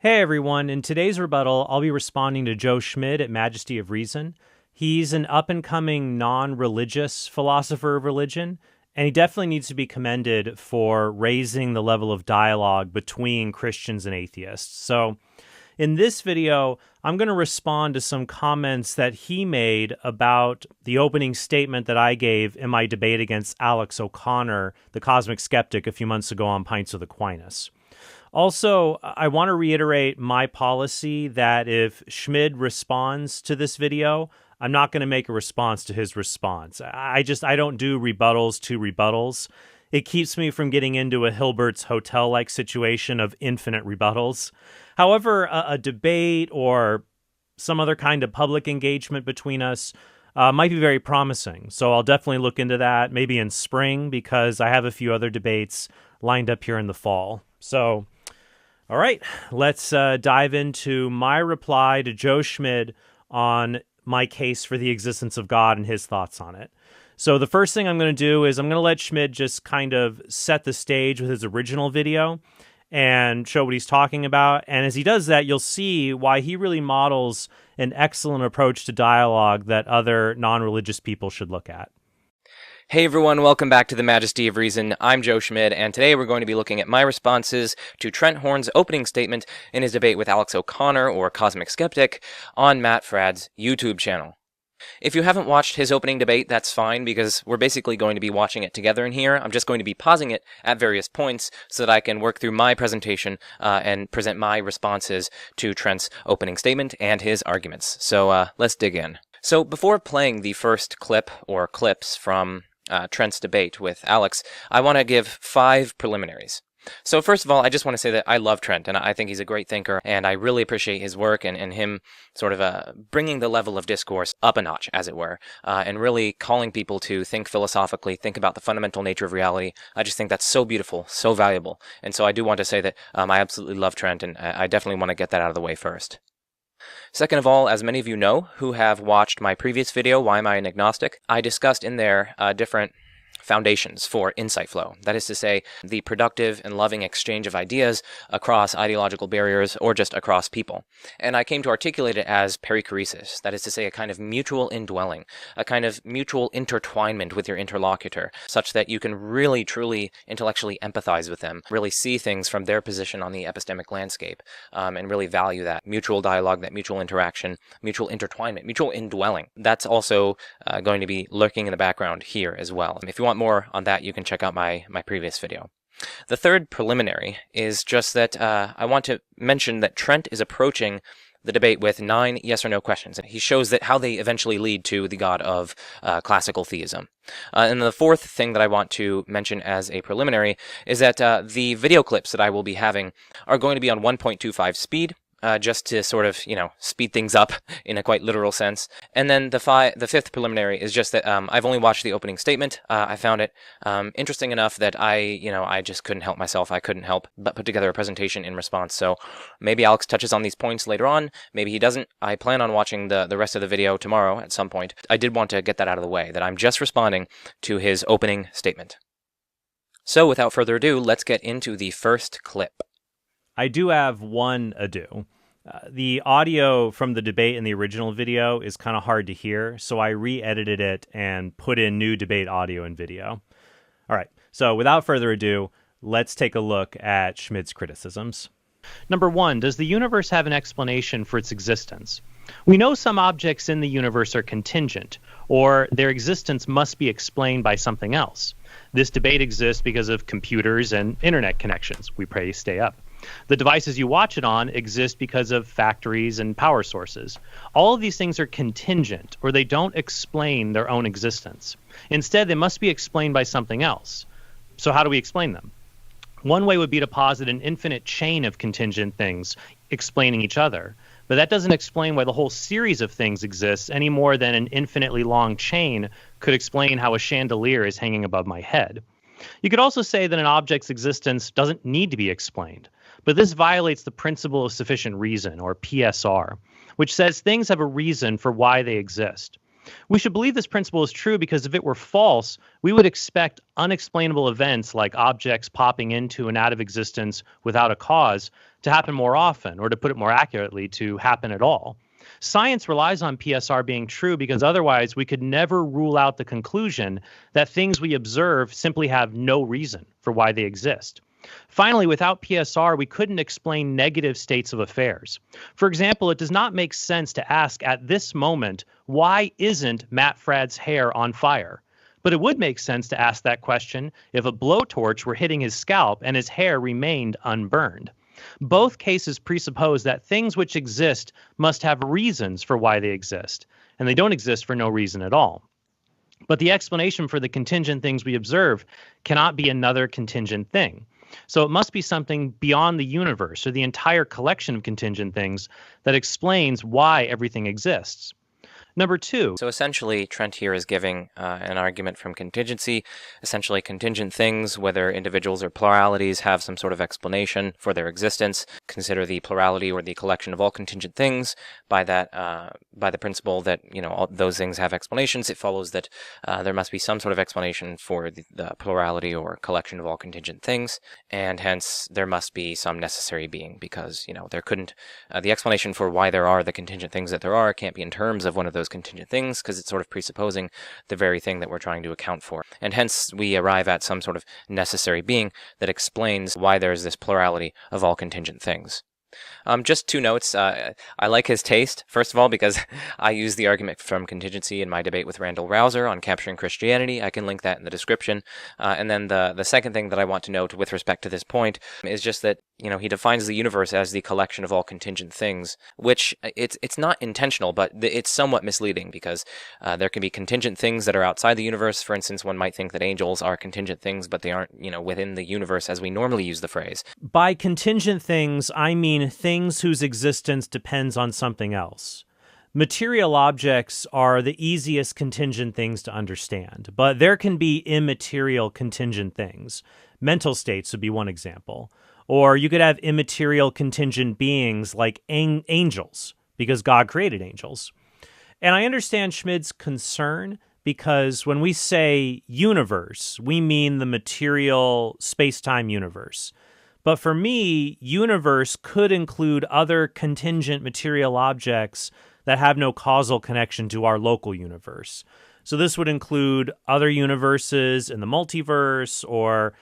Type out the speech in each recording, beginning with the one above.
Hey everyone, in today's rebuttal, I'll be responding to Joe Schmid at Majesty of Reason. He's an up-and-coming non-religious philosopher of religion, and he definitely needs to be commended for raising the level of dialogue between Christians and atheists. So in this video, I'm going to respond to some comments that he made about the opening statement that I gave in my debate against Alex O'Connor, the cosmic skeptic, a few months ago on Pints of Aquinas. Also, I want to reiterate my policy that if Schmid responds to this video, I'm not going to make a response to his response. I don't do rebuttals to rebuttals. It keeps me from getting into a Hilbert's Hotel-like situation of infinite rebuttals. However, a debate or some other kind of public engagement between us might be very promising. So I'll definitely look into that, maybe in spring, because I have a few other debates lined up here in the fall. So, all right, let's dive into my reply to Joe Schmid on my case for the existence of God and his thoughts on it. So the first thing I'm going to do is I'm going to let Schmid just kind of set the stage with his original video and show what he's talking about. And as he does that, you'll see why he really models an excellent approach to dialogue that other non-religious people should look at. Hey everyone, welcome back to the Majesty of Reason. I'm Joe Schmid, and today we're going to be looking at my responses to Trent Horn's opening statement in his debate with Alex O'Connor, or Cosmic Skeptic, on Matt Fradd's YouTube channel. If you haven't watched his opening debate, that's fine, because we're basically going to be watching it together in here. I'm just going to be pausing it at various points so that I can work through my presentation and present my responses to Trent's opening statement and his arguments. So let's dig in. So before playing the first clip, or clips, from Trent's debate with Alex, I want to give 5 preliminaries. So first of all, I just want to say that I love Trent, and I think he's a great thinker, and I really appreciate his work and him sort of bringing the level of discourse up a notch, as it were, and really calling people to think philosophically, think about the fundamental nature of reality. I just think that's so beautiful, so valuable, and so I do want to say that I absolutely love Trent, and I definitely want to get that out of the way first. Second of all, as many of you know who have watched my previous video, Why Am I an Agnostic?, I discussed in there different foundations for insight flow. That is to say, the productive and loving exchange of ideas across ideological barriers or just across people. And I came to articulate it as perichoresis. That is to say, a kind of mutual indwelling, a kind of mutual intertwinement with your interlocutor, such that you can really, truly intellectually empathize with them, really see things from their position on the epistemic landscape, and really value that mutual dialogue, that mutual interaction, mutual intertwinement, mutual indwelling. That's also going to be lurking in the background here as well. If you want more on that, you can check out my previous video. The third preliminary is just that I want to mention that Trent is approaching the debate with 9 yes or no questions. He shows that how they eventually lead to the God of classical theism. And the fourth thing that I want to mention as a preliminary is that the video clips that I will be having are going to be on 1.25 speed. Just to sort of, speed things up in a quite literal sense. And then the fifth preliminary is just that I've only watched the opening statement. I found it interesting enough that I just couldn't help myself. I couldn't help but put together a presentation in response. So maybe Alex touches on these points later on. Maybe he doesn't. I plan on watching the rest of the video tomorrow at some point. I did want to get that out of the way, that I'm just responding to his opening statement. So without further ado, let's get into the first clip. I do have one ado. The audio from the debate in the original video is kind of hard to hear, so I re-edited it and put in new debate audio and video. All right, so without further ado, let's take a look at Schmid's criticisms. Number 1, does the universe have an explanation for its existence? We know some objects in the universe are contingent, or their existence must be explained by something else. This debate exists because of computers and internet connections. We pray you stay up. The devices you watch it on exist because of factories and power sources. All of these things are contingent, or they don't explain their own existence. Instead, they must be explained by something else. So how do we explain them? One way would be to posit an infinite chain of contingent things explaining each other. But that doesn't explain why the whole series of things exists any more than an infinitely long chain could explain how a chandelier is hanging above my head. You could also say that an object's existence doesn't need to be explained. But this violates the principle of sufficient reason, or PSR, which says things have a reason for why they exist. We should believe this principle is true because if it were false, we would expect unexplainable events like objects popping into and out of existence without a cause to happen more often, or to put it more accurately, to happen at all. Science relies on PSR being true because otherwise we could never rule out the conclusion that things we observe simply have no reason for why they exist. Finally, without PSR, we couldn't explain negative states of affairs. For example, it does not make sense to ask at this moment, why isn't Matt Fradd's hair on fire? But it would make sense to ask that question if a blowtorch were hitting his scalp and his hair remained unburned. Both cases presuppose that things which exist must have reasons for why they exist, and they don't exist for no reason at all. But the explanation for the contingent things we observe cannot be another contingent thing. So it must be something beyond the universe or the entire collection of contingent things that explains why everything exists. Number two. So essentially, Trent here is giving an argument from contingency. Essentially, contingent things, whether individuals or pluralities, have some sort of explanation for their existence. Consider the plurality or the collection of all contingent things. By the principle that all those things have explanations, it follows that there must be some sort of explanation for the plurality or collection of all contingent things, and hence there must be some necessary being, because there couldn't the explanation for why there are the contingent things that there are can't be in terms of one of those contingent things, because it's sort of presupposing the very thing that we're trying to account for. And hence we arrive at some sort of necessary being that explains why there's this plurality of all contingent things. Just two notes. I like his taste, first of all, because I use the argument from contingency in my debate with Randall Rouser on capturing Christianity. I can link that in the description. And then the second thing that I want to note with respect to this point is just that he defines the universe as the collection of all contingent things, which it's not intentional, but it's somewhat misleading, because there can be contingent things that are outside the universe. For instance, one might think that angels are contingent things, but they aren't, within the universe as we normally use the phrase. By contingent things, I mean things whose existence depends on something else. Material objects are the easiest contingent things to understand, but there can be immaterial contingent things. Mental states would be one example. Or you could have immaterial contingent beings like angels, because God created angels. And I understand Schmid's concern, because when we say universe, we mean the material space-time universe. But for me, universe could include other contingent material objects that have no causal connection to our local universe. So this would include other universes in the multiverse, or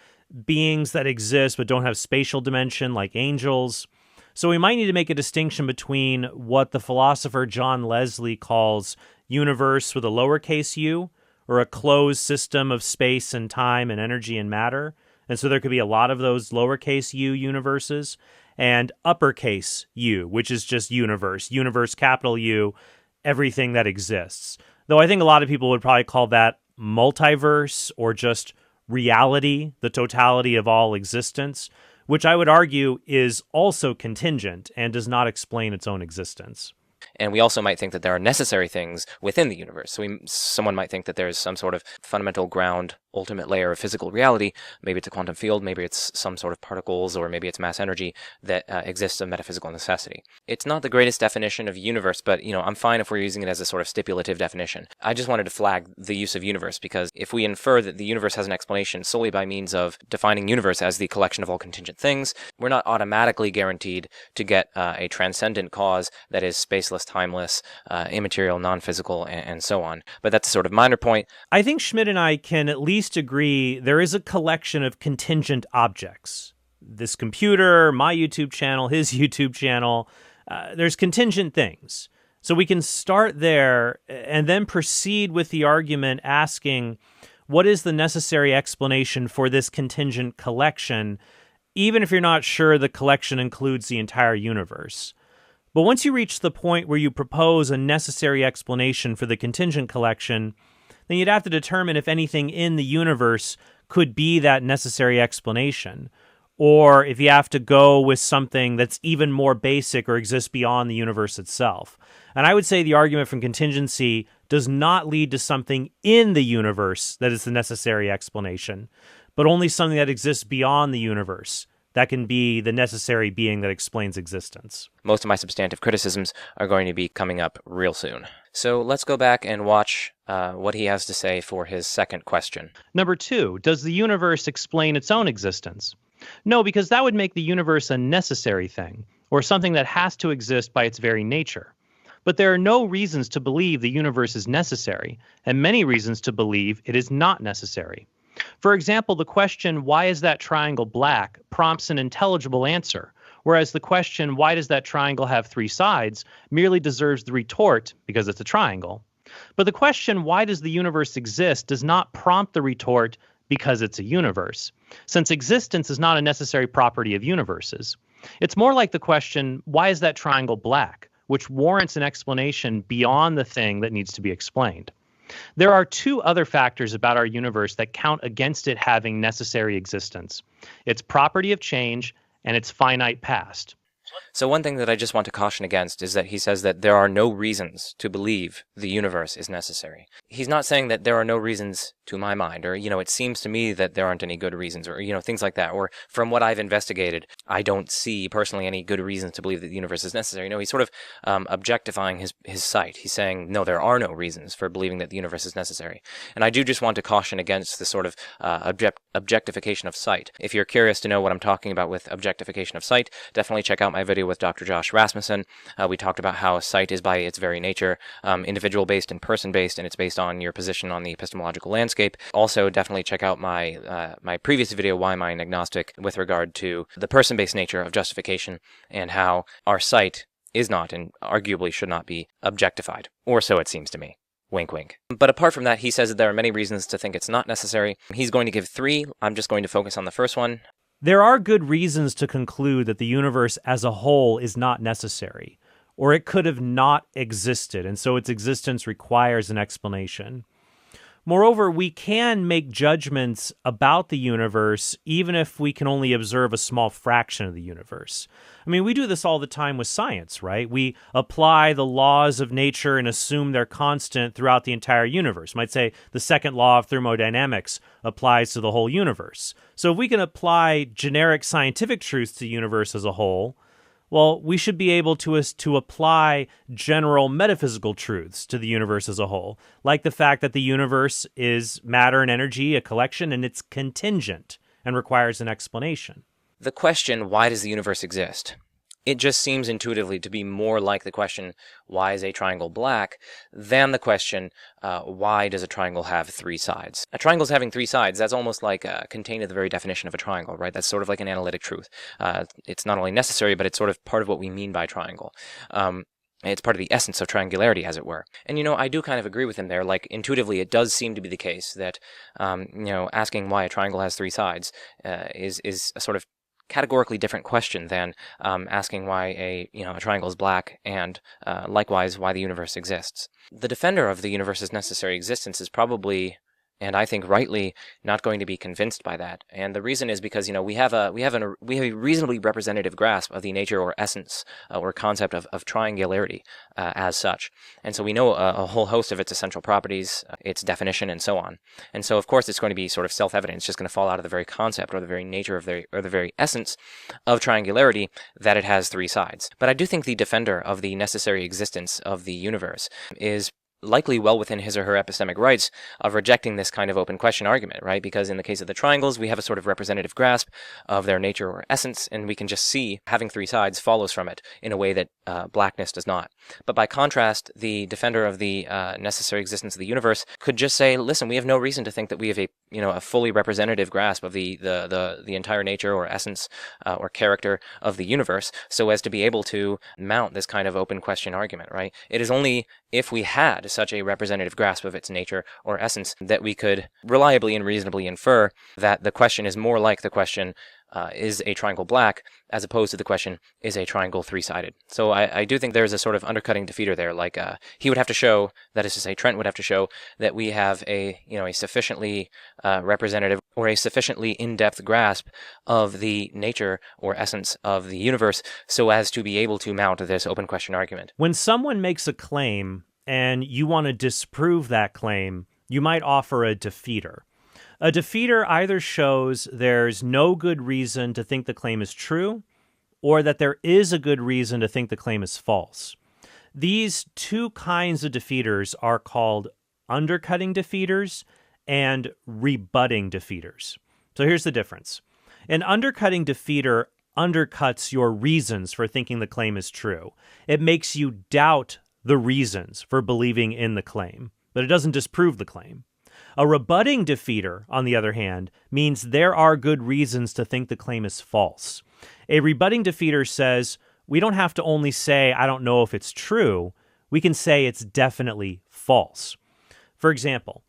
beings that exist but don't have spatial dimension, like angels. So we might need to make a distinction between what the philosopher John Leslie calls universe with a lowercase u, or a closed system of space and time and energy and matter. And so there could be a lot of those lowercase u universes, and uppercase U, which is just universe capital U, everything that exists. Though I think a lot of people would probably call that multiverse, or just reality, the totality of all existence, which I would argue is also contingent and does not explain its own existence. And we also might think that there are necessary things within the universe. So someone might think that there's some sort of fundamental ground, ultimate layer of physical reality. Maybe it's a quantum field, maybe it's some sort of particles, or maybe it's mass energy that exists of metaphysical necessity. It's not the greatest definition of universe, but I'm fine if we're using it as a sort of stipulative definition. I just wanted to flag the use of universe, because if we infer that the universe has an explanation solely by means of defining universe as the collection of all contingent things, we're not automatically guaranteed to get a transcendent cause that is spaceless, timeless, immaterial, non-physical, and so on. But that's a sort of minor point. I think Schmid and I can at least agree there is a collection of contingent objects. This computer, my YouTube channel, his YouTube channel, there's contingent things. So we can start there and then proceed with the argument asking, what is the necessary explanation for this contingent collection, even if you're not sure the collection includes the entire universe? But once you reach the point where you propose a necessary explanation for the contingent collection, then you'd have to determine if anything in the universe could be that necessary explanation, or if you have to go with something that's even more basic or exists beyond the universe itself. And I would say the argument from contingency does not lead to something in the universe that is the necessary explanation, but only something that exists beyond the universe that can be the necessary being that explains existence. Most of my substantive criticisms are going to be coming up real soon. So let's go back and watch what he has to say for his second question. Number 2, does the universe explain its own existence? No, because that would make the universe a necessary thing, or something that has to exist by its very nature. But there are no reasons to believe the universe is necessary, and many reasons to believe it is not necessary. For example, the question, why is that triangle black, prompts an intelligible answer, whereas the question, why does that triangle have 3 sides, merely deserves the retort, because it's a triangle. But the question, why does the universe exist, does not prompt the retort, because it's a universe, since existence is not a necessary property of universes. It's more like the question, why is that triangle black, which warrants an explanation beyond the thing that needs to be explained. There are 2 other factors about our universe that count against it having necessary existence: its property of change and its finite past. So one thing that I just want to caution against is that he says that there are no reasons to believe the universe is necessary. He's not saying that there are no reasons to my mind, or, it seems to me that there aren't any good reasons, or, things like that. Or from what I've investigated, I don't see personally any good reasons to believe that the universe is necessary. No, he's sort of objectifying his sight. He's saying, no, there are no reasons for believing that the universe is necessary. And I do just want to caution against the sort of objectification of sight. If you're curious to know what I'm talking about with objectification of sight, definitely check out my video with Dr. Josh Rasmussen. We talked about how sight is by its very nature individual-based and person-based, and it's based on your position on the epistemological landscape. Also, definitely check out my my previous video, Why Am I an Agnostic, with regard to the person-based nature of justification and how our sight is not and arguably should not be objectified, or so it seems to me. Wink, wink. But apart from that, he says that there are many reasons to think it's not necessary. He's going to give 3. I'm just going to focus on the first one. There are good reasons to conclude that the universe as a whole is not necessary, or it could have not existed, and so its existence requires an explanation. Moreover, we can make judgments about the universe even if we can only observe a small fraction of the universe. I mean, we do this all the time with science, right? We apply the laws of nature and assume they're constant throughout the entire universe. You might say the second law of thermodynamics applies to the whole universe. So if we can apply generic scientific truths to the universe as a whole, well, we should be able to apply general metaphysical truths to the universe as a whole, like the fact that the universe is matter and energy, a collection, and it's contingent and requires an explanation. The question, why does the universe exist? It just seems intuitively to be more like the question, why is a triangle black, than the question, why does a triangle have 3 sides? A triangle's having 3 sides, that's almost like contained in the very definition of a triangle, right? That's sort of like an analytic truth. It's not only necessary, but it's sort of part of what we mean by triangle. It's part of the essence of triangularity, as it were. And, I do kind of agree with him there. Like, intuitively, it does seem to be the case that, asking why a triangle has 3 sides is a sort of categorically different question than asking why a triangle is black, and likewise why the universe exists. The defender of the universe's necessary existence is probably, and I think rightly, not going to be convinced by that. And the reason is because we have a reasonably representative grasp of the nature or essence or concept of triangularity as such. And so we know a whole host of its essential properties, its definition, and so on. And so of course it's going to be sort of self-evident. It's just going to fall out of the very concept or the very nature of the very essence of triangularity that it has 3 sides. But I do think the defender of the necessary existence of the universe is likely well within his or her epistemic rights of rejecting this kind of open question argument, right? Because in the case of the triangles, we have a sort of representative grasp of their nature or essence, and we can just see having 3 sides follows from it in a way that blackness does not. But by contrast, the defender of the necessary existence of the universe could just say, listen, we have no reason to think that we have a fully representative grasp of the entire nature or essence or character of the universe, so as to be able to mount this kind of open question argument, right? It is only if we had such a representative grasp of its nature or essence that we could reliably and reasonably infer that the question is more like the question, is a triangle black, as opposed to the question, is a triangle 3-sided? So I do think there's a sort of undercutting defeater there. Like he would have to show, that is to say, Trent would have to show that we have a sufficiently representative or a sufficiently in-depth grasp of the nature or essence of the universe, so as to be able to mount this open question argument. When someone makes a claim and you want to disprove that claim, you might offer a defeater. A defeater either shows there's no good reason to think the claim is true, or that there is a good reason to think the claim is false. These two kinds of defeaters are called undercutting defeaters and rebutting defeaters. So here's the difference. An undercutting defeater undercuts your reasons for thinking the claim is true. It makes you doubt the reasons for believing in the claim, but it doesn't disprove the claim. A rebutting defeater, on the other hand, means there are good reasons to think the claim is false. A rebutting defeater says, we don't have to only say, I don't know if it's true. We can say it's definitely false. For example,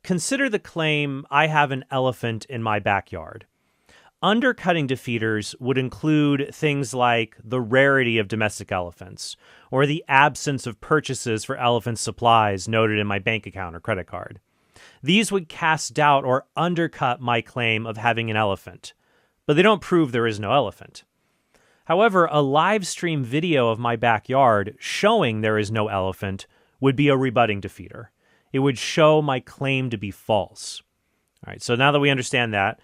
consider the claim, I have an elephant in my backyard. Undercutting defeaters would include things like the rarity of domestic elephants, or the absence of purchases for elephant supplies noted in my bank account or credit card. These would cast doubt or undercut my claim of having an elephant, but they don't prove there is no elephant. However, a live stream video of my backyard showing there is no elephant would be a rebutting defeater. It would show my claim to be false. All right, so now that we understand that,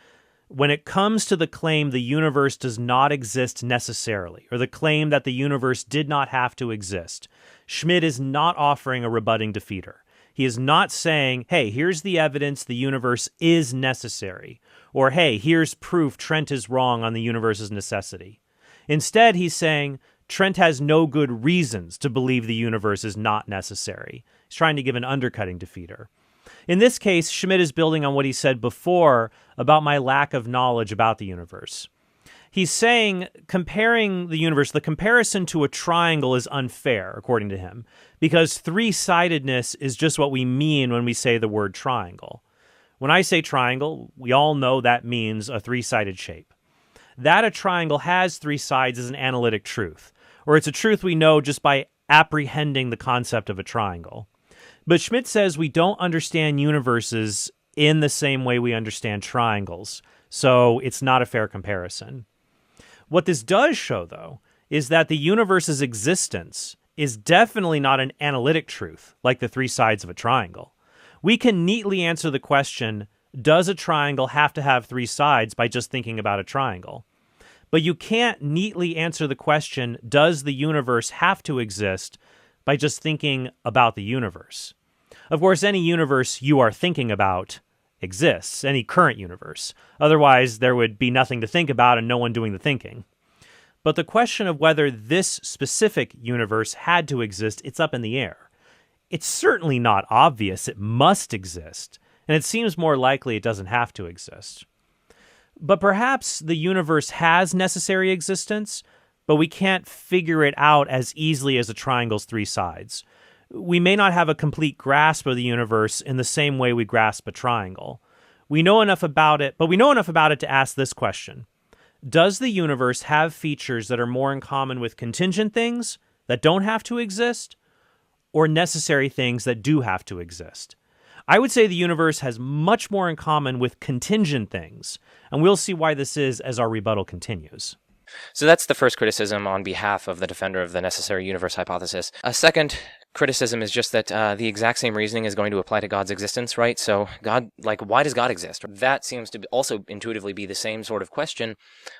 when it comes to the claim the universe does not exist necessarily, or the claim that the universe did not have to exist, Schmid is not offering a rebutting defeater. He is not saying, hey, here's the evidence the universe is necessary, or hey, here's proof Trent is wrong on the universe's necessity. Instead, he's saying, Trent has no good reasons to believe the universe is not necessary. He's trying to give an undercutting defeater. In this case, Schmid is building on what he said before about my lack of knowledge about the universe. He's saying, comparing the universe, the comparison to a triangle is unfair, according to him, because three-sidedness is just what we mean when we say the word triangle. When I say triangle, we all know that means a three-sided shape. That a triangle has three sides is an analytic truth, or it's a truth we know just by apprehending the concept of a triangle. But Schmid says we don't understand universes in the same way we understand triangles, so it's not a fair comparison. What this does show, though, is that the universe's existence is definitely not an analytic truth like the three sides of a triangle. We can neatly answer the question, does a triangle have to have three sides, by just thinking about a triangle? But you can't neatly answer the question, does the universe have to exist, by just thinking about the universe. Of course, any universe you are thinking about exists, any current universe. Otherwise, there would be nothing to think about and no one doing the thinking. But the question of whether this specific universe had to exist, it's up in the air. It's certainly not obvious it must exist, and it seems more likely it doesn't have to exist. But perhaps the universe has necessary existence, but we can't figure it out as easily as a triangle's three sides. We may not have a complete grasp of the universe in the same way we grasp a triangle. We know enough about it, but we know enough about it to ask this question. Does the universe have features that are more in common with contingent things that don't have to exist, or necessary things that do have to exist? I would say the universe has much more in common with contingent things, and we'll see why this is as our rebuttal continues. So that's the first criticism on behalf of the defender of the necessary universe hypothesis. A second criticism is just that the exact same reasoning is going to apply to God's existence, right? So God, why does God exist? That seems to also intuitively be the same sort of question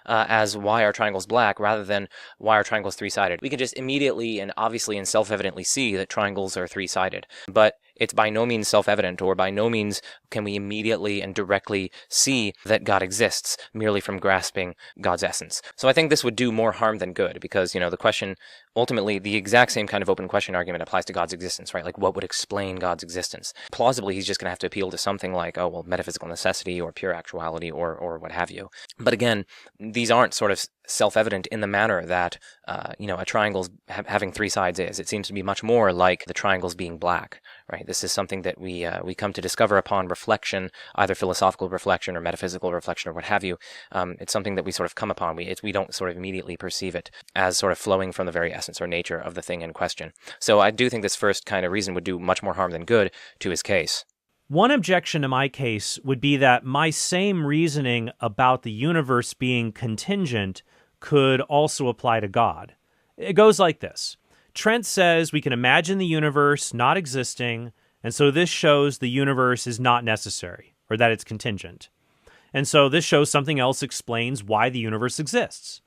as why are triangles black, rather than why are triangles three-sided. We can just immediately and obviously and self-evidently see that triangles are three-sided, but it's by no means self-evident, or by no means can we immediately and directly see that God exists merely from grasping God's essence. So I think this would do more harm than good, because, the question, ultimately, the exact same kind of open question argument applies to God's existence, right? Like, what would explain God's existence? Plausibly, he's just going to have to appeal to something like, metaphysical necessity, or pure actuality, or what have you. But again, these aren't sort of self-evident in the manner that, a triangle's having three sides is. It seems to be much more like the triangles being black, right? This is something that we come to discover upon reflection, either philosophical reflection or metaphysical reflection or what have you. It's something that we sort of come upon. We don't sort of immediately perceive it as sort of flowing from the very essence or nature of the thing in question. So I do think this first kind of reason would do much more harm than good to his case. One objection to my case would be that my same reasoning about the universe being contingent could also apply to God. It goes like this. Trent says we can imagine the universe not existing, and so this shows the universe is not necessary. or that it's contingent. And so this shows something else explains why the universe exists.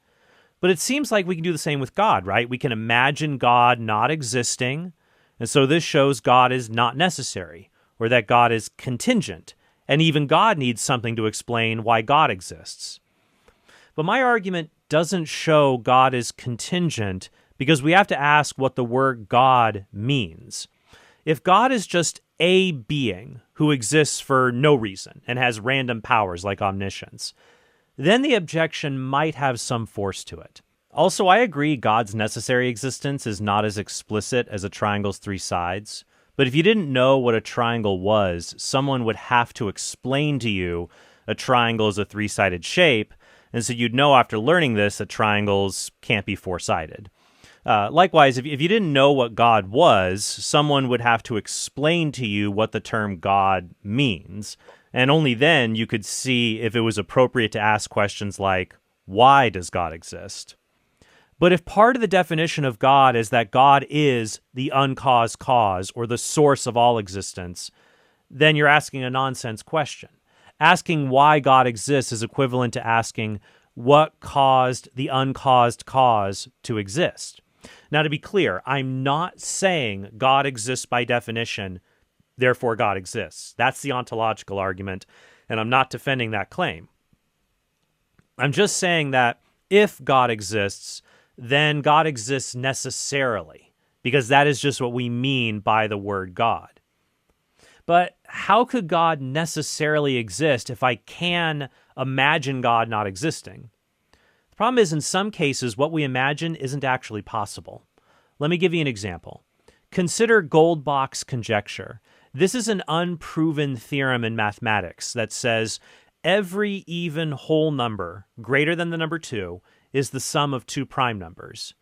But it seems like we can do the same with God, right? We can imagine God not existing, and so this shows God is not necessary, or that God is contingent, and even God needs something to explain why God exists. But my argument doesn't show God is contingent because we have to ask what the word God means. If God is just a being who exists for no reason and has random powers like omniscience, then the objection might have some force to it. Also, I agree God's necessary existence is not as explicit as a triangle's three sides, but if you didn't know what a triangle was, someone would have to explain to you a triangle is a three-sided shape, and so you'd know after learning this that triangles can't be four-sided. Likewise, if you didn't know what God was, someone would have to explain to you what the term God means, and only then you could see if it was appropriate to ask questions like, why does God exist? But if part of the definition of God is that God is the uncaused cause or the source of all existence, then you're asking a nonsense question. Asking why God exists is equivalent to asking what caused the uncaused cause to exist. Now, to be clear, I'm not saying God exists by definition, therefore God exists. That's the ontological argument, and I'm not defending that claim. I'm just saying that if God exists, then God exists necessarily, because that is just what we mean by the word God. But how could God necessarily exist if I can imagine God not existing? The problem is, in some cases, what we imagine isn't actually possible. Let me give you an example. Consider Goldbox Conjecture. This is an unproven theorem in mathematics that says every even whole number greater than the number 2 is the sum of two prime numbers.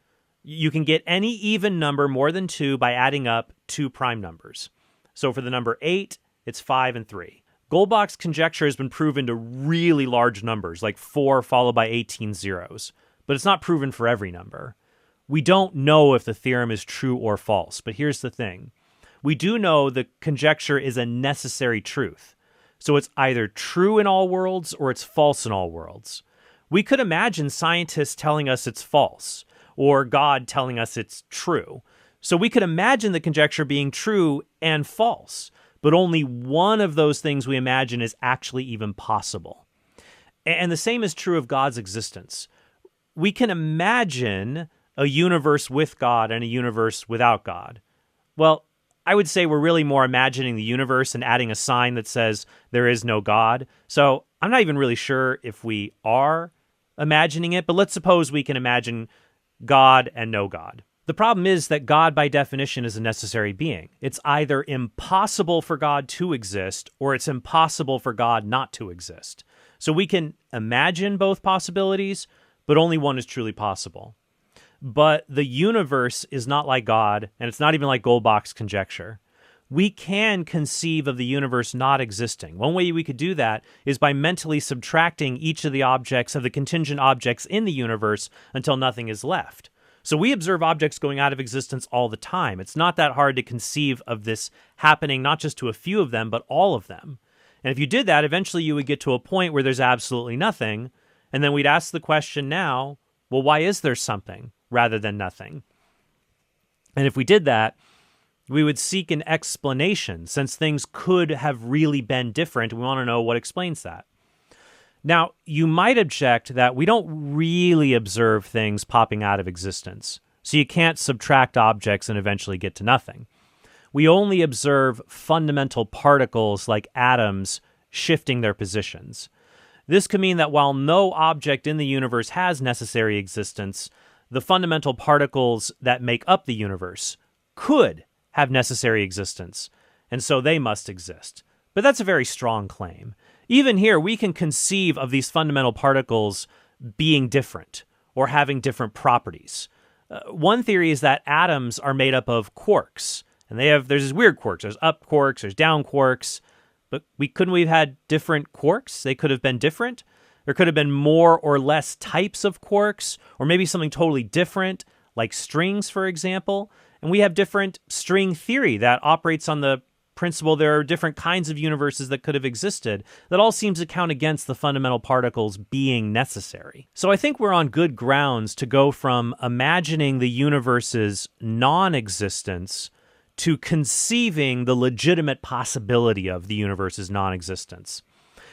You can get any even number more than 2 by adding up two prime numbers. So for the number 8, it's 5 and 3. Goldbox Conjecture has been proven to really large numbers, like 4 followed by 18 zeros, but it's not proven for every number. We don't know if the theorem is true or false, but here's the thing. We do know the conjecture is a necessary truth. So it's either true in all worlds or it's false in all worlds. We could imagine scientists telling us it's false, or God telling us it's true. So we could imagine the conjecture being true and false, but only one of those things we imagine is actually even possible. And the same is true of God's existence. We can imagine a universe with God and a universe without God. Well, I would say we're really more imagining the universe and adding a sign that says there is no God. So I'm not even really sure if we are imagining it, but let's suppose we can imagine God and no God. The problem is that God, by definition, is a necessary being. It's either impossible for God to exist or it's impossible for God not to exist. So we can imagine both possibilities, but only one is truly possible. But the universe is not like God, and it's not even like Goldbox Conjecture. We can conceive of the universe not existing. One way we could do that is by mentally subtracting each of the objects of the contingent objects in the universe until nothing is left. So we observe objects going out of existence all the time. It's not that hard to conceive of this happening not just to a few of them, but all of them. And if you did that, eventually you would get to a point where there's absolutely nothing, and then we'd ask the question now, well, why is there something rather than nothing? And if we did that, we would seek an explanation, since things could have really been different. We want to know what explains that. Now, you might object that we don't really observe things popping out of existence, so you can't subtract objects and eventually get to nothing. We only observe fundamental particles like atoms shifting their positions. This could mean that while no object in the universe has necessary existence, the fundamental particles that make up the universe could have necessary existence, and so they must exist. But that's a very strong claim. Even here, we can conceive of these fundamental particles being different or having different properties. One theory is that atoms are made up of quarks, and there's these weird quarks. There's up quarks, there's down quarks, but couldn't we have had different quarks? They could have been different. There could have been more or less types of quarks, or maybe something totally different, like strings, for example. And we have different string theory that operates on the principle, there are different kinds of universes that could have existed. That all seems to count against the fundamental particles being necessary. So I think we're on good grounds to go from imagining the universe's non-existence to conceiving the legitimate possibility of the universe's non-existence.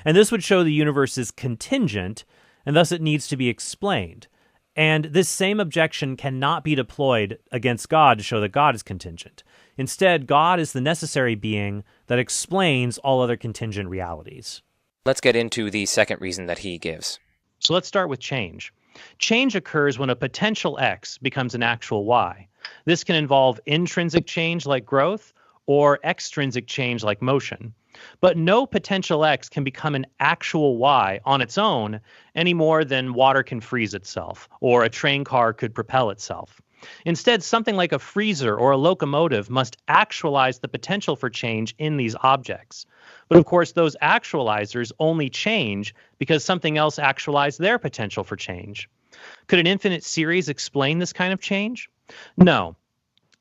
And this would show the universe is contingent, and thus it needs to be explained. And this same objection cannot be deployed against God to show that God is contingent. Instead, God is the necessary being that explains all other contingent realities. Let's get into the second reason that he gives. So let's start with change. Change occurs when a potential X becomes an actual Y. This can involve intrinsic change like growth or extrinsic change like motion. But no potential X can become an actual Y on its own any more than water can freeze itself or a train car could propel itself. Instead, something like a freezer or a locomotive must actualize the potential for change in these objects. But of course, those actualizers only change because something else actualized their potential for change. Could an infinite series explain this kind of change? No.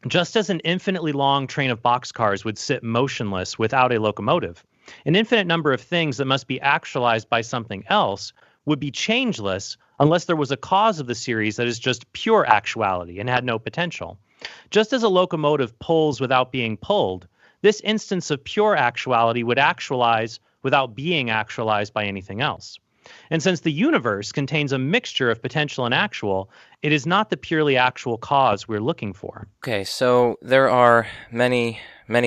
Just as an infinitely long train of boxcars would sit motionless without a locomotive, an infinite number of things that must be actualized by something else would be changeless unless there was a cause of the series that is just pure actuality and had no potential. Just as a locomotive pulls without being pulled, this instance of pure actuality would actualize without being actualized by anything else. And since the universe contains a mixture of potential and actual, it is not the purely actual cause we're looking for. Okay, so there are many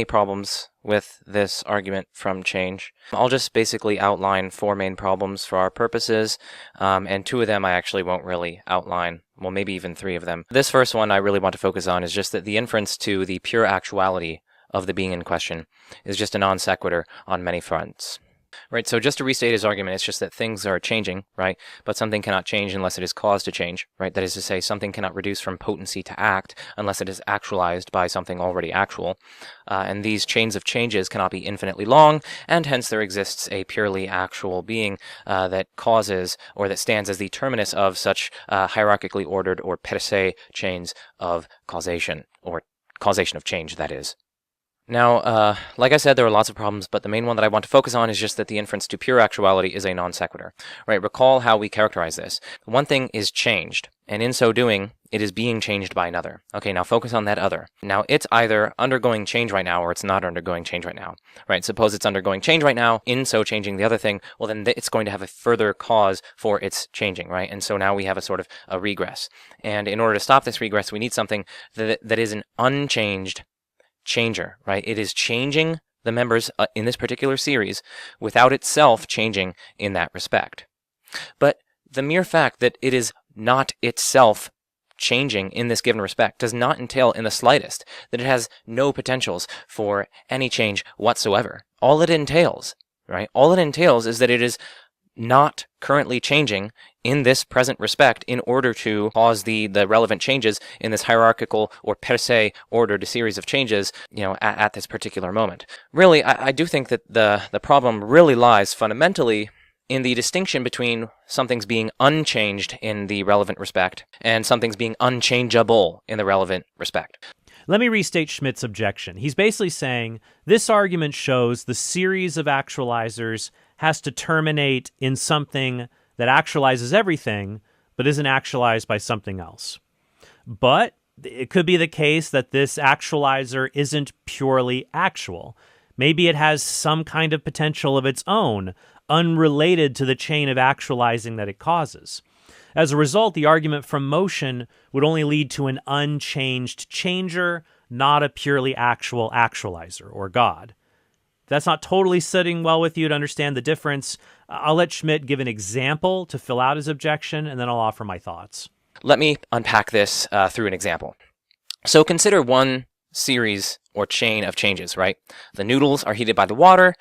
problems with this argument from change. I'll just basically outline 4 main problems for our purposes, and 2 of them I actually won't really outline. Well, maybe even 3 of them. This first one I really want to focus on is just that the inference to the pure actuality of the being in question is just a non sequitur on many fronts. Right, so just to restate his argument, it's just that things are changing, right? But something cannot change unless it is caused to change, right? That is to say, something cannot reduce from potency to act unless it is actualized by something already actual. And these chains of changes cannot be infinitely long, and hence there exists a purely actual being that causes or that stands as the terminus of such hierarchically ordered or per se chains of causation, or causation of change, that is. Now, like I said, there are lots of problems, but the main one that I want to focus on is just that the inference to pure actuality is a non sequitur. Right? Recall how we characterize this. One thing is changed, and in so doing, it is being changed by another. Okay, now focus on that other. Now, it's either undergoing change right now, or it's not undergoing change right now. Right? Suppose it's undergoing change right now, in so changing the other thing, well then it's going to have a further cause for its changing, right? And so now we have a sort of a regress. And in order to stop this regress, we need something that is an unchanged changer, right? It is changing the members in this particular series without itself changing in that respect. But the mere fact that it is not itself changing in this given respect does not entail in the slightest that it has no potentials for any change whatsoever. All it entails, right? All it entails is that it is not currently changing in this present respect in order to cause the relevant changes in this hierarchical or per se ordered series of changes, at this particular moment. Really, I do think that the problem really lies fundamentally in the distinction between something's being unchanged in the relevant respect and something's being unchangeable in the relevant respect. Let me restate Schmidt's objection. He's basically saying this argument shows the series of actualizers has to terminate in something that actualizes everything, but isn't actualized by something else. But it could be the case that this actualizer isn't purely actual. Maybe it has some kind of potential of its own, unrelated to the chain of actualizing that it causes. As a result, the argument from motion would only lead to an unchanged changer, not a purely actual actualizer, or God. If that's not totally sitting well with you to understand the difference, I'll let Schmid give an example to fill out his objection, and then I'll offer my thoughts. Let me unpack this through an example. So consider one series or chain of changes, right? The noodles are heated by the water,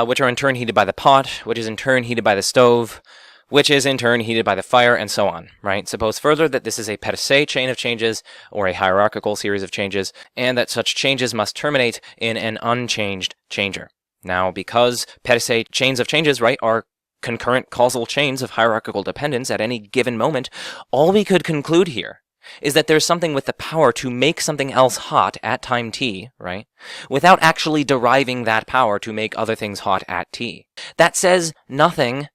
which are in turn heated by the pot, which is in turn heated by the stove, which is in turn heated by the fire, and so on, right? Suppose further that this is a per se chain of changes, or a hierarchical series of changes, and that such changes must terminate in an unchanged changer. Now, because per se chains of changes, right, are concurrent causal chains of hierarchical dependence at any given moment, all we could conclude here is that there's something with the power to make something else hot at time t, right? Without actually deriving that power to make other things hot at t. That says nothing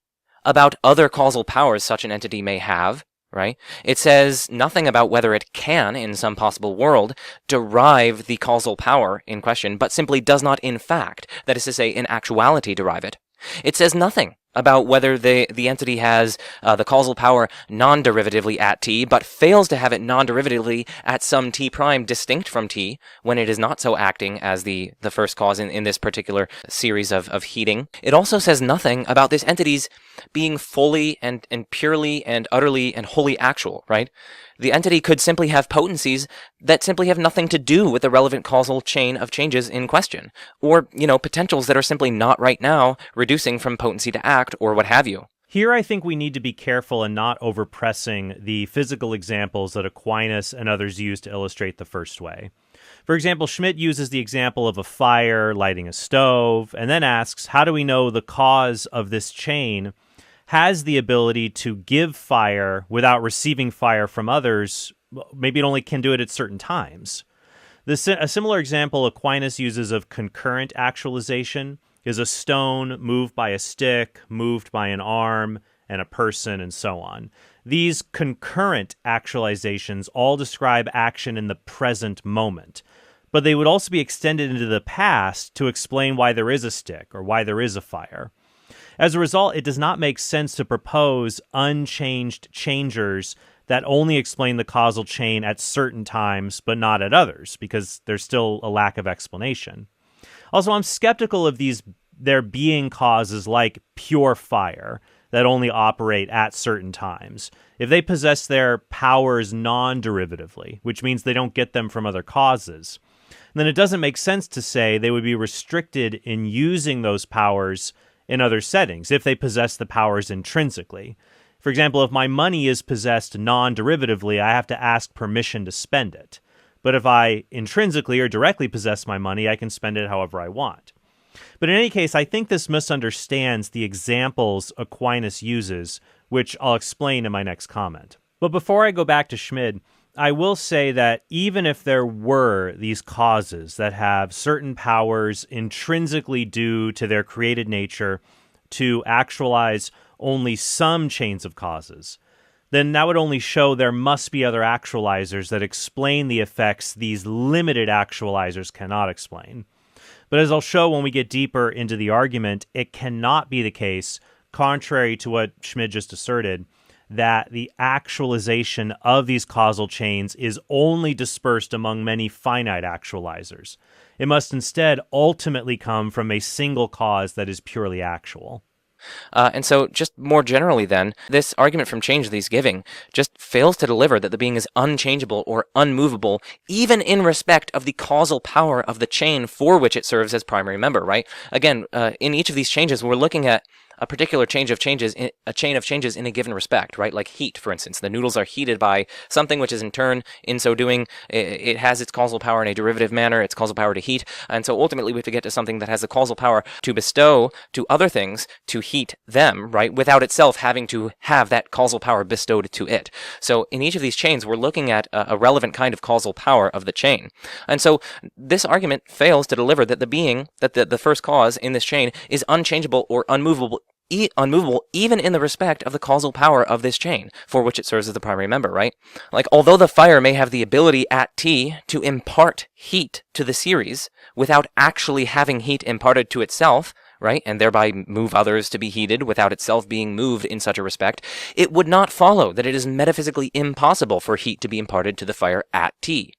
about other causal powers such an entity may have, right? It says nothing about whether it can, in some possible world, derive the causal power in question, but simply does not in fact, that is to say, in actuality, derive it. It says nothing about whether the entity has the causal power non-derivatively at t, but fails to have it non-derivatively at some t prime distinct from t, when it is not so acting as the first cause in this particular series of heating. It also says nothing about this entity's being fully and purely and utterly and wholly actual, right? The entity could simply have potencies that simply have nothing to do with the relevant causal chain of changes in question, or, potentials that are simply not right now reducing from potency to act, or what have you. Here, I think we need to be careful and not overpressing the physical examples that Aquinas and others use to illustrate the first way. For example, Schmid uses the example of a fire lighting a stove, and then asks, how do we know the cause of this chain has the ability to give fire without receiving fire from others? Maybe it only can do it at certain times. A similar example Aquinas uses of concurrent actualization is a stone moved by a stick, moved by an arm, and a person, and so on. These concurrent actualizations all describe action in the present moment, but they would also be extended into the past to explain why there is a stick or why there is a fire. As a result, it does not make sense to propose unchanged changers that only explain the causal chain at certain times, but not at others, because there's still a lack of explanation. Also, I'm skeptical of there being causes like pure fire that only operate at certain times. If they possess their powers non-derivatively, which means they don't get them from other causes, then it doesn't make sense to say they would be restricted in using those powers in other settings if they possess the powers intrinsically. For example, if my money is possessed non-derivatively, I have to ask permission to spend it. But if I intrinsically or directly possess my money, I can spend it however I want. But in any case, I think this misunderstands the examples Aquinas uses, which I'll explain in my next comment. But before I go back to Schmid, I will say that even if there were these causes that have certain powers intrinsically due to their created nature to actualize only some chains of causes, then that would only show there must be other actualizers that explain the effects these limited actualizers cannot explain. But as I'll show when we get deeper into the argument, it cannot be the case, contrary to what Schmid just asserted, that the actualization of these causal chains is only dispersed among many finite actualizers. It must instead ultimately come from a single cause that is purely actual. And so, just more generally then, this argument from change that he's giving just fails to deliver that the being is unchangeable or unmovable, even in respect of the causal power of the chain for which it serves as primary member, right? Again, in each of these changes, we're looking at a particular chain of changes in a given respect, right? Like heat, for instance. The noodles are heated by something which is in turn, in so doing, it has its causal power in a derivative manner, its causal power to heat. And so ultimately we have to get to something that has the causal power to bestow to other things to heat them, right? Without itself having to have that causal power bestowed to it. So in each of these chains, we're looking at a relevant kind of causal power of the chain. And so this argument fails to deliver that the being, that the first cause in this chain is unchangeable or unmovable even in the respect of the causal power of this chain, for which it serves as the primary member, right? Like, although the fire may have the ability at T to impart heat to the series without actually having heat imparted to itself, right, and thereby move others to be heated without itself being moved in such a respect, it would not follow that it is metaphysically impossible for heat to be imparted to the fire at T.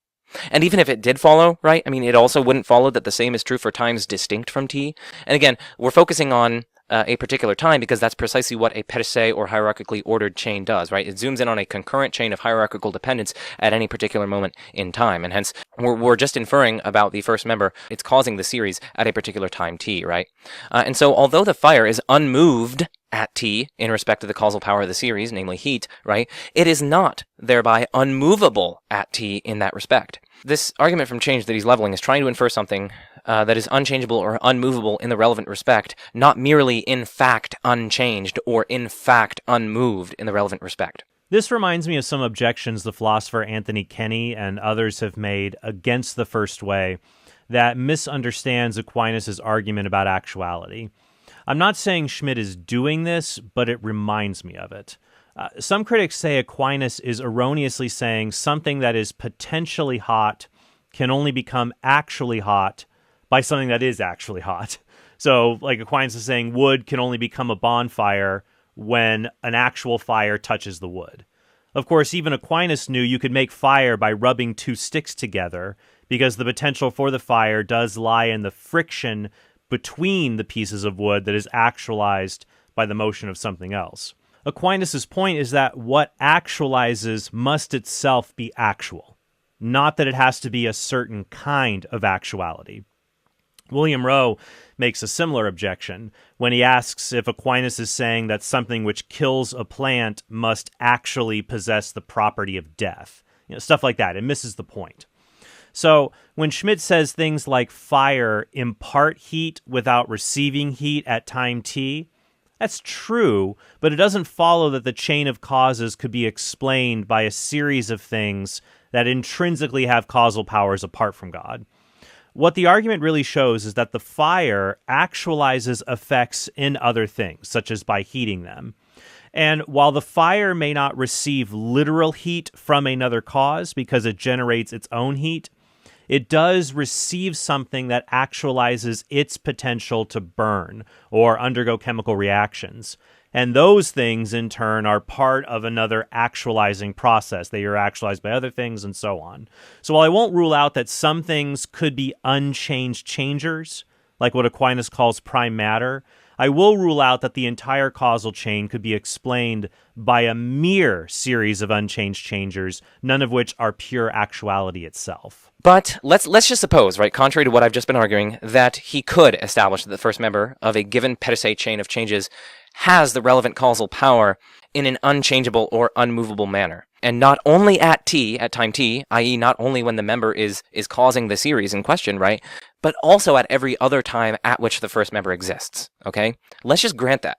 And even if it did follow, right, I mean, it also wouldn't follow that the same is true for times distinct from T. And again, we're focusing on a particular time because that's precisely what a per se or hierarchically ordered chain does, right? It zooms in on a concurrent chain of hierarchical dependence at any particular moment in time, and hence we're just inferring about the first member. It's causing the series at a particular time t, right? And so although the fire is unmoved at t in respect to the causal power of the series, namely heat, right, it is not thereby unmovable at t in that respect. This argument from change that he's leveling is trying to infer something that is unchangeable or unmovable in the relevant respect, not merely in fact unchanged or in fact unmoved in the relevant respect. This reminds me of some objections the philosopher Anthony Kenny and others have made against the first way that misunderstands Aquinas' argument about actuality. I'm not saying Schmid is doing this, but it reminds me of it. Some critics say Aquinas is erroneously saying something that is potentially hot can only become actually hot by something that is actually hot. So, like Aquinas is saying wood can only become a bonfire when an actual fire touches the wood. Of course, even Aquinas knew you could make fire by rubbing two sticks together, because the potential for the fire does lie in the friction between the pieces of wood that is actualized by the motion of something else. Aquinas' point is that what actualizes must itself be actual, not that it has to be a certain kind of actuality. William Rowe makes a similar objection when he asks if Aquinas is saying that something which kills a plant must actually possess the property of death. Stuff like that. It misses the point. So when Schmid says things like fire impart heat without receiving heat at time t, that's true, but it doesn't follow that the chain of causes could be explained by a series of things that intrinsically have causal powers apart from God. What the argument really shows is that the fire actualizes effects in other things, such as by heating them. And while the fire may not receive literal heat from another cause because it generates its own heat, it does receive something that actualizes its potential to burn or undergo chemical reactions. And those things, in turn, are part of another actualizing process. They are actualized by other things and so on. So while I won't rule out that some things could be unchanged changers, like what Aquinas calls prime matter, I will rule out that the entire causal chain could be explained by a mere series of unchanged changers, none of which are pure actuality itself. But let's just suppose, right, contrary to what I've just been arguing, that he could establish that the first member of a given per se chain of changes has the relevant causal power in an unchangeable or unmovable manner. And not only at time t, i.e. not only when the member is causing the series in question, right, but also at every other time at which the first member exists, okay? Let's just grant that.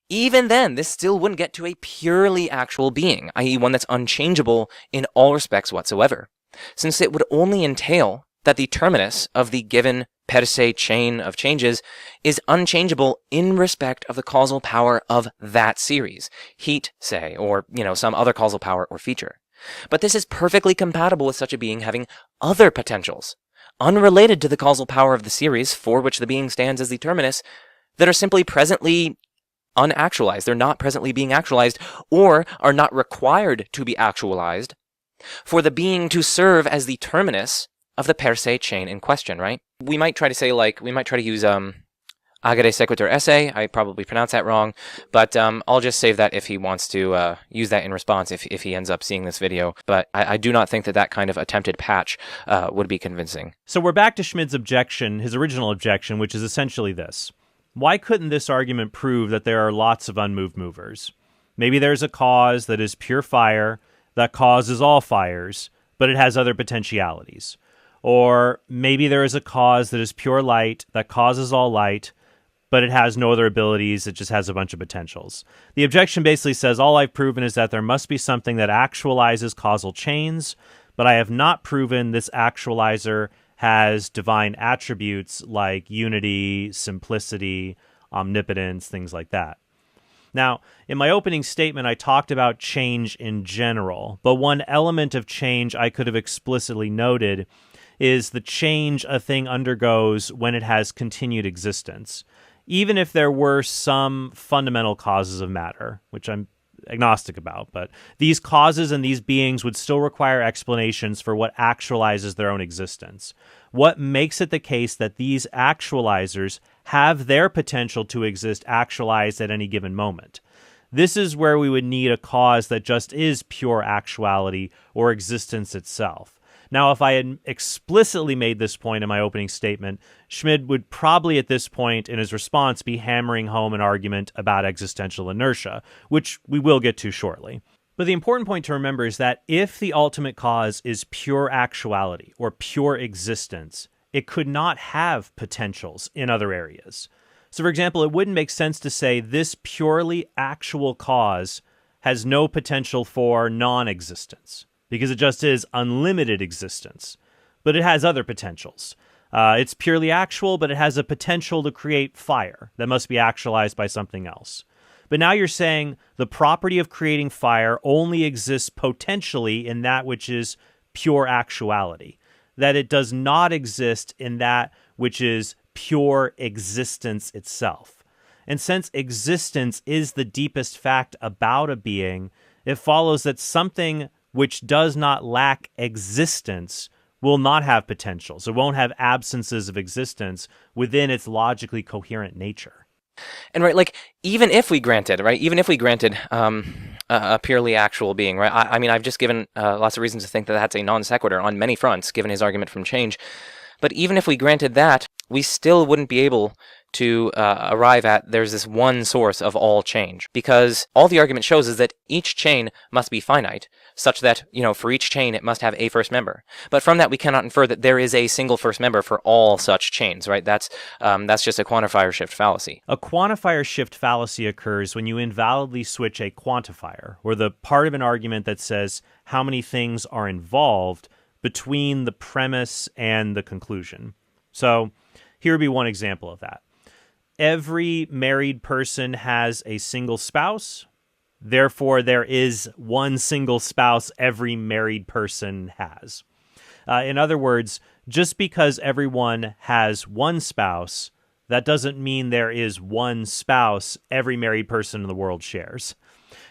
Even then, this still wouldn't get to a purely actual being, i.e. one that's unchangeable in all respects whatsoever, since it would only entail that the terminus of the given per se chain of changes is unchangeable in respect of the causal power of that series, heat, say, or, some other causal power or feature. But this is perfectly compatible with such a being having other potentials, unrelated to the causal power of the series for which the being stands as the terminus, that are simply presently unactualized. They're not presently being actualized, or are not required to be actualized for the being to serve as the terminus of the per se chain in question, right? We might try to use agere sequitur esse. I probably pronounced that wrong, but I'll just save that if he wants to use that in response if he ends up seeing this video. But I do not think that kind of attempted patch would be convincing. So we're back to Schmid's objection, his original objection, which is essentially this. Why couldn't this argument prove that there are lots of unmoved movers? Maybe there's a cause that is pure fire that causes all fires, but it has other potentialities. Or maybe there is a cause that is pure light that causes all light, but it has no other abilities, it just has a bunch of potentials. The objection basically says, all I've proven is that there must be something that actualizes causal chains, but I have not proven this actualizer has divine attributes like unity, simplicity, omnipotence, things like that. Now, in my opening statement, I talked about change in general, but one element of change I could have explicitly noted is the change a thing undergoes when it has continued existence, even if there were some fundamental causes of matter, which I'm agnostic about. But these causes and these beings would still require explanations for what actualizes their own existence. What makes it the case that these actualizers have their potential to exist actualized at any given moment? This is where we would need a cause that just is pure actuality or existence itself. Now, if I had explicitly made this point in my opening statement, Schmid would probably at this point in his response be hammering home an argument about existential inertia, which we will get to shortly. But the important point to remember is that if the ultimate cause is pure actuality or pure existence, it could not have potentials in other areas. So, for example, it wouldn't make sense to say this purely actual cause has no potential for non-existence because it just is unlimited existence. But it has other potentials. It's purely actual, but it has a potential to create fire that must be actualized by something else. But now you're saying the property of creating fire only exists potentially in that which is pure actuality, that it does not exist in that which is pure existence itself. And since existence is the deepest fact about a being, it follows that something which does not lack existence will not have potentials. It won't have absences of existence within its logically coherent nature. And right, like, even if we granted a purely actual being, right? I mean, I've just given lots of reasons to think that that's a non sequitur on many fronts, given his argument from change. But even if we granted that, we still wouldn't be able to arrive at there's this one source of all change, because all the argument shows is that each chain must be finite, such that, for each chain it must have a first member. But from that we cannot infer that there is a single first member for all such chains, right? That's just a quantifier shift fallacy. A quantifier shift fallacy occurs when you invalidly switch a quantifier, or the part of an argument that says how many things are involved, between the premise and the conclusion. So here would be one example of that. Every married person has a single spouse. Therefore, there is one single spouse every married person has. In other words, just because everyone has one spouse, that doesn't mean there is one spouse every married person in the world shares.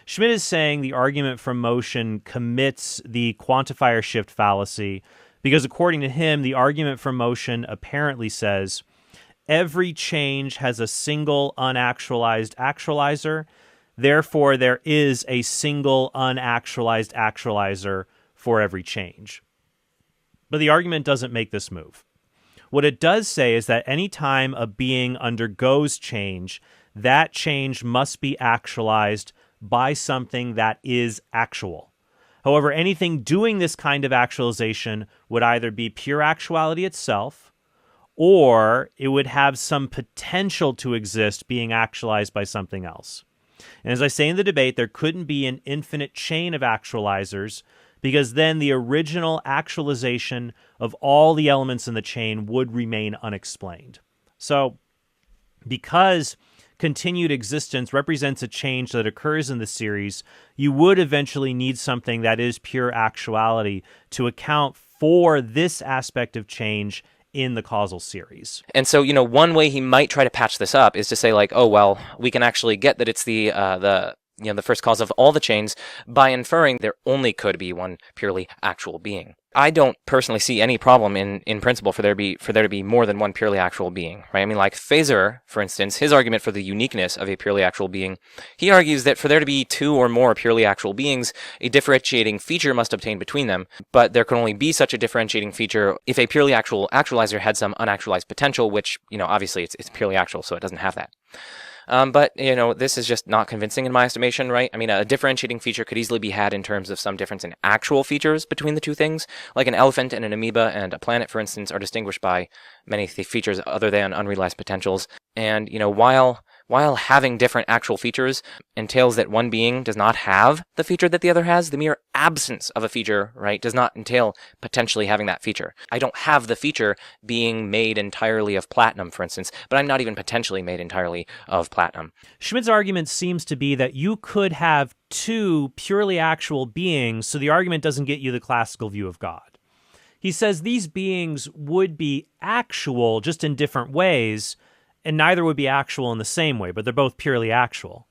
Schmid is saying the argument from motion commits the quantifier shift fallacy because, according to him, the argument from motion apparently says every change has a single unactualized actualizer. Therefore, there is a single unactualized actualizer for every change. But the argument doesn't make this move. What it does say is that any time a being undergoes change, that change must be actualized by something that is actual. However, anything doing this kind of actualization would either be pure actuality itself, or it would have some potential to exist being actualized by something else. And as I say in the debate, there couldn't be an infinite chain of actualizers, because then the original actualization of all the elements in the chain would remain unexplained. So, because continued existence represents a change that occurs in the series, you would eventually need something that is pure actuality to account for this aspect of change in the causal series. And so, one way he might try to patch this up is to say, like, oh, well, we can actually get that it's the first cause of all the chains by inferring there only could be one purely actual being. I don't personally see any problem in principle for there to be more than one purely actual being, right? I mean, like Phaser, for instance, his argument for the uniqueness of a purely actual being, he argues that for there to be two or more purely actual beings, a differentiating feature must obtain between them, but there can only be such a differentiating feature if a purely actual actualizer had some unactualized potential, which, obviously it's purely actual, so it doesn't have that. But, this is just not convincing in my estimation, right? I mean, a differentiating feature could easily be had in terms of some difference in actual features between the two things. Like an elephant and an amoeba and a planet, for instance, are distinguished by many features other than unrealized potentials. And, while having different actual features entails that one being does not have the feature that the other has, the mere absence of a feature, right, does not entail potentially having that feature. I don't have the feature being made entirely of platinum, for instance, but I'm not even potentially made entirely of platinum. Schmid's argument seems to be that you could have two purely actual beings, so the argument doesn't get you the classical view of God. He says these beings would be actual just in different ways, and neither would be actual in the same way, but they're both purely actual.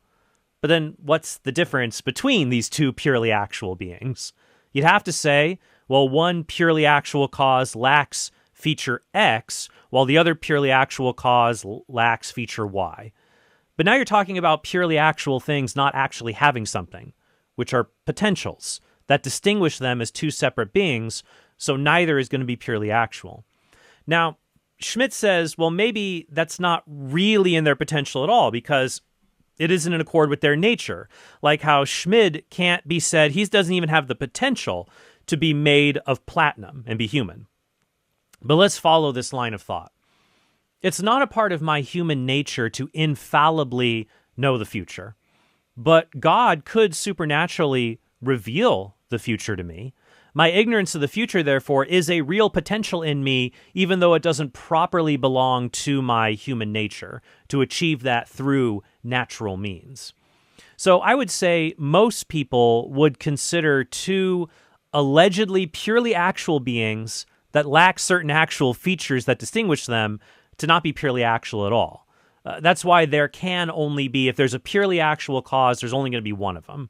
But then what's the difference between these two purely actual beings? You'd have to say, well, one purely actual cause lacks feature X, while the other purely actual cause lacks feature Y. But now you're talking about purely actual things not actually having something, which are potentials that distinguish them as two separate beings, so neither is going to be purely actual. Now, Schmid says, well, maybe that's not really in their potential at all because it isn't in accord with their nature. Like how Schmid can't be said, he doesn't even have the potential to be made of platinum and be human. But let's follow this line of thought. It's not a part of my human nature to infallibly know the future. but God could supernaturally reveal the future to me. My ignorance of the future, therefore, is a real potential in me, even though it doesn't properly belong to my human nature to achieve that through natural means. So I would say most people would consider two allegedly purely actual beings that lack certain actual features that distinguish them to not be purely actual at all. That's why there can only be, if there's a purely actual cause, there's only going to be one of them.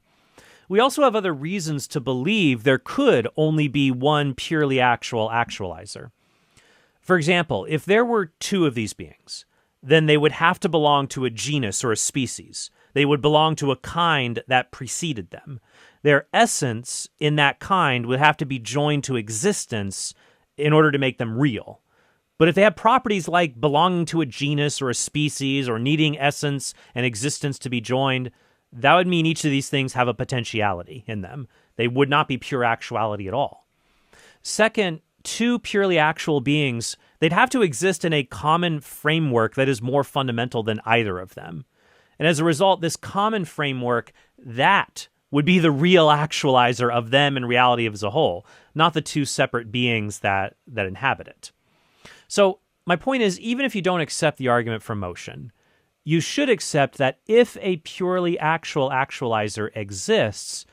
We also have other reasons to believe there could only be one purely actual actualizer. For example, if there were two of these beings, then they would have to belong to a genus or a species. They would belong to a kind that preceded them. Their essence in that kind would have to be joined to existence in order to make them real. But if they have properties like belonging to a genus or a species or needing essence and existence to be joined, that would mean each of these things have a potentiality in them. They would not be pure actuality at all. Second, two purely actual beings, they'd have to exist in a common framework that is more fundamental than either of them. And as a result, this common framework, that would be the real actualizer of them and reality as a whole, not the two separate beings that inhabit it. So my point is, even if you don't accept the argument from motion, you should accept that if a purely actual actualizer exists,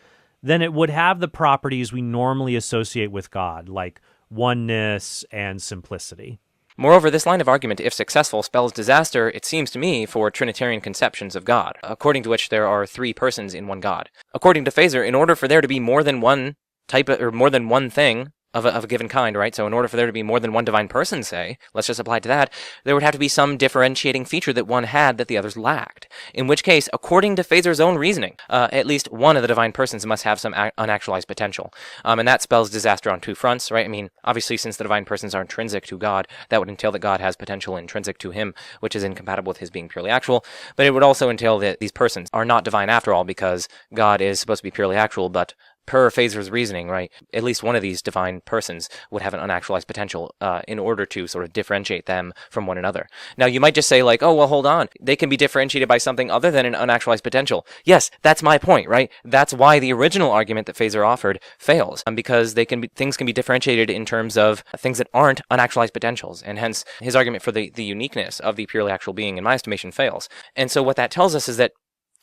then it would have the properties we normally associate with God, like oneness and simplicity. Moreover, this line of argument, if successful, spells disaster, it seems to me, for Trinitarian conceptions of God, according to which there are three persons in one God. According to Phaser, in order for there to be more than one type or more than one thing of a given kind, right? So in order for there to be more than one divine person, say, let's just apply to that, there would have to be some differentiating feature that one had that the others lacked. In which case, according to Phaser's own reasoning, at least one of the divine persons must have some unactualized potential. And that spells disaster on two fronts, right? I mean, obviously, since the divine persons are intrinsic to God, that would entail that God has potential intrinsic to him, which is incompatible with his being purely actual. But it would also entail that these persons are not divine after all, because God is supposed to be purely actual, but per Phaser's reasoning, right, at least one of these divine persons would have an unactualized potential in order to sort of differentiate them from one another. Now, you might just say, like, oh, well, hold on. They can be differentiated by something other than an unactualized potential. Yes, that's my point, right? That's why the original argument that Phaser offered fails, because things can be differentiated in terms of things that aren't unactualized potentials, and hence his argument for the uniqueness of the purely actual being, in my estimation, fails. And so what that tells us is that,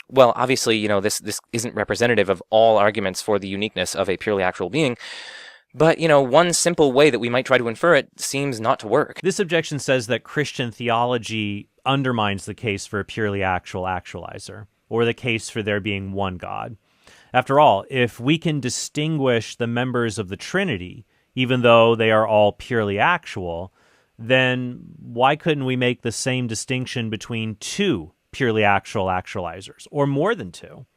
well, obviously, this isn't representative of all arguments for the uniqueness of a purely actual being, but, one simple way that we might try to infer it seems not to work. This objection says that Christian theology undermines the case for a purely actual actualizer, or the case for there being one God. After all, if we can distinguish the members of the Trinity, even though they are all purely actual, then why couldn't we make the same distinction between two purely actual actualizers, or more than two?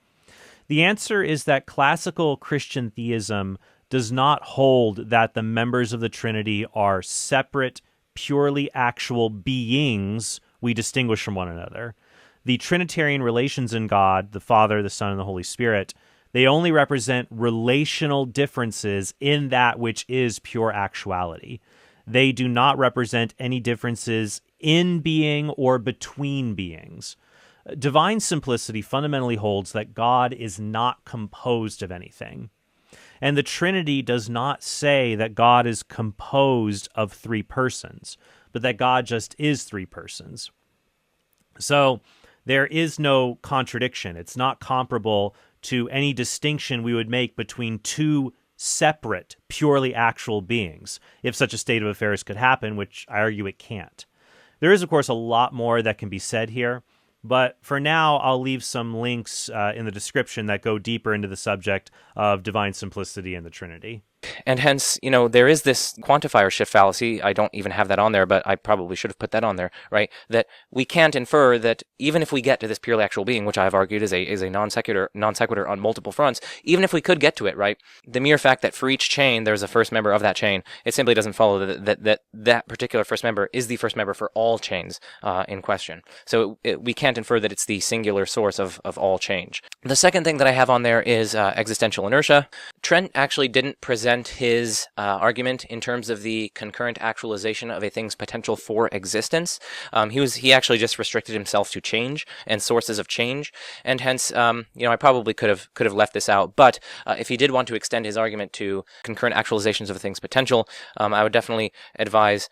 The answer is that classical Christian theism does not hold that the members of the Trinity are separate, purely actual beings we distinguish from one another. The Trinitarian relations in God, the Father, the Son, and the Holy Spirit, they only represent relational differences in that which is pure actuality. They do not represent any differences in being or between beings. Divine simplicity fundamentally holds that God is not composed of anything. And the Trinity does not say that God is composed of three persons, but that God just is three persons. So there is no contradiction. It's not comparable to any distinction we would make between two separate, purely actual beings, if such a state of affairs could happen, which I argue it can't. There is, of course, a lot more that can be said here. But for now, I'll leave some links in the description that go deeper into the subject of divine simplicity and the Trinity. And hence, there is this quantifier shift fallacy. I don't even have that on there, but I probably should have put that on there, right? That we can't infer that even if we get to this purely actual being, which I've argued is a non sequitur on multiple fronts, even if we could get to it, right? The mere fact that for each chain there's a first member of that chain, it simply doesn't follow that particular first member is the first member for all chains in question. So we can't infer that it's the singular source of all change. The second thing that I have on there is existential inertia. Trent actually didn't present present his argument in terms of the concurrent actualization of a thing's potential for existence. He actually just restricted himself to change and sources of change, and hence, I probably could have left this out. But if he did want to extend his argument to concurrent actualizations of a thing's potential, I would definitely advise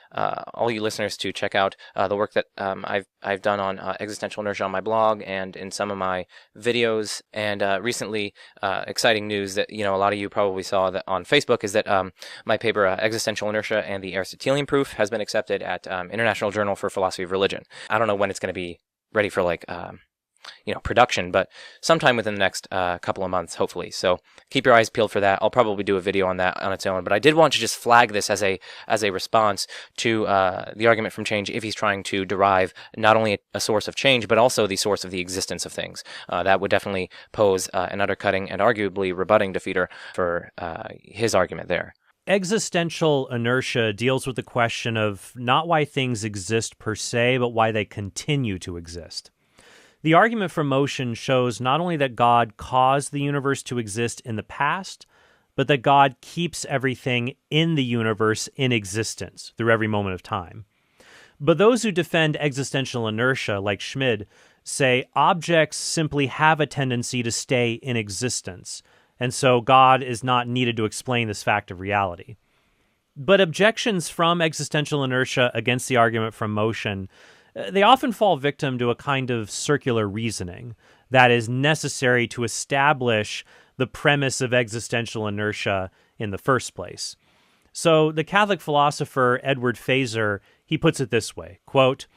all you listeners to check out the work that I've done on existential inertia on my blog and in some of my videos. And recently, exciting news that a lot of you probably saw that on Facebook is that my paper Existential Inertia and the Aristotelian Proof has been accepted at International Journal for Philosophy of Religion. I don't know when it's going to be ready for production, but sometime within the next couple of months, hopefully. So keep your eyes peeled for that. I'll probably do a video on that on its own, but I did want to just flag this as a response to the argument from change if he's trying to derive not only a source of change, but also the source of the existence of things. That would definitely pose an undercutting and arguably rebutting defeater for his argument there. Existential inertia deals with the question of not why things exist per se, but why they continue to exist. The argument from motion shows not only that God caused the universe to exist in the past, but that God keeps everything in the universe in existence through every moment of time. But those who defend existential inertia, like Schmid, say objects simply have a tendency to stay in existence, and so God is not needed to explain this fact of reality. But objections from existential inertia against the argument from motion, they often fall victim to a kind of circular reasoning that is necessary to establish the premise of existential inertia in the first place. So the Catholic philosopher Edward Feser, he puts it this way, quote,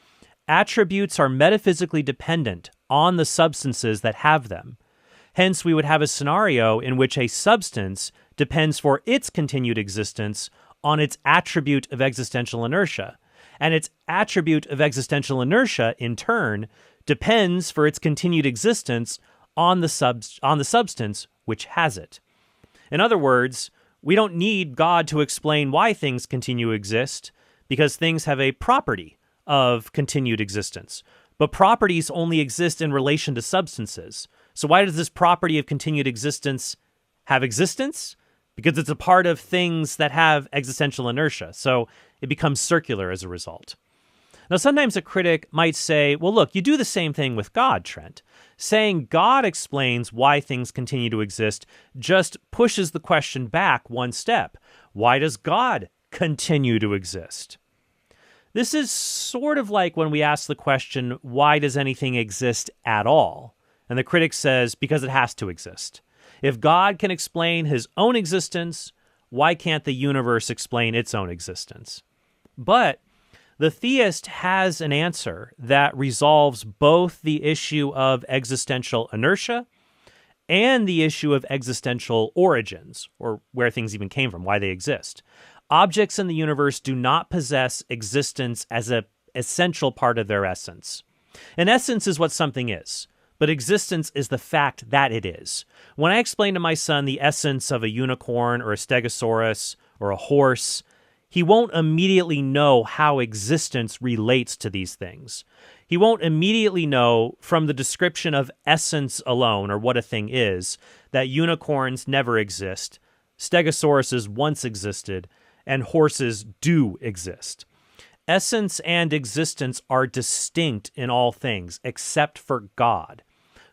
"Attributes are metaphysically dependent on the substances that have them. Hence, we would have a scenario in which a substance depends for its continued existence on its attribute of existential inertia, and its attribute of existential inertia, in turn, depends for its continued existence on the substance which has it." In other words, we don't need God to explain why things continue to exist, because things have a property of continued existence. But properties only exist in relation to substances. So why does this property of continued existence have existence? Because it's a part of things that have existential inertia. So it becomes circular as a result. Now, sometimes a critic might say, well, look, you do the same thing with God, Trent. Saying God explains why things continue to exist just pushes the question back one step. Why does God continue to exist? This is sort of like when we ask the question, why does anything exist at all? And the critic says, because it has to exist. If God can explain his own existence, why can't the universe explain its own existence? But the theist has an answer that resolves both the issue of existential inertia and the issue of existential origins, or where things even came from, why they exist. Objects in the universe do not possess existence as an essential part of their essence. An essence is what something is, but existence is the fact that it is. When I explain to my son the essence of a unicorn or a stegosaurus or a horse, he won't immediately know how existence relates to these things. He won't immediately know from the description of essence alone, or what a thing is, that unicorns never exist, stegosauruses once existed, and horses do exist. Essence and existence are distinct in all things, except for God,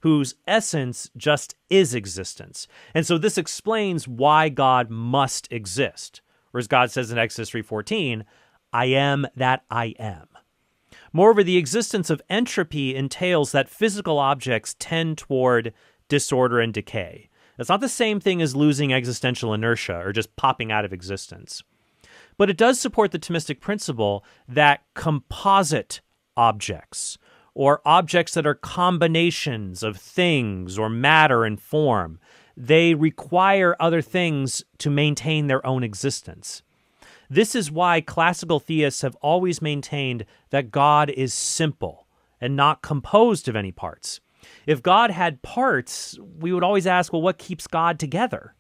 whose essence just is existence. And so this explains why God must exist. Or as God says in Exodus 3:14, I am that I am. Moreover, the existence of entropy entails that physical objects tend toward disorder and decay. That's not the same thing as losing existential inertia or just popping out of existence. But it does support the Thomistic principle that composite objects, or objects that are combinations of things or matter and form, they require other things to maintain their own existence. This is why classical theists have always maintained that God is simple and not composed of any parts. If God had parts, we would always ask, well, what keeps God together?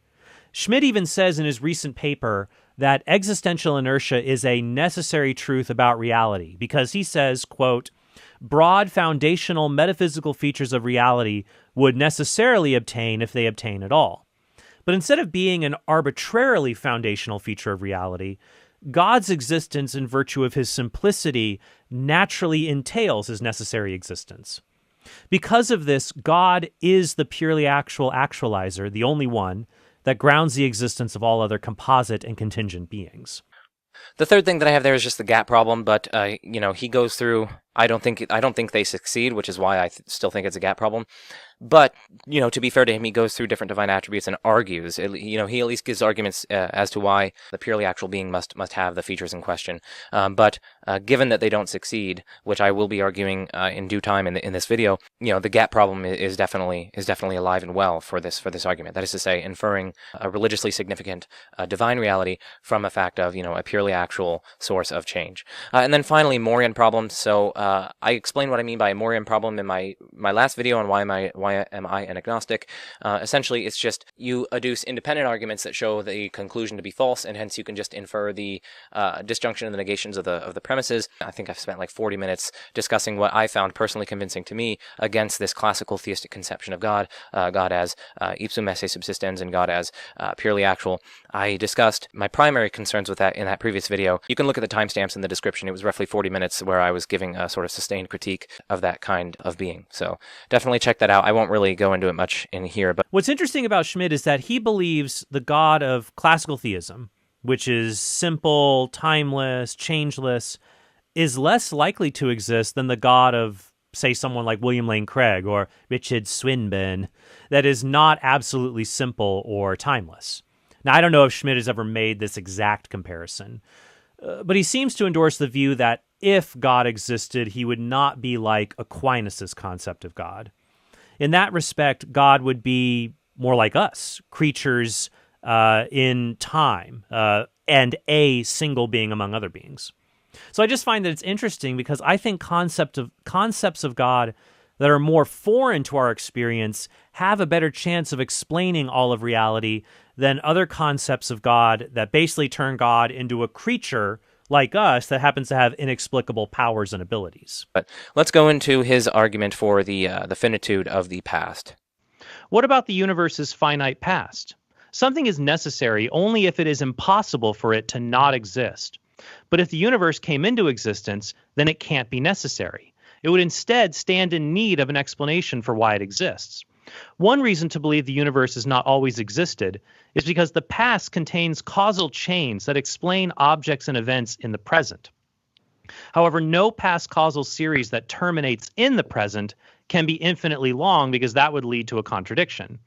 Schmid even says in his recent paper that existential inertia is a necessary truth about reality, because he says, quote, broad foundational metaphysical features of reality would necessarily obtain if they obtain at all. But instead of being an arbitrarily foundational feature of reality, God's existence in virtue of his simplicity naturally entails his necessary existence. Because of this, God is the purely actual actualizer, the only one, that grounds the existence of all other composite and contingent beings. The third thing that I have there is just the gap problem, but he goes through. I don't think they succeed, which is why I still think it's a gap problem. But to be fair to him, he goes through different divine attributes and argues. He at least gives arguments as to why the purely actual being must have the features in question. But given that they don't succeed, which I will be arguing in due time in this video, the gap problem is definitely alive and well for this argument. That is to say, inferring a religiously significant divine reality from a fact of a purely actual source of change. And then finally, Mauryan Problems. So I explained what I mean by a Mauryan problem in my last video on why am I an agnostic. Essentially, it's just you adduce independent arguments that show the conclusion to be false, and hence you can just infer the disjunction and the negations of the premises. I think I've spent like 40 minutes discussing what I found personally convincing to me against this classical theistic conception of God, God as ipsum esse subsistens and God as purely actual. I discussed my primary concerns with that in that previous video. You can look at the timestamps in the description. It was roughly 40 minutes where I was giving a sort of sustained critique of that kind of being. So definitely check that out. I won't really go into it much in here. But what's interesting about Schmid is that he believes the God of classical theism, which is simple, timeless, changeless, is less likely to exist than the God of, say, someone like William Lane Craig or Richard Swinburne, that is not absolutely simple or timeless. Now, I don't know if Schmid has ever made this exact comparison, but he seems to endorse the view that if God existed, he would not be like Aquinas' concept of God. In that respect, God would be more like us, creatures in time, and a single being among other beings. So I just find that it's interesting because I think concepts of God that are more foreign to our experience have a better chance of explaining all of reality than other concepts of God that basically turn God into a creature like us that happens to have inexplicable powers and abilities. But let's go into his argument for the finitude of the past. What about the universe's finite past? Something is necessary only if it is impossible for it to not exist. But if the universe came into existence, then it can't be necessary. It would instead stand in need of an explanation for why it exists. One reason to believe the universe has not always existed is because the past contains causal chains that explain objects and events in the present. However, no past causal series that terminates in the present can be infinitely long because that would lead to a contradiction.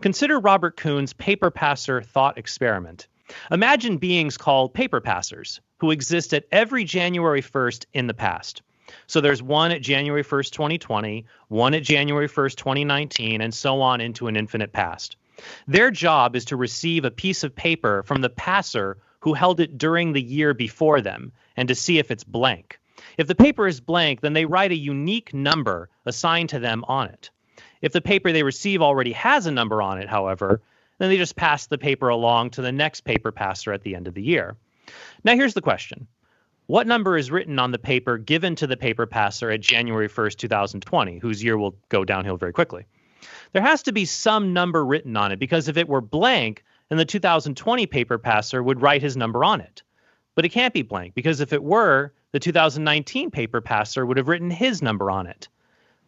Consider Robert Coon's paper passer thought experiment. Imagine beings called paper passers who exist at every January 1st in the past. So there's one at January 1st, 2020, one at January 1st, 2019, and so on into an infinite past. Their job is to receive a piece of paper from the passer who held it during the year before them and to see if it's blank. If the paper is blank, then they write a unique number assigned to them on it. If the paper they receive already has a number on it, however, then they just pass the paper along to the next paper passer at the end of the year. Now here's the question. What number is written on the paper given to the paper passer at January 1st, 2020, whose year will go downhill very quickly? There has to be some number written on it, because if it were blank, then the 2020 paper passer would write his number on it. But it can't be blank, because if it were, the 2019 paper passer would have written his number on it.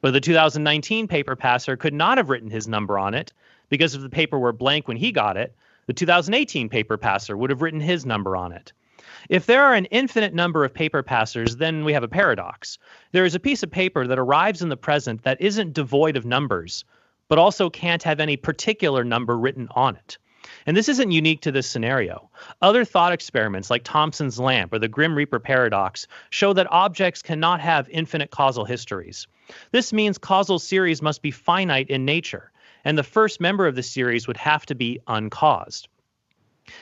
But the 2019 paper passer could not have written his number on it, because if the paper were blank when he got it, the 2018 paper passer would have written his number on it. If there are an infinite number of paper passers, then we have a paradox. There is a piece of paper that arrives in the present that isn't devoid of numbers, but also can't have any particular number written on it. And this isn't unique to this scenario. Other thought experiments like Thomson's lamp or the Grim Reaper paradox show that objects cannot have infinite causal histories. This means causal series must be finite in nature, and the first member of the series would have to be uncaused.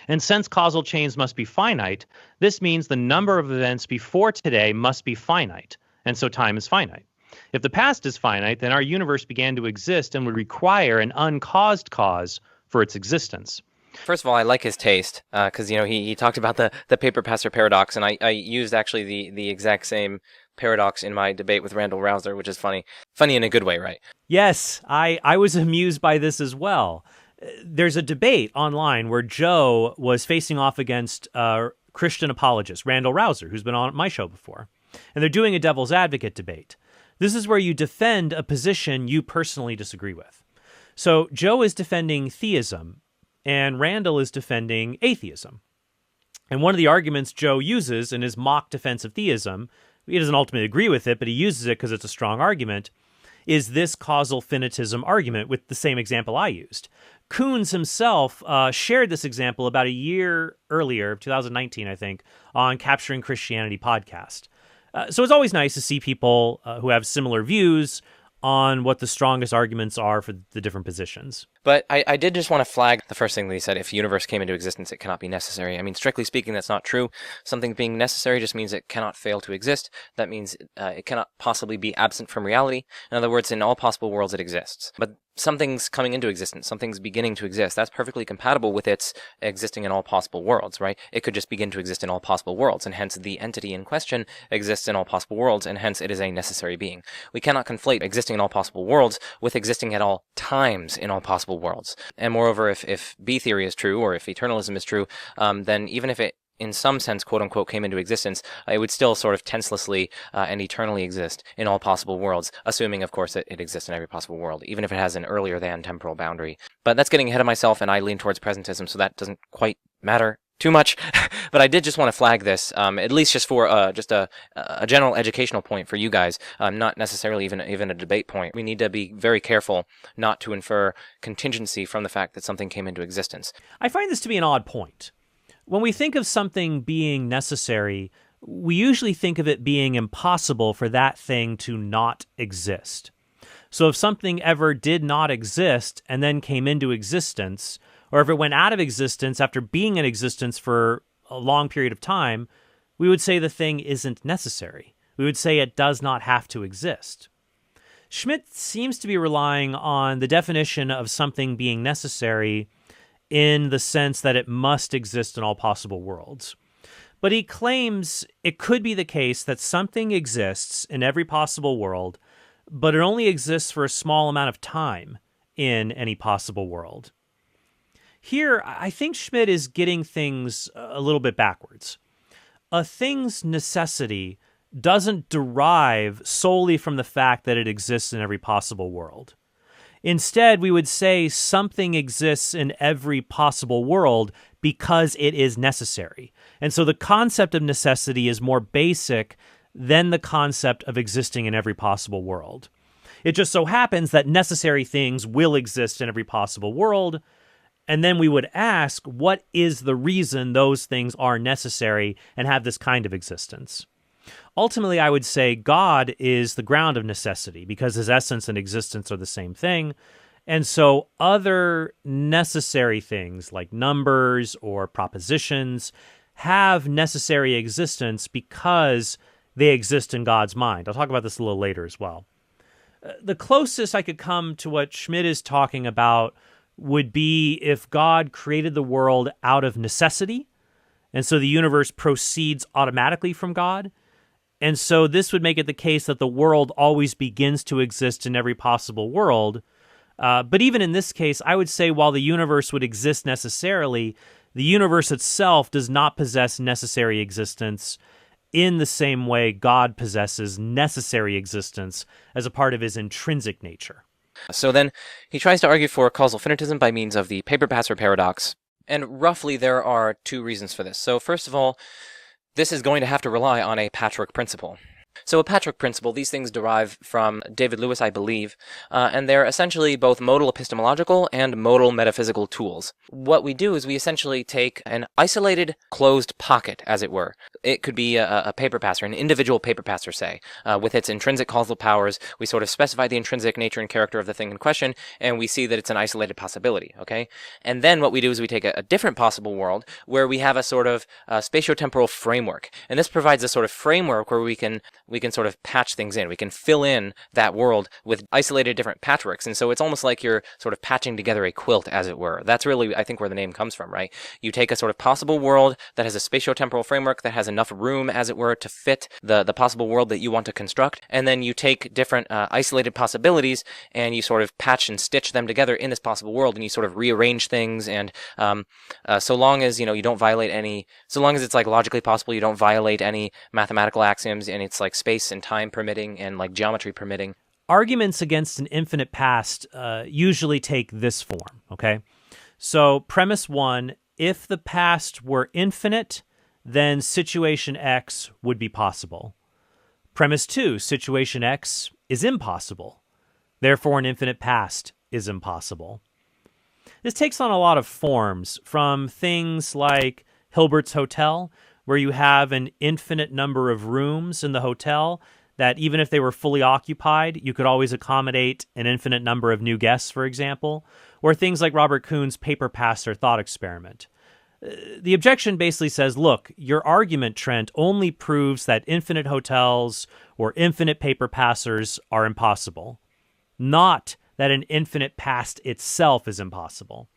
And since causal chains must be finite, this means the number of events before today must be finite, and so time is finite. If the past is finite, then our universe began to exist and would require an uncaused cause for its existence. First of all, I like his taste, because he talked about the paper passer paradox, and I used actually the exact same paradox in my debate with Randall Rouser, which is funny in a good way, right? Yes, I was amused by this as well. There's a debate online where Joe was facing off against Christian apologist Randall Rouser, who's been on my show before. And they're doing a devil's advocate debate. This is where you defend a position you personally disagree with. So Joe is defending theism, and Randall is defending atheism. And one of the arguments Joe uses in his mock defense of theism, he doesn't ultimately agree with it, but he uses it because it's a strong argument, is this causal finitism argument with the same example I used. Coons himself shared this example about a year earlier, 2019, I think, on Capturing Christianity podcast. So it's always nice to see people who have similar views on what the strongest arguments are for the different positions. But I did just want to flag the first thing that he said. If the universe came into existence, it cannot be necessary. I mean, strictly speaking, that's not true. Something being necessary just means it cannot fail to exist. That means it cannot possibly be absent from reality. In other words, in all possible worlds, it exists. But something's coming into existence. Something's beginning to exist. That's perfectly compatible with its existing in all possible worlds, right? It could just begin to exist in all possible worlds, and hence the entity in question exists in all possible worlds, and hence it is a necessary being. We cannot conflate existing in all possible worlds with existing at all times in all possible worlds. And moreover, if B theory is true, or if eternalism is true, then even if it in some sense, quote-unquote, came into existence, it would still sort of tenselessly and eternally exist in all possible worlds, assuming, of course, that it exists in every possible world, even if it has an earlier than temporal boundary. But that's getting ahead of myself, and I lean towards presentism, so that doesn't quite matter too much. But I did just want to flag this, at least just for just a general educational point for you guys, not necessarily even a debate point. We need to be very careful not to infer contingency from the fact that something came into existence. I find this to be an odd point. When we think of something being necessary, we usually think of it being impossible for that thing to not exist. So if something ever did not exist and then came into existence, or if it went out of existence after being in existence for a long period of time, we would say the thing isn't necessary. We would say it does not have to exist. Schmid seems to be relying on the definition of something being necessary in the sense that it must exist in all possible worlds. But he claims it could be the case that something exists in every possible world, but it only exists for a small amount of time in any possible world. Here, I think Schmid is getting things a little bit backwards. A thing's necessity doesn't derive solely from the fact that it exists in every possible world. Instead, we would say something exists in every possible world because it is necessary. And so the concept of necessity is more basic than the concept of existing in every possible world. It just so happens that necessary things will exist in every possible world, and then we would ask, what is the reason those things are necessary and have this kind of existence? Ultimately, I would say God is the ground of necessity because his essence and existence are the same thing. And so other necessary things like numbers or propositions have necessary existence because they exist in God's mind. I'll talk about this a little later as well. The closest I could come to what Schmid is talking about would be if God created the world out of necessity, and so the universe proceeds automatically from God. And so this would make it the case that the world always begins to exist in every possible world. But even in this case, I would say while the universe would exist necessarily, the universe itself does not possess necessary existence in the same way God possesses necessary existence as a part of his intrinsic nature. So then he tries to argue for causal finitism by means of the paper-passer paradox. And roughly there are two reasons for this. So first of all, this is going to have to rely on a patchwork principle. So a patchwork principle, these things derive from David Lewis, I believe, and they're essentially both modal epistemological and modal metaphysical tools. What we do is we essentially take an isolated, closed pocket, as it were. It could be a paper passer, an individual paper passer, say, with its intrinsic causal powers. We sort of specify the intrinsic nature and character of the thing in question, and we see that it's an isolated possibility, okay? And then what we do is we take a different possible world where we have a sort of spatiotemporal framework. And this provides a sort of framework where we can we can sort of patch things in. We can fill in that world with isolated different patchworks. And so it's almost like you're sort of patching together a quilt, as it were. That's really, I think, where the name comes from, right? You take a sort of possible world that has a spatio-temporal framework that has enough room, as it were, to fit the possible world that you want to construct. And then you take different isolated possibilities and you sort of patch and stitch them together in this possible world, and you sort of rearrange things. And so long as, you don't violate any, so long as it's like logically possible, you don't violate any mathematical axioms, and it's like space and time permitting and like geometry permitting. Arguments against an infinite past usually take this form, okay? So premise 1, if the past were infinite, then situation X would be possible. Premise 2, situation X is impossible. Therefore, an infinite past is impossible. This takes on a lot of forms, from things like Hilbert's Hotel, where you have an infinite number of rooms in the hotel that even if they were fully occupied, you could always accommodate an infinite number of new guests, for example, or things like Robert Coon's paper passer thought experiment. The objection basically says, look, your argument, Trent, only proves that infinite hotels or infinite paper passers are impossible, not that an infinite past itself is impossible.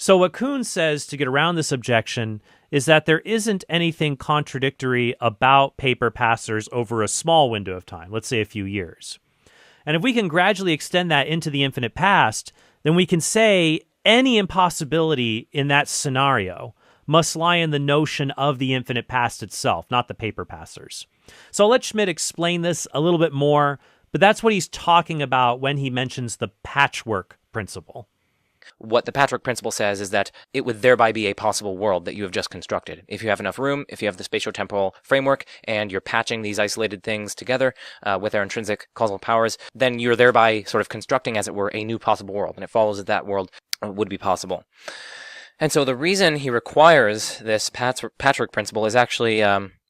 So what Coon says to get around this objection is that there isn't anything contradictory about paper passers over a small window of time, let's say a few years. And if we can gradually extend that into the infinite past, then we can say any impossibility in that scenario must lie in the notion of the infinite past itself, not the paper passers. So I'll let Schmid explain this a little bit more, but that's what he's talking about when he mentions the patchwork principle. What the Patchwork Principle says is that it would thereby be a possible world that you have just constructed. If you have enough room, if you have the spatio-temporal framework, and you're patching these isolated things together with their intrinsic causal powers, then you're thereby sort of constructing, as it were, a new possible world, and it follows that that world would be possible. And so the reason he requires this Patchwork Principle is actually,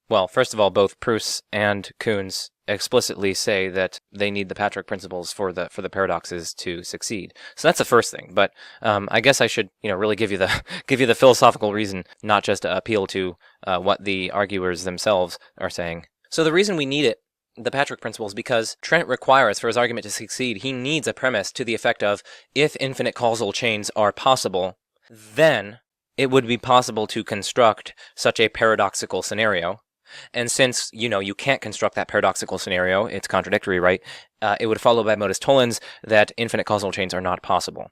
well, first of all, both Proust's and Coon's explicitly say that they need the Patchwork Principles for the paradoxes to succeed. So that's the first thing. But I guess I should really give you the philosophical reason, not just appeal to what the arguers themselves are saying. So the reason we need it, the Patchwork Principle, is because Trent requires, for his argument to succeed, he needs a premise to the effect of, if infinite causal chains are possible, then it would be possible to construct such a paradoxical scenario. And since, you can't construct that paradoxical scenario, it's contradictory, right? It would follow by modus tollens that infinite causal chains are not possible.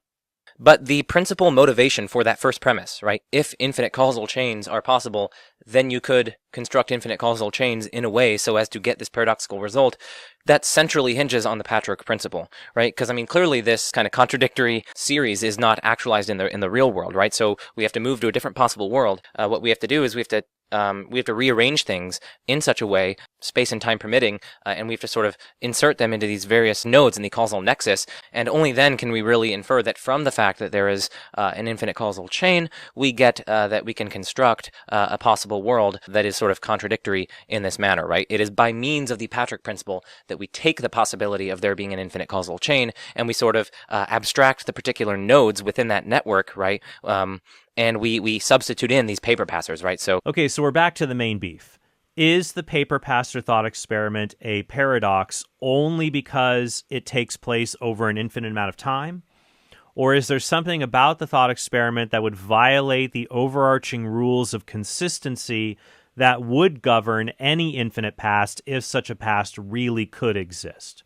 But the principal motivation for that first premise, right? If infinite causal chains are possible, then you could construct infinite causal chains in a way so as to get this paradoxical result that centrally hinges on the Patchwork Principle, right? Because, clearly this kind of contradictory series is not actualized in the real world, right? So we have to move to a different possible world. What we have to do is we have to rearrange things in such a way, space and time permitting, and we have to sort of insert them into these various nodes in the causal nexus, and only then can we really infer that from the fact that there is an infinite causal chain, we get that we can construct a possible world that is sort of contradictory in this manner, right? It is by means of the Patchwork Principle that we take the possibility of there being an infinite causal chain, and we sort of abstract the particular nodes within that network, right? And we substitute in these paper passers, right? So we're back to the main beef. Is the paper passer thought experiment a paradox only because it takes place over an infinite amount of time? Or is there something about the thought experiment that would violate the overarching rules of consistency that would govern any infinite past if such a past really could exist?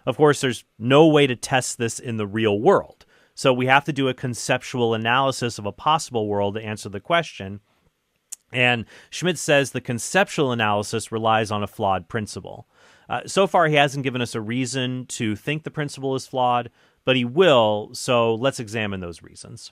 Of course, there's no way to test this in the real world. So we have to do a conceptual analysis of a possible world to answer the question. And Schmid says the conceptual analysis relies on a flawed principle. So far, he hasn't given us a reason to think the principle is flawed, but he will, so let's examine those reasons.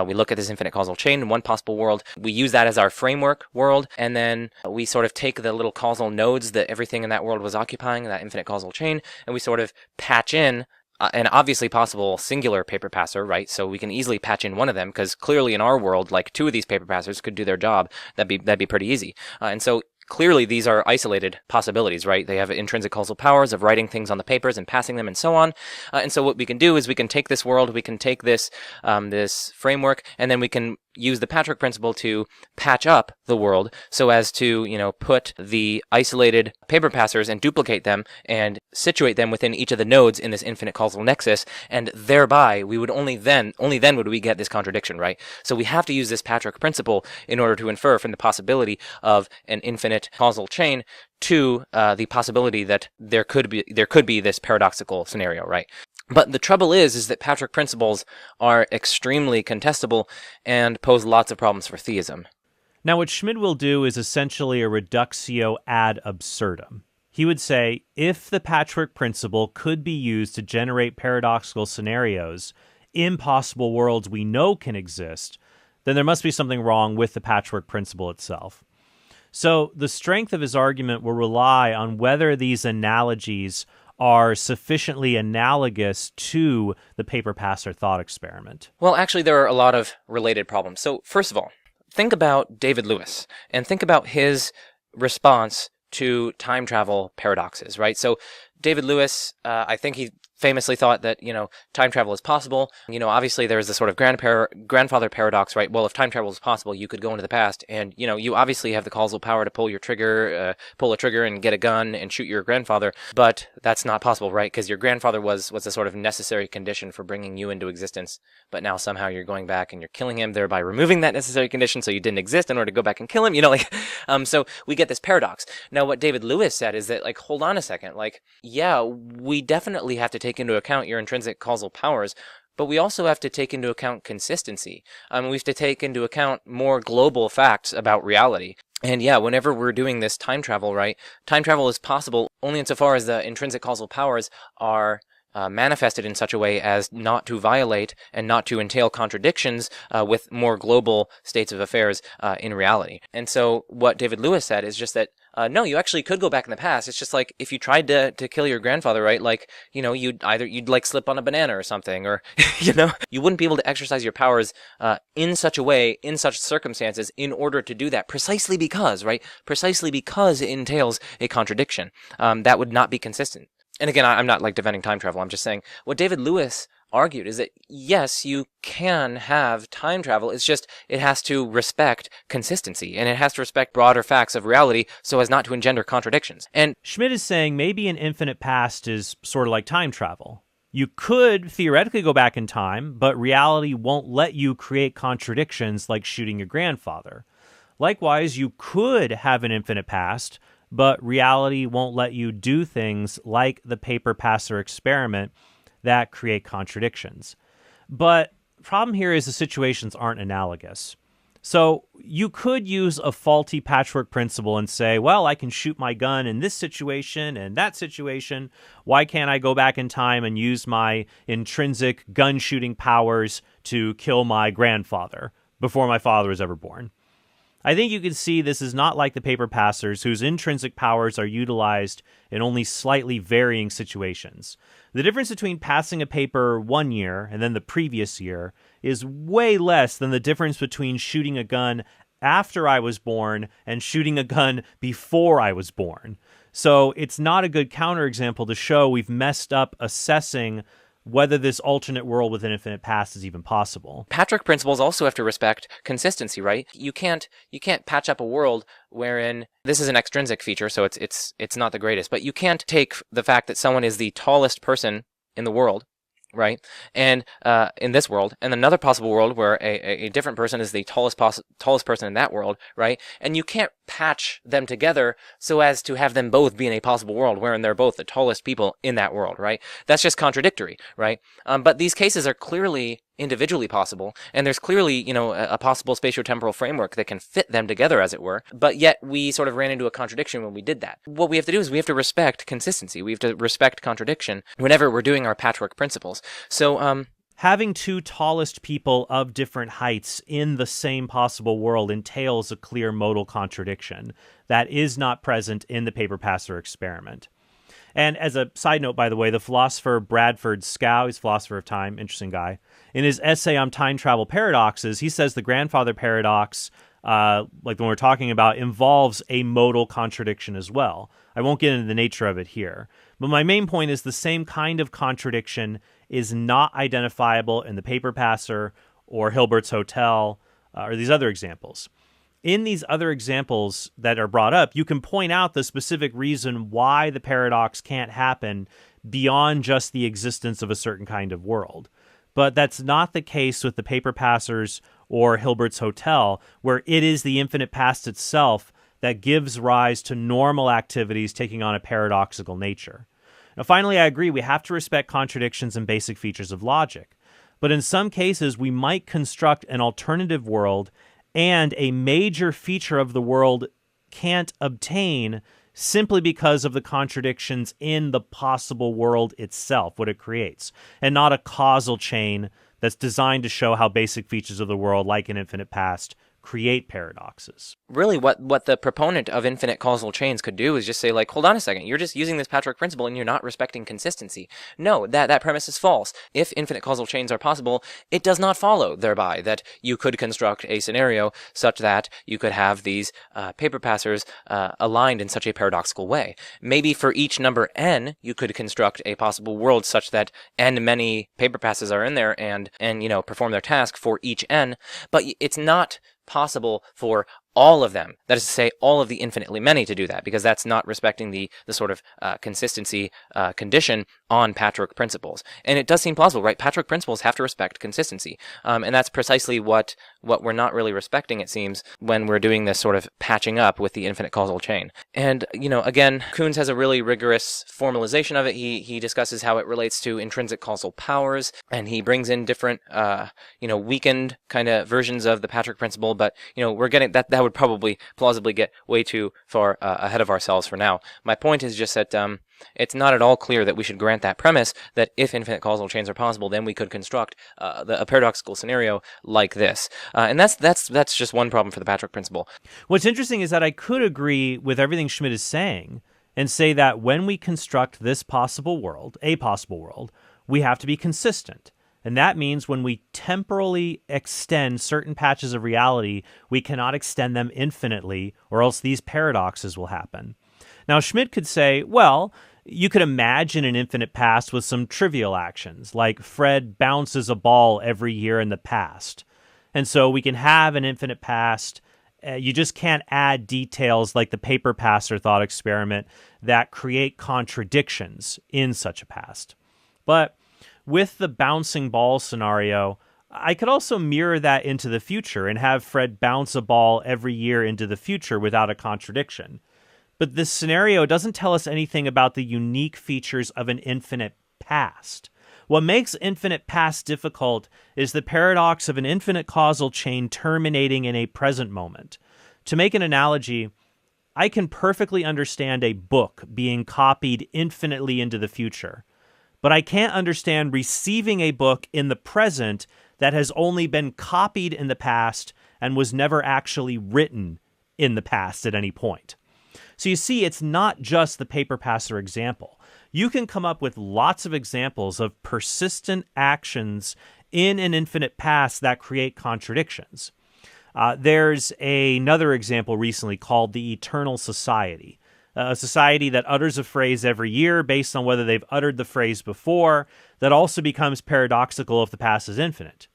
We look at this infinite causal chain in one possible world. We use that as our framework world, and then we sort of take the little causal nodes that everything in that world was occupying, that infinite causal chain, and we sort of patch in an obviously possible singular paper passer, right? So we can easily patch in one of them, because clearly in our world, like two of these paper passers could do their job. That'd be pretty easy. And so clearly these are isolated possibilities, right? They have intrinsic causal powers of writing things on the papers and passing them and so on. And so what we can do is we can take this world, we can take this this framework, and then we can use the Patchwork Principle to patch up the world so as to, put the isolated paper passers and duplicate them and situate them within each of the nodes in this infinite causal nexus, and thereby we would only then would we get this contradiction, right? So we have to use this Patchwork Principle in order to infer from the possibility of an infinite causal chain to the possibility that there could be this paradoxical scenario, right? But the trouble is that Patchwork principles are extremely contestable and pose lots of problems for theism. Now, what Schmid will do is essentially a reductio ad absurdum. He would say, if the Patchwork Principle could be used to generate paradoxical scenarios, impossible worlds we know can exist, then there must be something wrong with the Patchwork Principle itself. So the strength of his argument will rely on whether these analogies are sufficiently analogous to the paper passer thought experiment. Well, actually, there are a lot of related problems. So first of all, think about David Lewis and think about his response to time travel paradoxes, right? So David Lewis, I think he famously thought that, time travel is possible. Obviously there's this sort of grandfather paradox, right? Well, if time travel is possible, you could go into the past and, you obviously have the causal power to pull a trigger and get a gun and shoot your grandfather, but that's not possible, right? Because your grandfather was a sort of necessary condition for bringing you into existence, but now somehow you're going back and you're killing him, thereby removing that necessary condition so you didn't exist in order to go back and kill him, so we get this paradox. Now, what David Lewis said is that, hold on a second, yeah, we definitely have to take into account your intrinsic causal powers, but we also have to take into account consistency. We have to take into account more global facts about reality. And yeah, whenever we're doing this time travel, right, time travel is possible only insofar as the intrinsic causal powers are manifested in such a way as not to violate and not to entail contradictions with more global states of affairs in reality. And so what David Lewis said is just that no, you actually could go back in the past. It's just if you tried to kill your grandfather, right? You'd slip on a banana or something, or, you wouldn't be able to exercise your powers in such a way, in such circumstances, in order to do that, precisely because it entails a contradiction. That would not be consistent. And again, I'm not defending time travel. I'm just saying what David Lewis argued is that yes, you can have time travel. It's just it has to respect consistency and it has to respect broader facts of reality so as not to engender contradictions. And Schmid is saying maybe an infinite past is sort of like time travel. You could theoretically go back in time, but reality won't let you create contradictions like shooting your grandfather. Likewise, you could have an infinite past, but reality won't let you do things like the paper passer experiment that create contradictions. But the problem here is the situations aren't analogous. So you could use a faulty patchwork principle and say, well, I can shoot my gun in this situation and that situation. Why can't I go back in time and use my intrinsic gun shooting powers to kill my grandfather before my father was ever born? I think you can see this is not like the paper passers whose intrinsic powers are utilized in only slightly varying situations. The difference between passing a paper one year and then the previous year is way less than the difference between shooting a gun after I was born and shooting a gun before I was born. So it's not a good counterexample to show we've messed up assessing whether this alternate world with an infinite past is even possible. Patchwork principles also have to respect consistency, right? You can't patch up a world wherein this is an extrinsic feature, so it's not the greatest, but you can't take the fact that someone is the tallest person in the world, right? And in this world, and another possible world where a different person is the tallest person in that world, right? And you can't patch them together so as to have them both be in a possible world wherein they're both the tallest people in that world, right? That's just contradictory, right? But these cases are clearly individually possible, and there's clearly, a possible spatiotemporal framework that can fit them together, as it were, but yet we sort of ran into a contradiction when we did that. What we have to do is we have to respect consistency. We have to respect contradiction whenever we're doing our patchwork principles. So, having two tallest people of different heights in the same possible world entails a clear modal contradiction that is not present in the paper passer experiment. And as a side note, by the way, the philosopher Bradford Scow, he's a philosopher of time, interesting guy, in his essay on time travel paradoxes, he says the grandfather paradox like the one we're talking about, involves a modal contradiction as well. I won't get into the nature of it here. But my main point is the same kind of contradiction is not identifiable in the paper passer or Hilbert's Hotel or these other examples. In these other examples that are brought up, you can point out the specific reason why the paradox can't happen beyond just the existence of a certain kind of world. But that's not the case with the paper passers or Hilbert's Hotel, where it is the infinite past itself that gives rise to normal activities taking on a paradoxical nature. Now, finally, I agree we have to respect contradictions and basic features of logic. But in some cases, we might construct an alternative world and a major feature of the world can't obtain simply because of the contradictions in the possible world itself, what it creates, and not a causal chain that's designed to show how basic features of the world, like an infinite past, create paradoxes. Really, what the proponent of infinite causal chains could do is just say, like, hold on a second, you're just using this Patchwork Principle and you're not respecting consistency. No, that premise is false. If infinite causal chains are possible, it does not follow thereby that you could construct a scenario such that you could have these paper passers aligned in such a paradoxical way. Maybe for each number n, you could construct a possible world such that n many paper passes are in there and perform their task for each n, but it's not possible for all of them, that is to say, all of the infinitely many, to do that, because that's not respecting the sort of consistency condition on Patchwork Principles. And it does seem plausible, right? Patchwork Principles have to respect consistency. And that's precisely what we're not really respecting, it seems, when we're doing this sort of patching up with the infinite causal chain. And, again, Coons has a really rigorous formalization of it. He discusses how it relates to intrinsic causal powers, and he brings in different, weakened kind of versions of the Patchwork Principle, but, we're getting that would probably plausibly get way too far ahead of ourselves for now. My point is just that it's not at all clear that we should grant that premise that if infinite causal chains are possible, then we could construct a paradoxical scenario like this. And that's just one problem for the Patchwork Principle. What's interesting is that I could agree with everything Schmid is saying and say that when we construct this possible world, a possible world, we have to be consistent. And that means when we temporally extend certain patches of reality, we cannot extend them infinitely, or else these paradoxes will happen. Now, Schmid could say, well, you could imagine an infinite past with some trivial actions, like Fred bounces a ball every year in the past. And so we can have an infinite past. You just can't add details like the paper passer thought experiment that create contradictions in such a past. But with the bouncing ball scenario, I could also mirror that into the future and have Fred bounce a ball every year into the future without a contradiction. But this scenario doesn't tell us anything about the unique features of an infinite past. What makes infinite past difficult is the paradox of an infinite causal chain terminating in a present moment. To make an analogy, I can perfectly understand a book being copied infinitely into the future. But I can't understand receiving a book in the present that has only been copied in the past and was never actually written in the past at any point. So you see, it's not just the paper passer example. You can come up with lots of examples of persistent actions in an infinite past that create contradictions. There's another example recently called the Eternal Society. A society that utters a phrase every year based on whether they've uttered the phrase before, that also becomes paradoxical if the past is infinite.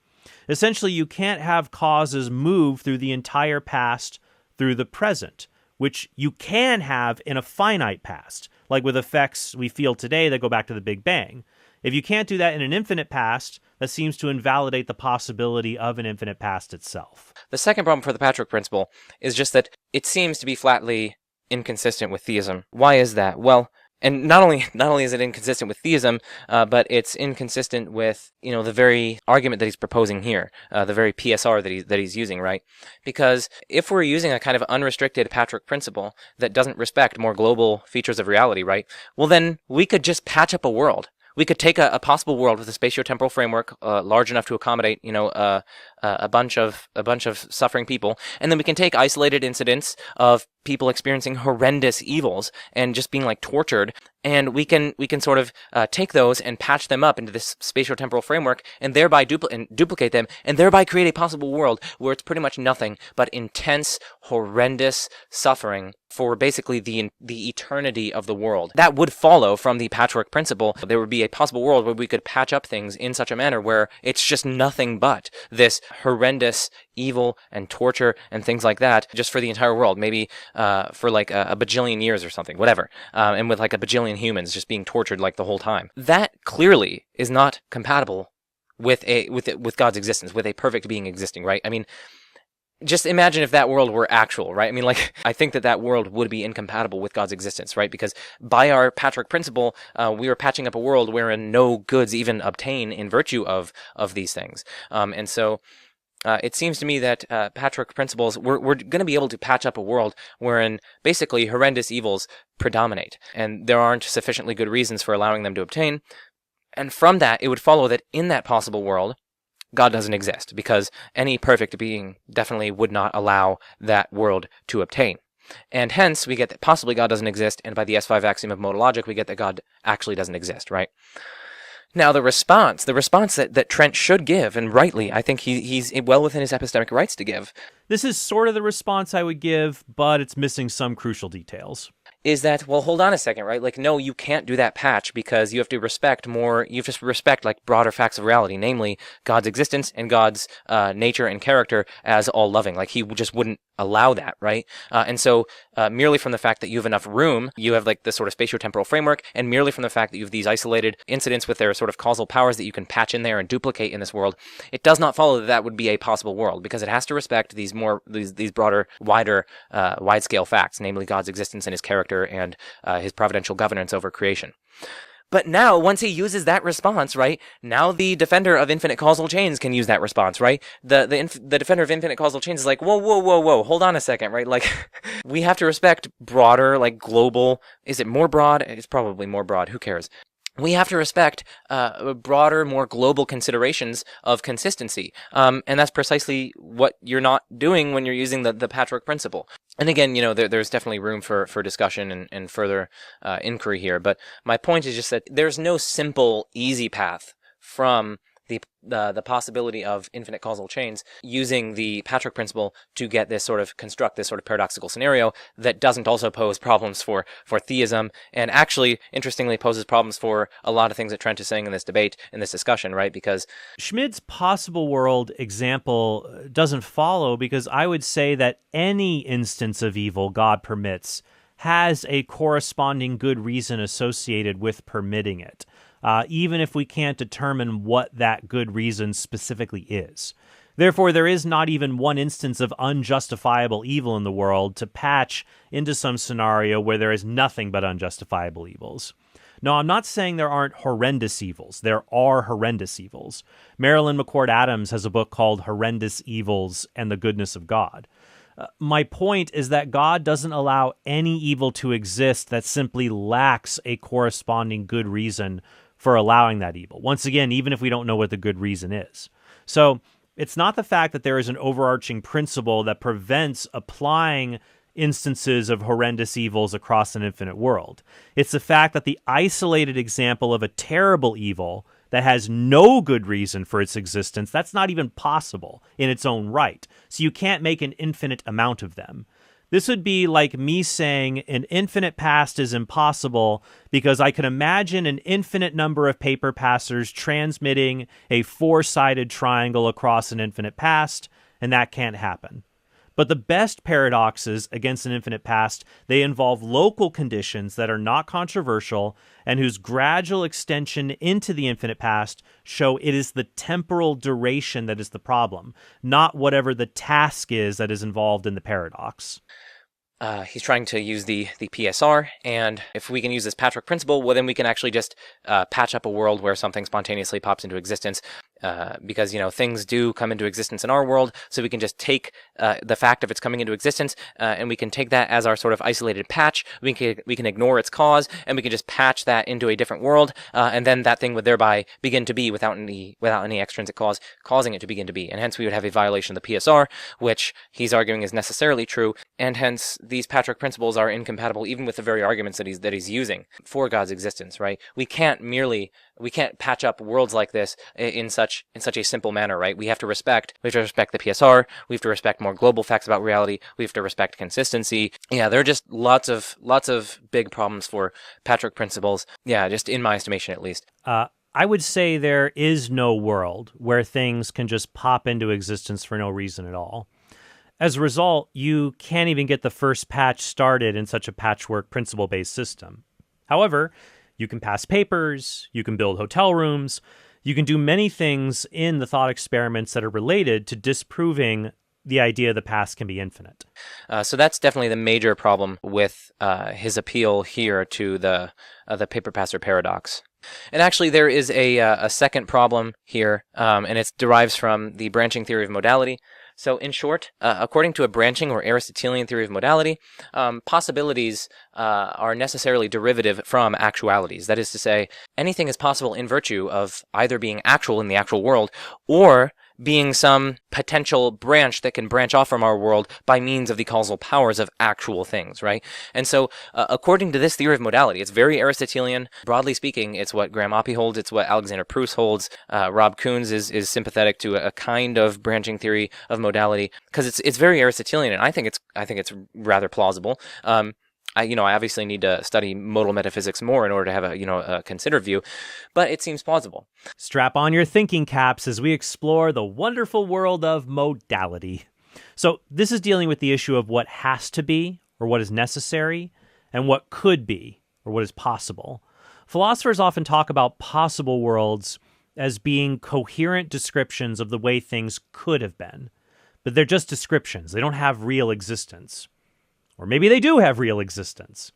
Essentially, you can't have causes move through the entire past through the present, which you can have in a finite past, like with effects we feel today that go back to the Big Bang. If you can't do that in an infinite past, that seems to invalidate the possibility of an infinite past itself. The second problem for the Patchwork Principle is just that it seems to be flatly inconsistent with theism. Why is that? Well, and not only is it inconsistent with theism, but it's inconsistent with the very argument that he's proposing here, the very PSR that he's using, right? Because if we're using a kind of unrestricted Patchwork Principle that doesn't respect more global features of reality, right? Well, then we could just patch up a world. we could take a possible world with a spatiotemporal framework large enough to accommodate, a bunch of suffering people, and then we can take isolated incidents of people experiencing horrendous evils and just being like tortured, and we can sort of take those and patch them up into this spatiotemporal framework, and thereby duplicate them, and thereby create a possible world where it's pretty much nothing but intense, horrendous suffering for basically the eternity of the world. That would follow from the Patchwork Principle. There would be a possible world where we could patch up things in such a manner where it's just nothing but this horrendous evil and torture and things like that just for the entire world, maybe for like a bajillion years or something, whatever, and with like a bajillion humans just being tortured like the whole time. That clearly is not compatible with God's existence, with a perfect being existing, right? I mean, just imagine if that world were actual, right? I mean, like, I think that world would be incompatible with God's existence, right? Because by our Patchwork Principle, we are patching up a world wherein no goods even obtain in virtue of these things. And so it seems to me that Patchwork Principles, we're going to be able to patch up a world wherein basically horrendous evils predominate, and there aren't sufficiently good reasons for allowing them to obtain. And from that, it would follow that in that possible world, God doesn't exist, because any perfect being definitely would not allow that world to obtain. And hence, we get that possibly God doesn't exist, and by the S5 axiom of modal logic, we get that God actually doesn't exist, right? Now, the response that Trent should give, and rightly, I think he's well within his epistemic rights to give. This is sort of the response I would give, but it's missing some crucial details. Is that, well, hold on a second, right? Like, no, you can't do that patch because you have to respect like broader facts of reality, namely God's existence and God's nature and character as all loving. Like, he just wouldn't allow that, right? And so merely from the fact that you have enough room, you have like this sort of spatiotemporal framework, and merely from the fact that you have these isolated incidents with their sort of causal powers that you can patch in there and duplicate in this world, it does not follow that that would be a possible world, because it has to respect these broader, wider, wide-scale facts, namely God's existence and his character and his providential governance over creation. But now, once he uses that response, right, now the defender of infinite causal chains can use that response, right? The defender of infinite causal chains is like, whoa, hold on a second, right? Like, we have to respect broader, like, global. Is it more broad? It's probably more broad. Who cares? We have to respect broader, more global considerations of consistency. And that's precisely what you're not doing when you're using the Patchwork Principle. And again, there's definitely room for discussion and further inquiry here. But my point is just that there's no simple, easy path from the possibility of infinite causal chains using the Patchwork Principle to construct this sort of paradoxical scenario that doesn't also pose problems for theism, and actually, interestingly, poses problems for a lot of things that Trent is saying in this debate, in this discussion, right? Because Schmid's possible world example doesn't follow, because I would say that any instance of evil God permits has a corresponding good reason associated with permitting it. Even if we can't determine what that good reason specifically is. Therefore, there is not even one instance of unjustifiable evil in the world to patch into some scenario where there is nothing but unjustifiable evils. No, I'm not saying there aren't horrendous evils. There are horrendous evils. Marilyn McCord Adams has a book called Horrendous Evils and the Goodness of God. My point is that God doesn't allow any evil to exist that simply lacks a corresponding good reason for allowing that evil. Once again, even if we don't know what the good reason is. So it's not the fact that there is an overarching principle that prevents applying instances of horrendous evils across an infinite world. It's the fact that the isolated example of a terrible evil that has no good reason for its existence, that's not even possible in its own right. So you can't make an infinite amount of them. This would be like me saying an infinite past is impossible because I can imagine an infinite number of paper passers transmitting a four-sided triangle across an infinite past, and that can't happen. But the best paradoxes against an infinite past, they involve local conditions that are not controversial and whose gradual extension into the infinite past show it is the temporal duration that is the problem, not whatever the task is that is involved in the paradox. He's trying to use the PSR, and if we can use this Patchwork Principle, well, then we can actually just patch up a world where something spontaneously pops into existence. because, things do come into existence in our world, so we can just take the fact of its coming into existence, and we can take that as our sort of isolated patch. We can ignore its cause, and we can just patch that into a different world, and then that thing would thereby begin to be without any extrinsic cause causing it to begin to be, and hence we would have a violation of the PSR, which he's arguing is necessarily true, and hence these Patchwork principles are incompatible even with the very arguments that he's using for God's existence, right? We can't patch up worlds like this in such a simple manner, right? We have to respect the PSR. We have to respect more global facts about reality. We have to respect consistency. Yeah, there are just lots of big problems for Patchwork principles. Yeah, just in my estimation, at least. I would say there is no world where things can just pop into existence for no reason at all. As a result, you can't even get the first patch started in such a patchwork principle-based system. However, you can pass papers, you can build hotel rooms, you can do many things in the thought experiments that are related to disproving the idea the past can be infinite. So that's definitely the major problem with his appeal here to the paper passer paradox. And actually, there is a second problem here, and it derives from the branching theory of modality. So in short, according to a branching or Aristotelian theory of modality, possibilities are necessarily derivative from actualities. That is to say, anything is possible in virtue of either being actual in the actual world or being some potential branch that can branch off from our world by means of the causal powers of actual things, right? And so, according to this theory of modality, it's very Aristotelian. Broadly speaking, it's what Graham Oppy holds, it's what Alexander Proust holds. Rob Coons is sympathetic to a kind of branching theory of modality because it's very Aristotelian, and I think it's rather plausible. I obviously need to study modal metaphysics more in order to have a considered view, but it seems plausible. Strap on your thinking caps as we explore the wonderful world of modality. So this is dealing with the issue of what has to be, or what is necessary, and what could be, or what is possible. Philosophers often talk about possible worlds as being coherent descriptions of the way things could have been, but they're just descriptions. They don't have real existence. Or maybe they do have real existence.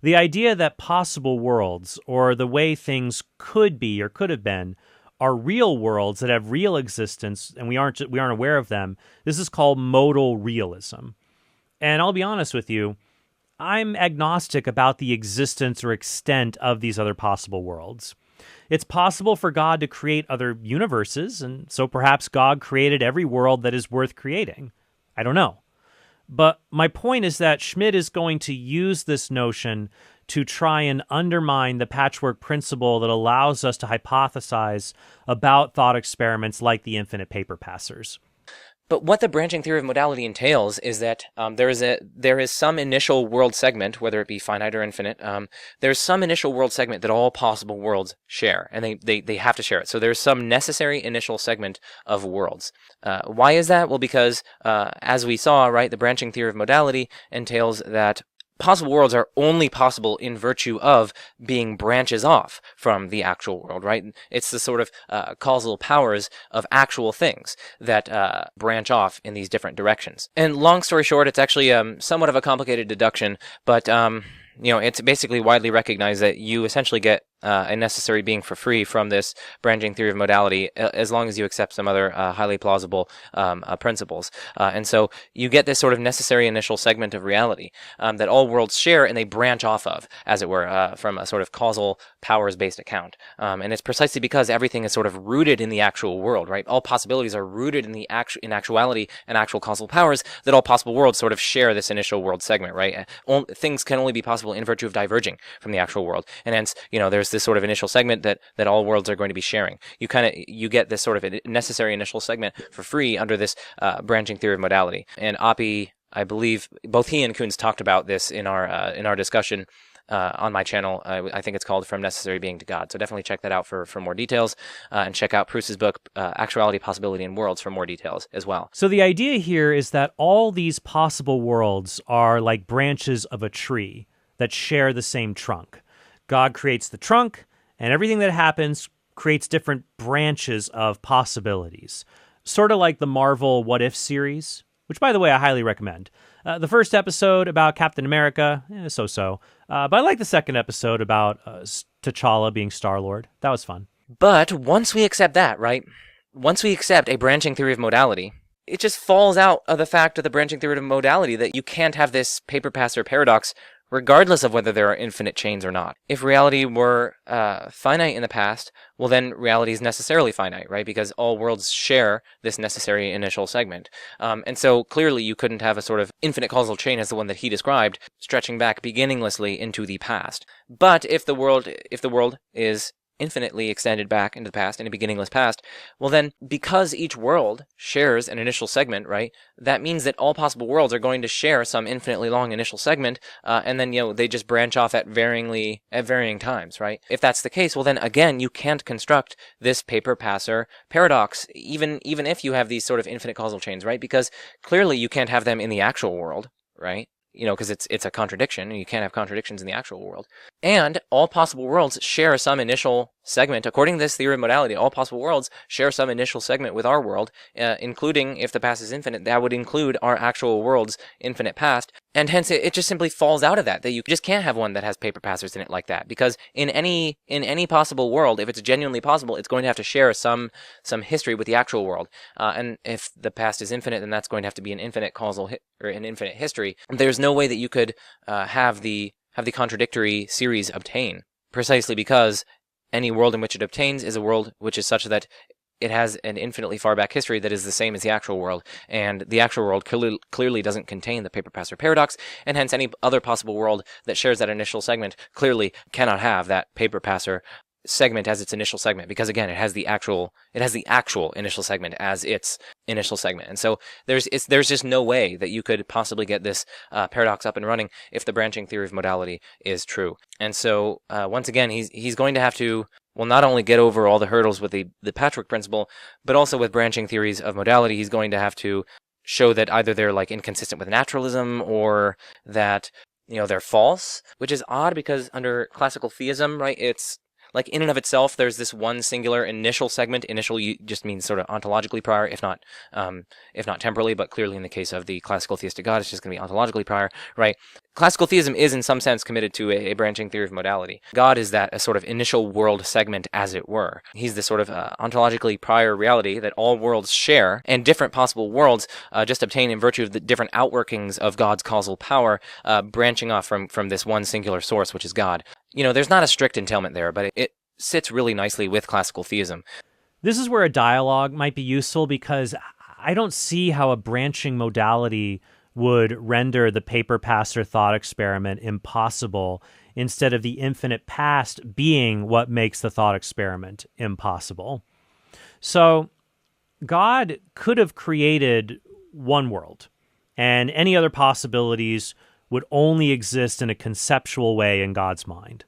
The idea that possible worlds, or the way things could be or could have been, are real worlds that have real existence and we aren't aware of them, this is called modal realism. And I'll be honest with you, I'm agnostic about the existence or extent of these other possible worlds. It's possible for God to create other universes, and so perhaps God created every world that is worth creating. I don't know. But my point is that Schmid is going to use this notion to try and undermine the patchwork principle that allows us to hypothesize about thought experiments like the infinite paper passers. But what the branching theory of modality entails is that there is some initial world segment, whether it be finite or infinite. There's some initial world segment that all possible worlds share, and they have to share it. So there's some necessary initial segment of worlds. Why is that? Well, because as we saw, right, the branching theory of modality entails that possible worlds are only possible in virtue of being branches off from the actual world, right? It's the sort of causal powers of actual things that branch off in these different directions. And long story short, it's actually somewhat of a complicated deduction, but it's basically widely recognized that you essentially get a necessary being for free from this branching theory of modality, as long as you accept some other highly plausible principles. And so you get this sort of necessary initial segment of reality that all worlds share and they branch off of, as it were, from a sort of causal powers-based account. And it's precisely because everything is sort of rooted in the actual world, right? All possibilities are rooted in in actuality and actual causal powers, that all possible worlds sort of share this initial world segment, right? Things can only be possible in virtue of diverging from the actual world. And hence, there's this sort of initial segment that all worlds are going to be sharing. You get this sort of necessary initial segment for free under this branching theory of modality. And Oppy, I believe, both he and Coons talked about this in our discussion on my channel. I think it's called From Necessary Being to God. So definitely check that out for more details, and check out Proust's book, Actuality, Possibility, and Worlds for more details as well. So the idea here is that all these possible worlds are like branches of a tree that share the same trunk. God creates the trunk, and everything that happens creates different branches of possibilities. Sort of like the Marvel What If series, which, by the way, I highly recommend. The first episode about Captain America, so-so. But I like the second episode about T'Challa being Star-Lord. That was fun. But once we accept that, right, once we accept a branching theory of modality, it just falls out of the fact of the branching theory of modality that you can't have this paper passer paradox regardless of whether there are infinite chains or not. If reality were finite in the past, well then reality is necessarily finite, right? Because all worlds share this necessary initial segment. And so clearly you couldn't have a sort of infinite causal chain as the one that he described, stretching back beginninglessly into the past. But if the world is infinitely extended back into the past, in a beginningless past, well then, because each world shares an initial segment, right, that means that all possible worlds are going to share some infinitely long initial segment, and then, they just branch off at varying times, right? If that's the case, well then, again, you can't construct this paper passer paradox, even if you have these sort of infinite causal chains, right? Because clearly you can't have them in the actual world, right? Because it's a contradiction, and you can't have contradictions in the actual world. And all possible worlds share some initial segment. According to this theory of modality, all possible worlds share some initial segment with our world, including, if the past is infinite, that would include our actual world's infinite past. And hence, it just simply falls out of that you just can't have one that has paper passers in it like that. Because in any possible world, if it's genuinely possible, it's going to have to share some history with the actual world. And if the past is infinite, then that's going to have to be an infinite causal or an infinite history. There's no way that you could have the contradictory series obtain, precisely because any world in which it obtains is a world which is such that it has an infinitely far back history that is the same as the actual world, and the actual world clearly doesn't contain the paper passer paradox, and hence any other possible world that shares that initial segment clearly cannot have that paper passer segment as its initial segment, because again, it has the actual initial segment as its initial segment. And so there's just no way that you could possibly get this paradox up and running if the branching theory of modality is true. And so once again, he's going to have to, well, not only get over all the hurdles with the Patchwork Principle, but also with branching theories of modality, he's going to have to show that either they're like inconsistent with naturalism, or that they're false, which is odd because under classical theism, right, it's like in and of itself, there's this one singular initial segment. Initial just means sort of ontologically prior, if not temporally, but clearly in the case of the classical theistic God, it's just going to be ontologically prior, right? Classical theism is in some sense committed to a branching theory of modality. God is a sort of initial world segment, as it were. He's the sort of ontologically prior reality that all worlds share, and different possible worlds just obtain in virtue of the different outworkings of God's causal power, branching off from this one singular source, which is God. There's not a strict entailment there, but it sits really nicely with classical theism. This is where a dialogue might be useful, because I don't see how a branching modality would render the paper passer thought experiment impossible, instead of the infinite past being what makes the thought experiment impossible. So God could have created one world, and any other possibilities would only exist in a conceptual way in God's mind.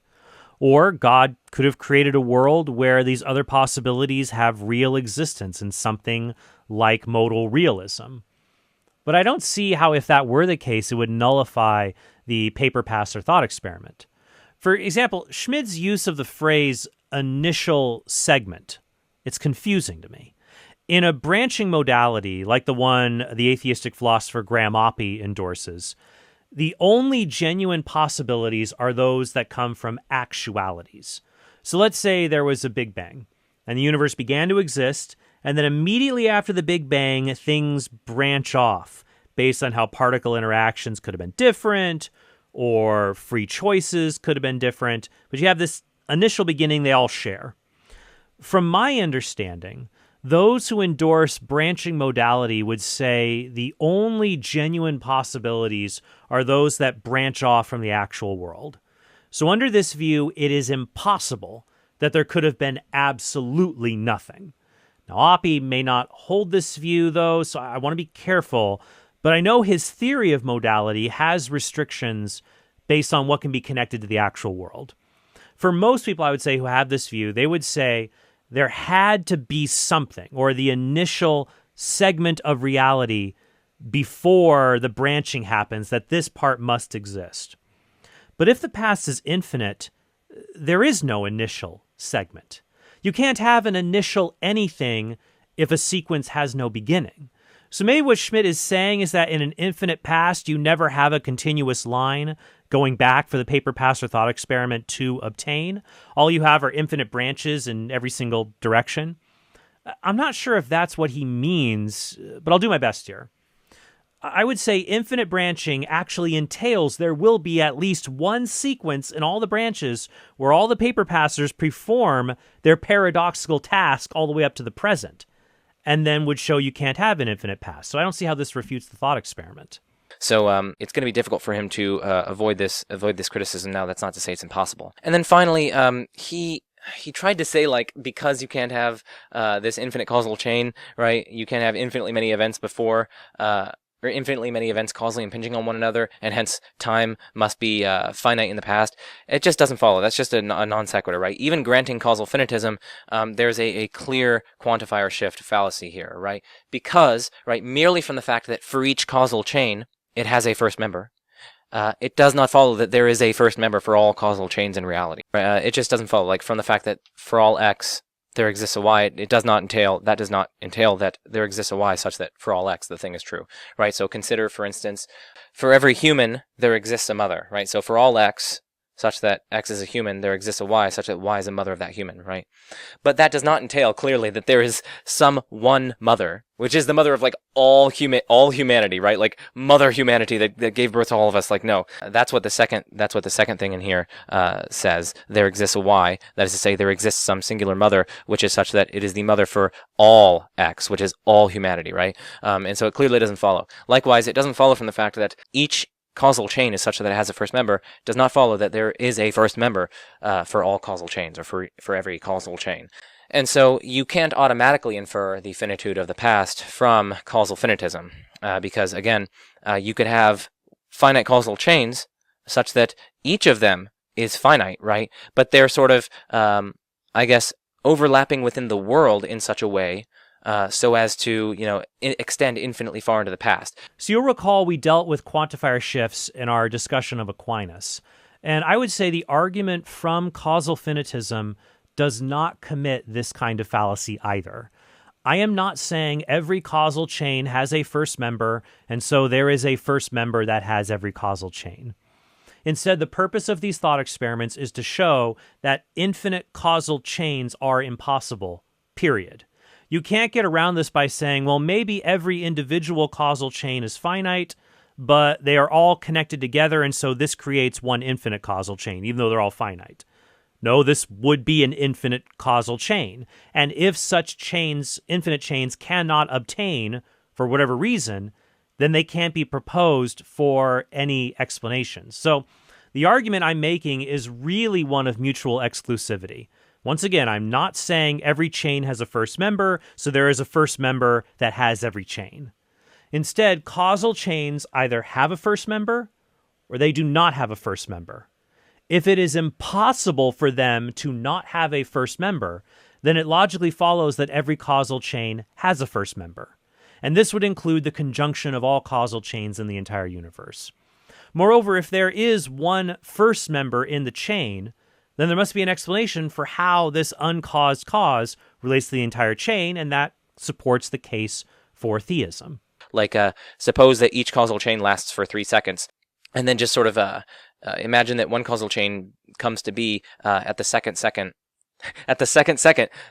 Or God could have created a world where these other possibilities have real existence in something like modal realism. But I don't see how, if that were the case, it would nullify the paper passer thought experiment. For example, Schmid's use of the phrase initial segment, it's confusing to me. In a branching modality like the one the atheistic philosopher Graham Oppy endorses, the only genuine possibilities are those that come from actualities. So let's say there was a Big Bang, and the universe began to exist, and then immediately after the Big Bang, things branch off based on how particle interactions could have been different, or free choices could have been different, but you have this initial beginning they all share. From my understanding, those who endorse branching modality would say the only genuine possibilities are those that branch off from the actual world. So under this view, it is impossible that there could have been absolutely nothing. Now, Oppy may not hold this view, though, so I want to be careful, but I know his theory of modality has restrictions based on what can be connected to the actual world. For most people, I would say, who have this view, they would say there had to be something, or the initial segment of reality before the branching happens, that this part must exist. But if the past is infinite, there is no initial segment. You can't have an initial anything if a sequence has no beginning. So maybe what Schmid is saying is that in an infinite past, you never have a continuous line going back for the paper passer thought experiment to obtain. All you have are infinite branches in every single direction. I'm not sure if that's what he means, but I'll do my best here. I would say infinite branching actually entails there will be at least one sequence in all the branches where all the paper passers perform their paradoxical task all the way up to the present, and then would show you can't have an infinite past. So I don't see how this refutes the thought experiment. So it's going to be difficult for him to avoid this criticism. Now, that's not to say it's impossible. And then finally, he tried to say, like, because you can't have this infinite causal chain, right? You can't have infinitely many events before, or infinitely many events causally impinging on one another, and hence time must be finite in the past. It just doesn't follow. That's just a non sequitur, right? Even granting causal finitism, there's a clear quantifier shift fallacy here, right? Because, right, merely from the fact that for each causal chain, it has a first member, it does not follow that there is a first member for all causal chains in reality. It just doesn't follow. Like, from the fact that for all x, there exists a y, it does not entail that there exists a y such that for all x, the thing is true, right? So consider, for instance, for every human, there exists a mother, right? So for all x, such that x is a human, there exists a y such that y is a mother of that human, right? But that does not entail clearly that there is some one mother, which is the mother of, like, all humanity, right? Like, mother humanity that gave birth to all of us. Like, no, that's what the second thing in here says. There exists a y, that is to say, there exists some singular mother, which is such that it is the mother for all x, which is all humanity, right? And so it clearly doesn't follow. Likewise, it doesn't follow from the fact that each causal chain is such that it has a first member, does not follow that there is a first member for all causal chains, or for every causal chain. And so you can't automatically infer the finitude of the past from causal finitism, because, again, you could have finite causal chains such that each of them is finite, right? But they're sort of, I guess, overlapping within the world in such a way so as to, extend infinitely far into the past. So you'll recall we dealt with quantifier shifts in our discussion of Aquinas. And I would say the argument from causal finitism does not commit this kind of fallacy either. I am not saying every causal chain has a first member, and so there is a first member that has every causal chain. Instead, the purpose of these thought experiments is to show that infinite causal chains are impossible, period. You can't get around this by saying, well, maybe every individual causal chain is finite, but they are all connected together, and so this creates one infinite causal chain, even though they're all finite. No, this would be an infinite causal chain. And if such chains, infinite chains, cannot obtain for whatever reason, then they can't be proposed for any explanation. So the argument I'm making is really one of mutual exclusivity. Once again, I'm not saying every chain has a first member, so there is a first member that has every chain. Instead, causal chains either have a first member or they do not have a first member. If it is impossible for them to not have a first member, then it logically follows that every causal chain has a first member. And this would include the conjunction of all causal chains in the entire universe. Moreover, if there is one first member in the chain, then there must be an explanation for how this uncaused cause relates to the entire chain, and that supports the case for theism. Like, suppose that each causal chain lasts for 3 seconds, and then just sort of imagine that one causal chain comes to be at the second second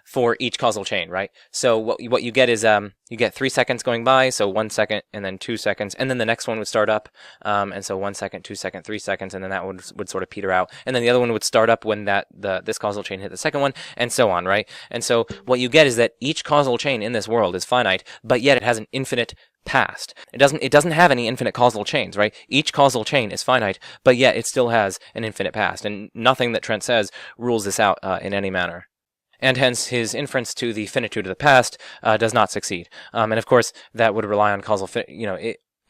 for each causal chain, right? So what you get is you get 3 seconds going by, so 1 second and then 2 seconds, and then the next one would start up, and so 1 second, 2 seconds, 3 seconds, and then that would sort of peter out, and then the other one would start up when this causal chain hit the second one, and so on, right? And so what you get is that each causal chain in this world is finite, but yet it has an infinite past. It doesn't have any infinite causal chains, right? Each causal chain is finite, but yet it still has an infinite past, and nothing that Trent says rules this out in any manner. And hence his inference to the finitude of the past does not succeed. And of course that would rely on causal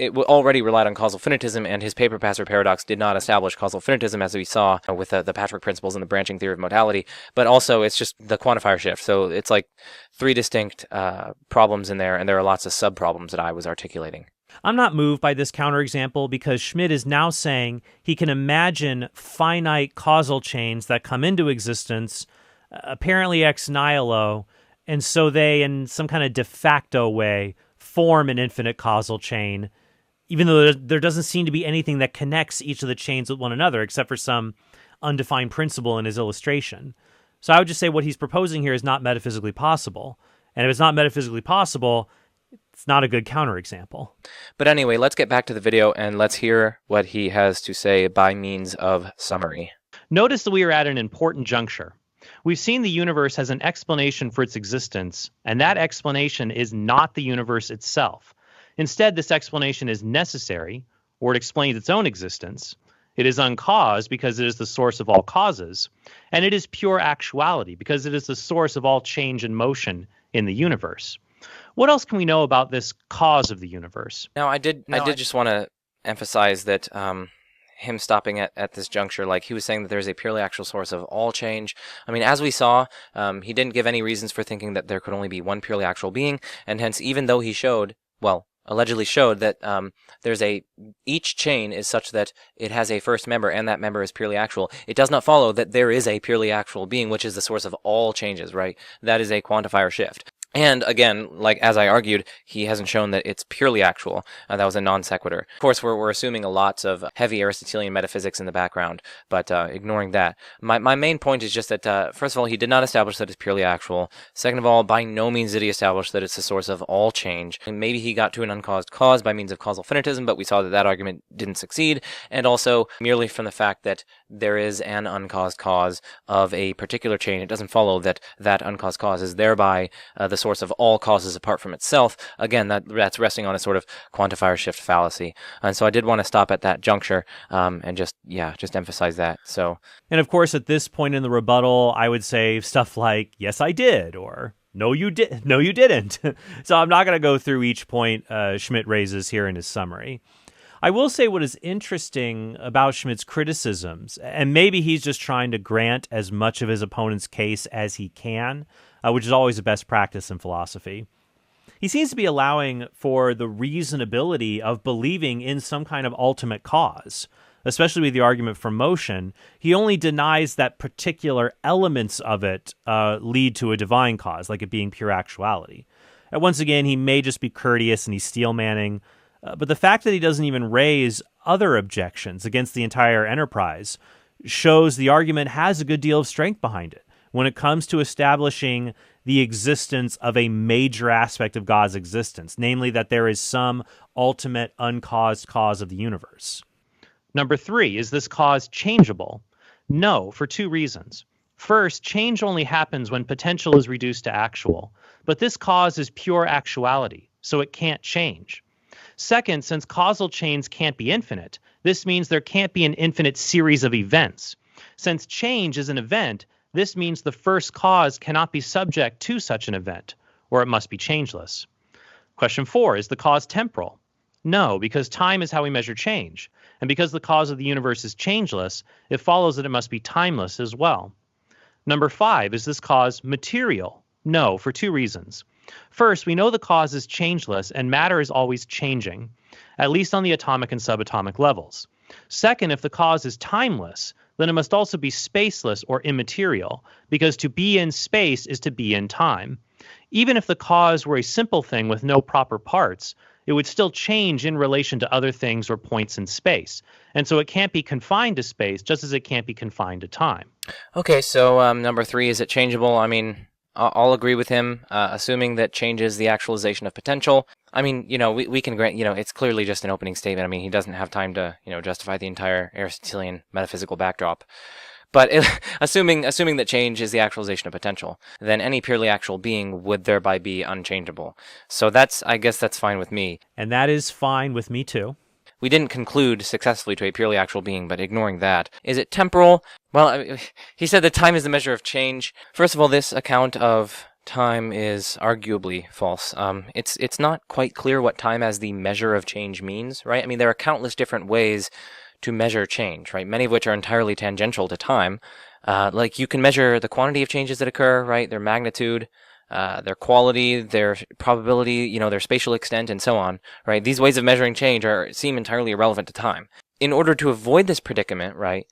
it already relied on causal finitism, and his paper passer paradox did not establish causal finitism, as we saw with the Patchwork Principles and the branching theory of modality, but also it's just the quantifier shift. So it's like 3 distinct problems in there, and there are lots of sub-problems that I was articulating. I'm not moved by this counterexample because Schmid is now saying he can imagine finite causal chains that come into existence, apparently ex nihilo, and so they, in some kind of de facto way, form an infinite causal chain, even though there doesn't seem to be anything that connects each of the chains with one another, except for some undefined principle in his illustration. So I would just say what he's proposing here is not metaphysically possible. And if it's not metaphysically possible, it's not a good counterexample. But anyway, let's get back to the video and let's hear what he has to say by means of summary. Notice that we are at an important juncture. We've seen the universe has an explanation for its existence, and that explanation is not the universe itself. Instead, this explanation is necessary, or it explains its own existence. It is uncaused because it is the source of all causes, and it is pure actuality because it is the source of all change and motion in the universe. What else can we know about this cause of the universe? Now, I did just want to emphasize that him stopping at this juncture, like he was saying that there's a purely actual source of all change. I mean, as we saw, he didn't give any reasons for thinking that there could only be one purely actual being, and hence, even though he allegedly showed that each chain is such that it has a first member and that member is purely actual, it does not follow that there is a purely actual being, which is the source of all changes, right? That is a quantifier shift. And again, like as I argued, he hasn't shown that it's purely actual. That was a non sequitur. Of course, we're assuming a lot of heavy Aristotelian metaphysics in the background, but ignoring that. My main point is just that, first of all, he did not establish that it's purely actual. Second of all, by no means did he establish that it's the source of all change. And maybe he got to an uncaused cause by means of causal finitism, but we saw that argument didn't succeed. And also, merely from the fact that there is an uncaused cause of a particular chain, it doesn't follow that that uncaused cause is thereby the source of all causes apart from itself. Again, that's resting on a sort of quantifier shift fallacy. And so I did want to stop at that juncture and just emphasize that. So, and of course, at this point in the rebuttal, I would say stuff like, yes, I did, or no, you did. No, you didn't. So I'm not going to go through each point Schmid raises here in his summary. I will say what is interesting about Schmid's criticisms, and maybe he's just trying to grant as much of his opponent's case as he can, which is always a best practice in philosophy. He seems to be allowing for the reasonability of believing in some kind of ultimate cause, especially with the argument from motion. He only denies that particular elements of it lead to a divine cause, like it being pure actuality. And once again, he may just be courteous and he's steel-manning, but the fact that he doesn't even raise other objections against the entire enterprise shows the argument has a good deal of strength behind it when it comes to establishing the existence of a major aspect of God's existence, namely that there is some ultimate uncaused cause of the universe. Number 3, is this cause changeable? No, for 2 reasons. First, change only happens when potential is reduced to actual, but this cause is pure actuality, so it can't change. Second, since causal chains can't be infinite, this means there can't be an infinite series of events. Since change is an event, this means the first cause cannot be subject to such an event, or it must be changeless. Question 4, is the cause temporal? No, because time is how we measure change, and because the cause of the universe is changeless, it follows that it must be timeless as well. Number 5, is this cause material? No, for 2 reasons. First, we know the cause is changeless and matter is always changing, at least on the atomic and subatomic levels. Second, if the cause is timeless, then it must also be spaceless or immaterial, because to be in space is to be in time. Even if the cause were a simple thing with no proper parts, it would still change in relation to other things or points in space. And so it can't be confined to space, just as it can't be confined to time. Okay, so number 3, is it changeable? I mean, I'll agree with him, assuming that change is the actualization of potential. I mean, we can grant, it's clearly just an opening statement. I mean, he doesn't have time to, justify the entire Aristotelian metaphysical backdrop. But assuming that change is the actualization of potential, then any purely actual being would thereby be unchangeable. So I guess that's fine with me. And that is fine with me too. We didn't conclude successfully to a purely actual being, but ignoring that. Is it temporal? Well, he said that time is the measure of change. First of all, this account of time is arguably false. It's not quite clear what time as the measure of change means, right? I mean, there are countless different ways to measure change, right? Many of which are entirely tangential to time. Like you can measure the quantity of changes that occur, right? Their magnitude, their quality, their probability, their spatial extent, and so on, right? These ways of measuring change seem entirely irrelevant to time. In order to avoid this predicament, right,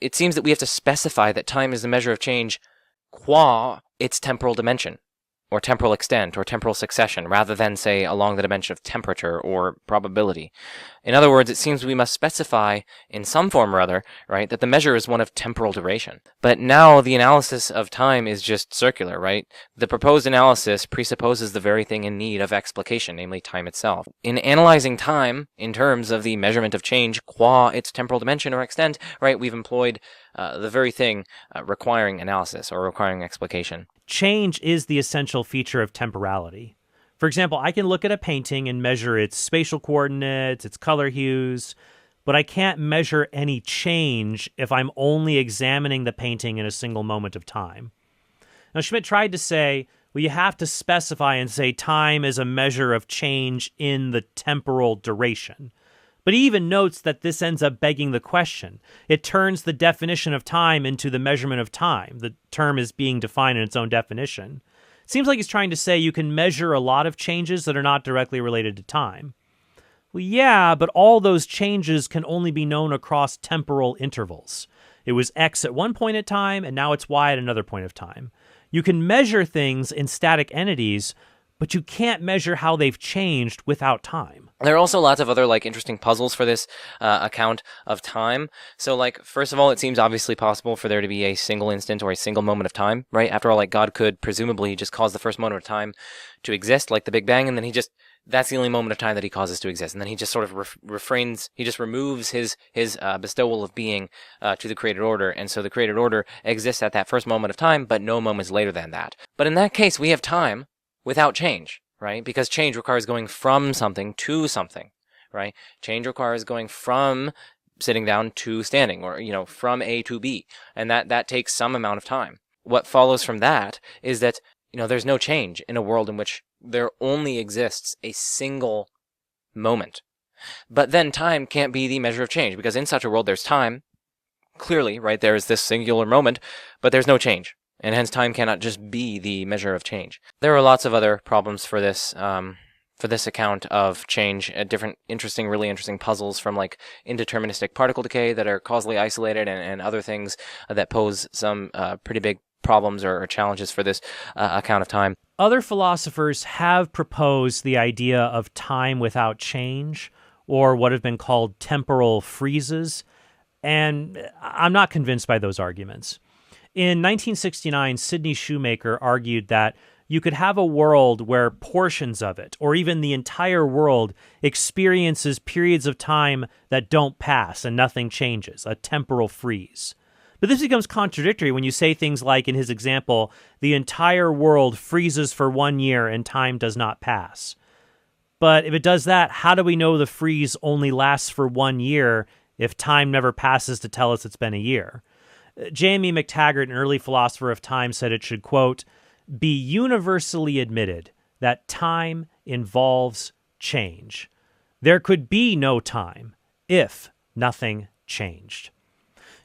it seems that we have to specify that time is the measure of change qua its temporal dimension, or temporal extent, or temporal succession, rather than, say, along the dimension of temperature or probability. In other words, it seems we must specify in some form or other, right, that the measure is one of temporal duration. But now the analysis of time is just circular, right? The proposed analysis presupposes the very thing in need of explication, namely time itself. In analyzing time in terms of the measurement of change qua its temporal dimension or extent, right, we've employed the very thing requiring analysis or requiring explication. Change is the essential feature of temporality. For example, I can look at a painting and measure its spatial coordinates, its color hues, but I can't measure any change if I'm only examining the painting in a single moment of time. Now, Schmid tried to say, well, you have to specify and say time is a measure of change in the temporal duration. But he even notes that this ends up begging the question. It turns the definition of time into the measurement of time. The term is being defined in its own definition. It seems like he's trying to say you can measure a lot of changes that are not directly related to time. Well, yeah, but all those changes can only be known across temporal intervals. It was X at one point in time, and now it's Y at another point of time. You can measure things in static entities, but you can't measure how they've changed without time. There are also lots of other interesting puzzles for this account of time. So first of all, it seems obviously possible for there to be a single instant or a single moment of time, right? After all, God could presumably just cause the first moment of time to exist, like the Big Bang, and then that's the only moment of time that he causes to exist. And then he just sort of he just removes his bestowal of being to the created order. And so the created order exists at that first moment of time, but no moments later than that. But in that case, we have time without change, right? Because change requires going from something to something, right? Change requires going from sitting down to standing, or, from A to B. And that takes some amount of time. What follows from that is that, there's no change in a world in which there only exists a single moment. But then time can't be the measure of change, because in such a world there's time, clearly, right? There is this singular moment, but there's no change. And hence time cannot just be the measure of change. There are lots of other problems for this account of change, different really interesting puzzles from indeterministic particle decay that are causally isolated, and other things that pose some pretty big problems or challenges for this account of time. Other philosophers have proposed the idea of time without change, or what have been called temporal freezes, and I'm not convinced by those arguments. In 1969, Sidney Shoemaker argued that you could have a world where portions of it, or even the entire world, experiences periods of time that don't pass and nothing changes, a temporal freeze. But this becomes contradictory when you say things like, in his example, the entire world freezes for 1 year and time does not pass. But if it does that, how do we know the freeze only lasts for 1 year if time never passes to tell us it's been a year? J.M.E. McTaggart, an early philosopher of time, said it should, quote, be universally admitted that time involves change. There could be no time if nothing changed.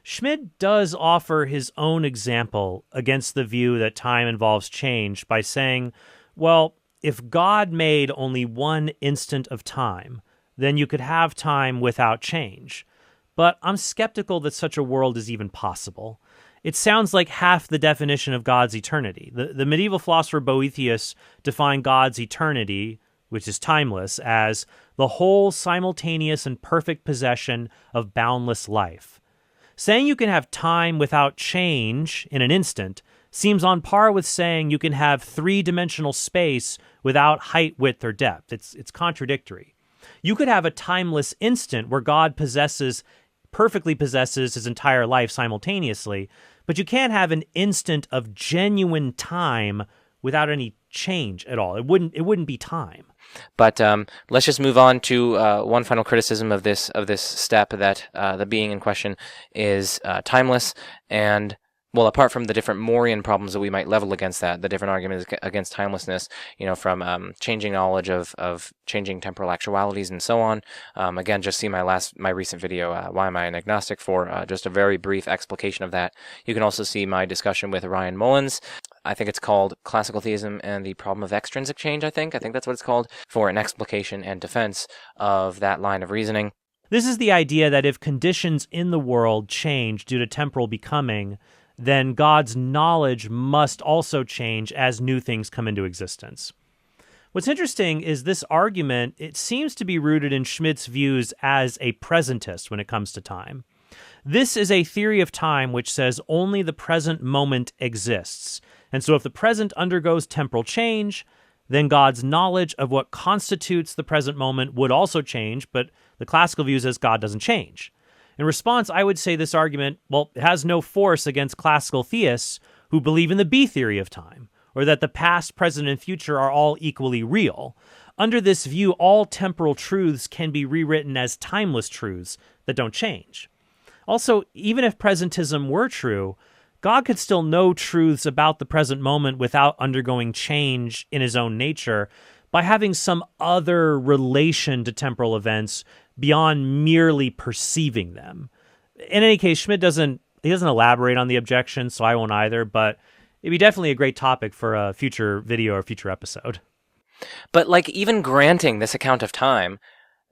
Schmid does offer his own example against the view that time involves change by saying, well, if God made only one instant of time, then you could have time without change. But I'm skeptical that such a world is even possible. It sounds like half the definition of God's eternity. The medieval philosopher Boethius defined God's eternity, which is timeless, as the whole simultaneous and perfect possession of boundless life. Saying you can have time without change in an instant seems on par with saying you can have three-dimensional space without height, width, or depth. It's contradictory. You could have a timeless instant where God perfectly possesses his entire life simultaneously, but you can't have an instant of genuine time without any change at all. It wouldn't be time. But let's just move on to one final criticism of this step, that the being in question is timeless, and well, apart from the different Mauryan problems that we might level against that, the different arguments against timelessness, from changing knowledge of changing temporal actualities and so on. Again, just see my recent video, Why Am I an Agnostic, for just a very brief explication of that. You can also see my discussion with Ryan Mullins. I think it's called Classical Theism and the Problem of Extrinsic Change, I think that's what it's called, for an explication and defense of that line of reasoning. This is the idea that if conditions in the world change due to temporal becoming, then God's knowledge must also change as new things come into existence. What's interesting is this argument, it seems to be rooted in Schmidt's views as a presentist when it comes to time. This is a theory of time which says only the present moment exists. And so if the present undergoes temporal change, then God's knowledge of what constitutes the present moment would also change, but the classical view says God doesn't change. In response, I would say this argument, well, it has no force against classical theists who believe in the B theory of time, or that the past, present, and future are all equally real. Under this view, all temporal truths can be rewritten as timeless truths that don't change. Also, even if presentism were true, God could still know truths about the present moment without undergoing change in his own nature by having some other relation to temporal events beyond merely perceiving them. In any case, Schmid doesn't elaborate on the objection, so I won't either, but it'd be definitely a great topic for a future video or future episode. But like even granting this account of time,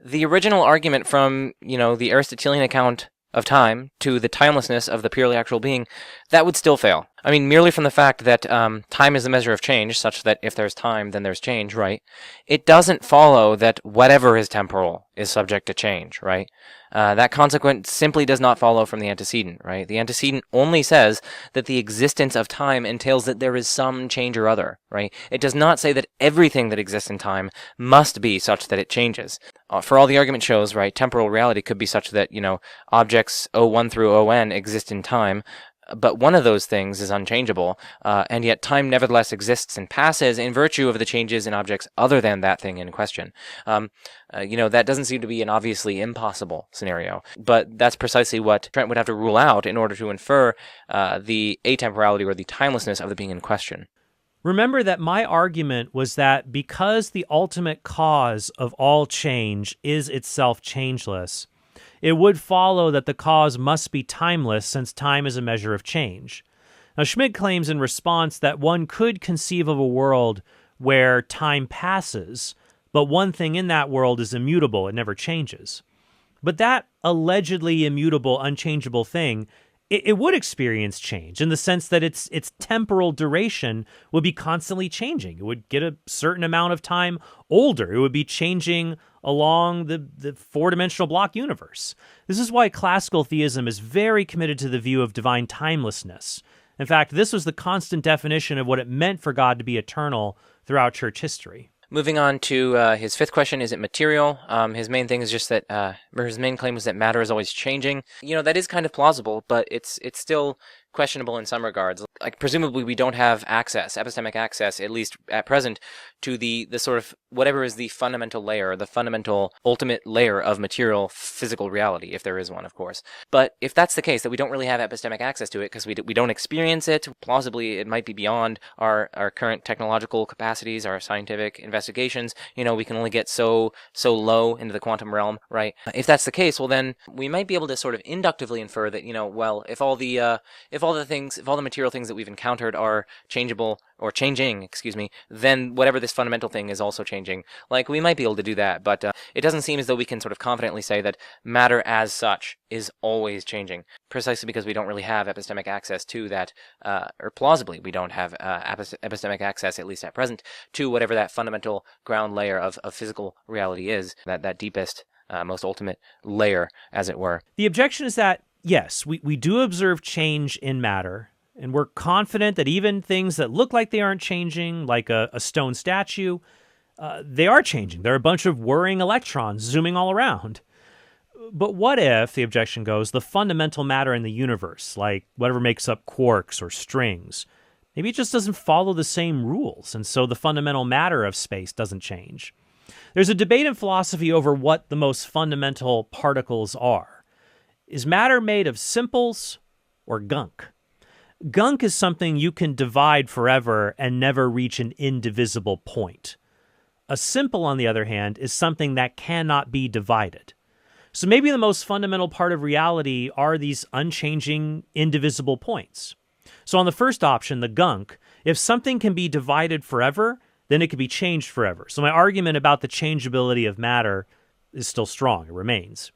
the original argument from, the Aristotelian account of time to the timelessness of the purely actual being, that would still fail. I mean, merely from the fact that time is a measure of change, such that if there's time, then there's change, right? It doesn't follow that whatever is temporal is subject to change, right? That consequence simply does not follow from the antecedent, right? The antecedent only says that the existence of time entails that there is some change or other, right? It does not say that everything that exists in time must be such that it changes. For all the argument shows, right, temporal reality could be such that, objects O1 through ON exist in time, but one of those things is unchangeable, and yet time nevertheless exists and passes in virtue of the changes in objects other than that thing in question. That doesn't seem to be an obviously impossible scenario, but that's precisely what Trent would have to rule out in order to infer the atemporality or the timelessness of the being in question. Remember that my argument was that because the ultimate cause of all change is itself changeless, it would follow that the cause must be timeless since time is a measure of change. Now, Schmid claims in response that one could conceive of a world where time passes, but one thing in that world is immutable, it never changes. But that allegedly immutable, unchangeable thing, it would experience change in the sense that its temporal duration would be constantly changing. It would get a certain amount of time older. It would be changing along the four-dimensional block universe. This is why classical theism is very committed to the view of divine timelessness. In fact, this was the constant definition of what it meant for God to be eternal throughout church history. Moving on to his fifth question, is it material? His main thing is just that, or his main claim was that matter is always changing. That is kind of plausible, but it's still questionable in some regards. Like, presumably we don't have access, epistemic access, at least at present, to the sort of whatever is the fundamental layer, the fundamental ultimate layer of material physical reality, if there is one, of course. But if that's the case, that we don't really have epistemic access to it because we don't experience it, plausibly it might be beyond our current technological capacities, our scientific investigations. We can only get so low into the quantum realm, right? If that's the case, well then we might be able to sort of inductively infer that, if all the material things that we've encountered are changeable or changing, then whatever this fundamental thing is also changing. Like, we might be able to do that, but it doesn't seem as though we can sort of confidently say that matter as such is always changing, precisely because we don't really have epistemic access to that, or plausibly we don't have epistemic access, at least at present, to whatever that fundamental ground layer of physical reality is, that deepest, most ultimate layer, as it were. The objection is that, yes, we do observe change in matter, and we're confident that even things that look like they aren't changing, like a stone statue, they are changing. There are a bunch of whirring electrons zooming all around. But what if, the objection goes, the fundamental matter in the universe, like whatever makes up quarks or strings, maybe it just doesn't follow the same rules, and so the fundamental matter of space doesn't change? There's a debate in philosophy over what the most fundamental particles are. Is matter made of simples or gunk? Gunk is something you can divide forever and never reach an indivisible point. A simple, on the other hand, is something that cannot be divided. So maybe the most fundamental part of reality are these unchanging, indivisible points. So on the first option, the gunk, if something can be divided forever, then it can be changed forever. So my argument about the changeability of matter is still strong. It remains.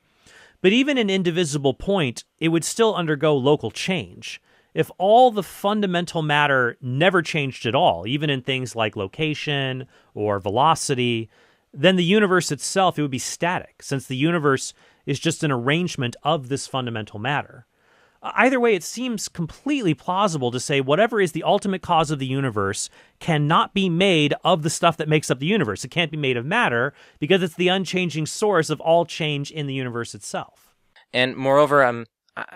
But even an indivisible point, it would still undergo local change. If all the fundamental matter never changed at all, even in things like location or velocity, then the universe itself, it would be static, since the universe is just an arrangement of this fundamental matter. Either way, it seems completely plausible to say whatever is the ultimate cause of the universe cannot be made of the stuff that makes up the universe. It can't be made of matter because it's the unchanging source of all change in the universe itself. And moreover,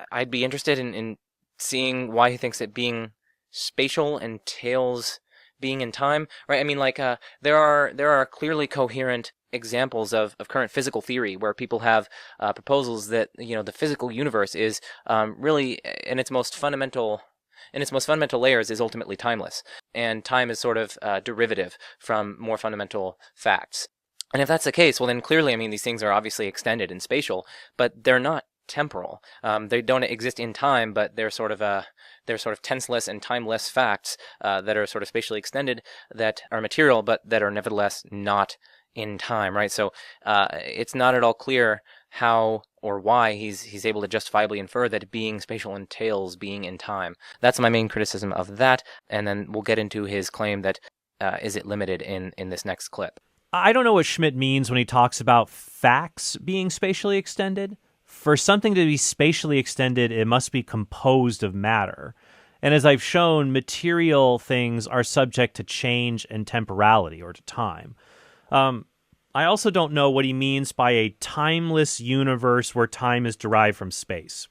I'd be interested in seeing why he thinks that being spatial entails being in time, right? I mean, like, there are clearly coherent examples of current physical theory where people have proposals that, the physical universe is really, in its most fundamental layers, is ultimately timeless, and time is sort of derivative from more fundamental facts. And if that's the case, well, then clearly, I mean, these things are obviously extended and spatial, but they're not temporal. They don't exist in time, but they're sort of tenseless and timeless facts that are sort of spatially extended, that are material, but that are nevertheless not in time, right? So it's not at all clear how or why he's able to justifiably infer that being spatial entails being in time. That's my main criticism of that, and then we'll get into his claim that is it limited in this next clip. I don't know what Schmid means when he talks about facts being spatially extended. For something to be spatially extended, it must be composed of matter. And as I've shown, material things are subject to change and temporality, or to time. I also don't know what he means by a timeless universe where time is derived from space.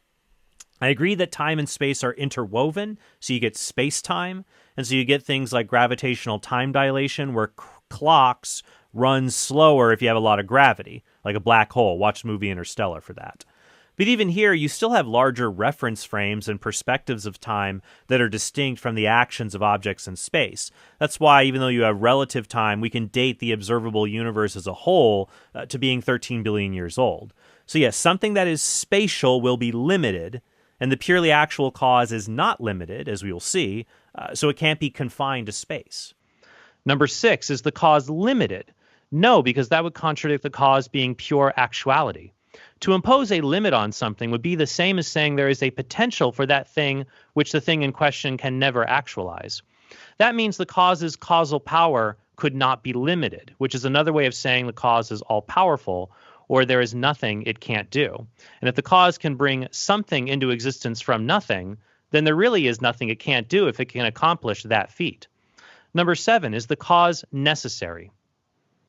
I agree that time and space are interwoven, so you get space-time, and so you get things like gravitational time dilation, where clocks run slower if you have a lot of gravity, like a black hole. Watch the movie Interstellar for that. But even here, you still have larger reference frames and perspectives of time that are distinct from the actions of objects in space. That's why, even though you have relative time, we can date the observable universe as a whole to being 13 billion years old. So yes, something that is spatial will be limited, and the purely actual cause is not limited, as we will see, so it can't be confined to space. Number 6, is the cause limited? No, because that would contradict the cause being pure actuality. To impose a limit on something would be the same as saying there is a potential for that thing which the thing in question can never actualize. That means the cause's causal power could not be limited, which is another way of saying the cause is all-powerful, or there is nothing it can't do. And if the cause can bring something into existence from nothing, then there really is nothing it can't do if it can accomplish that feat. Number 7, is the cause necessary?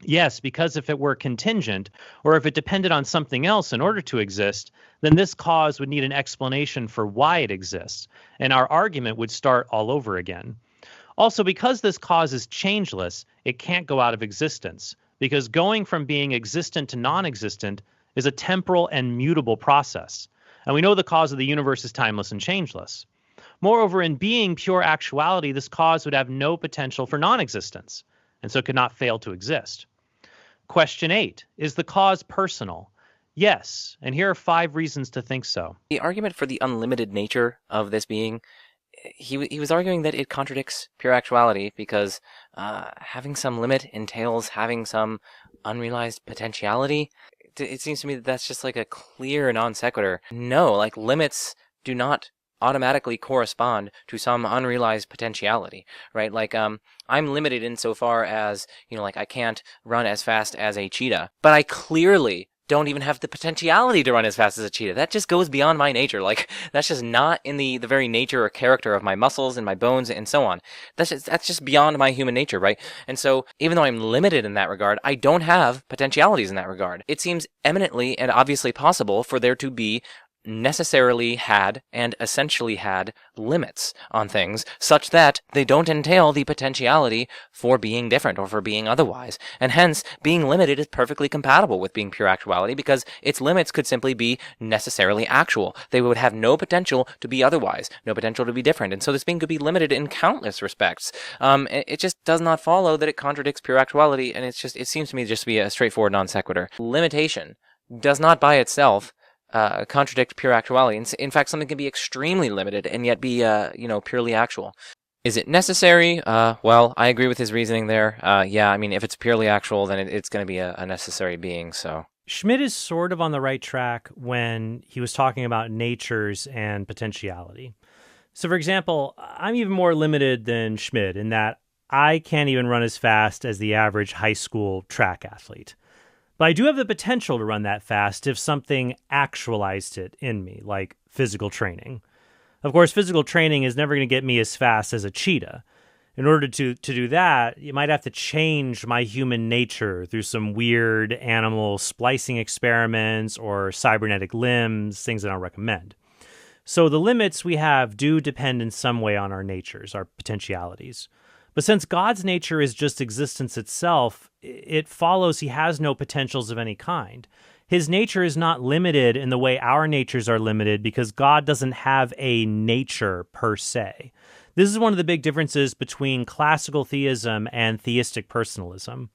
Yes, because if it were contingent, or if it depended on something else in order to exist, then this cause would need an explanation for why it exists, and our argument would start all over again. Also, because this cause is changeless, it can't go out of existence, because going from being existent to non-existent is a temporal and mutable process. And we know the cause of the universe is timeless and changeless. Moreover, in being pure actuality, this cause would have no potential for non-existence, and so it could not fail to exist. Question 8, is the cause personal? Yes, and here are 5 reasons to think so. The argument for the unlimited nature of this being, he was arguing that it contradicts pure actuality, because having some limit entails having some unrealized potentiality. It seems to me that that's just like a clear non sequitur. No, like, limits do not automatically correspond to some unrealized potentiality, right? Like, I'm limited insofar as, like, I can't run as fast as a cheetah, but I clearly don't even have the potentiality to run as fast as a cheetah. That just goes beyond my nature. Like, that's just not in the very nature or character of my muscles and my bones and so on. That's just beyond my human nature, right? And so, even though I'm limited in that regard, I don't have potentialities in that regard. It seems eminently and obviously possible for there to be necessarily had and essentially had limits on things such that they don't entail the potentiality for being different or for being otherwise. And hence, being limited is perfectly compatible with being pure actuality, because its limits could simply be necessarily actual. They would have no potential to be otherwise, no potential to be different. And so this being could be limited in countless respects. It just does not follow that it contradicts pure actuality, and it seems to me just to be a straightforward non sequitur. Limitation does not by itself contradict pure actuality. In fact, something can be extremely limited and yet be, purely actual. Is it necessary? Well, I agree with his reasoning there. Yeah, I mean, if it's purely actual, then it's going to be a necessary being, so. Schmid is sort of on the right track when he was talking about natures and potentiality. So, for example, I'm even more limited than Schmid in that I can't even run as fast as the average high school track athlete. But I do have the potential to run that fast if something actualized it in me, like physical training. Of course, physical training is never going to get me as fast as a cheetah. In order to do that, you might have to change my human nature through some weird animal splicing experiments or cybernetic limbs, things I don't recommend. So the limits we have do depend in some way on our natures, our potentialities. But since God's nature is just existence itself, it follows he has no potentials of any kind. His nature is not limited in the way our natures are limited because God doesn't have a nature per se. This is one of the big differences between classical theism and theistic personalism.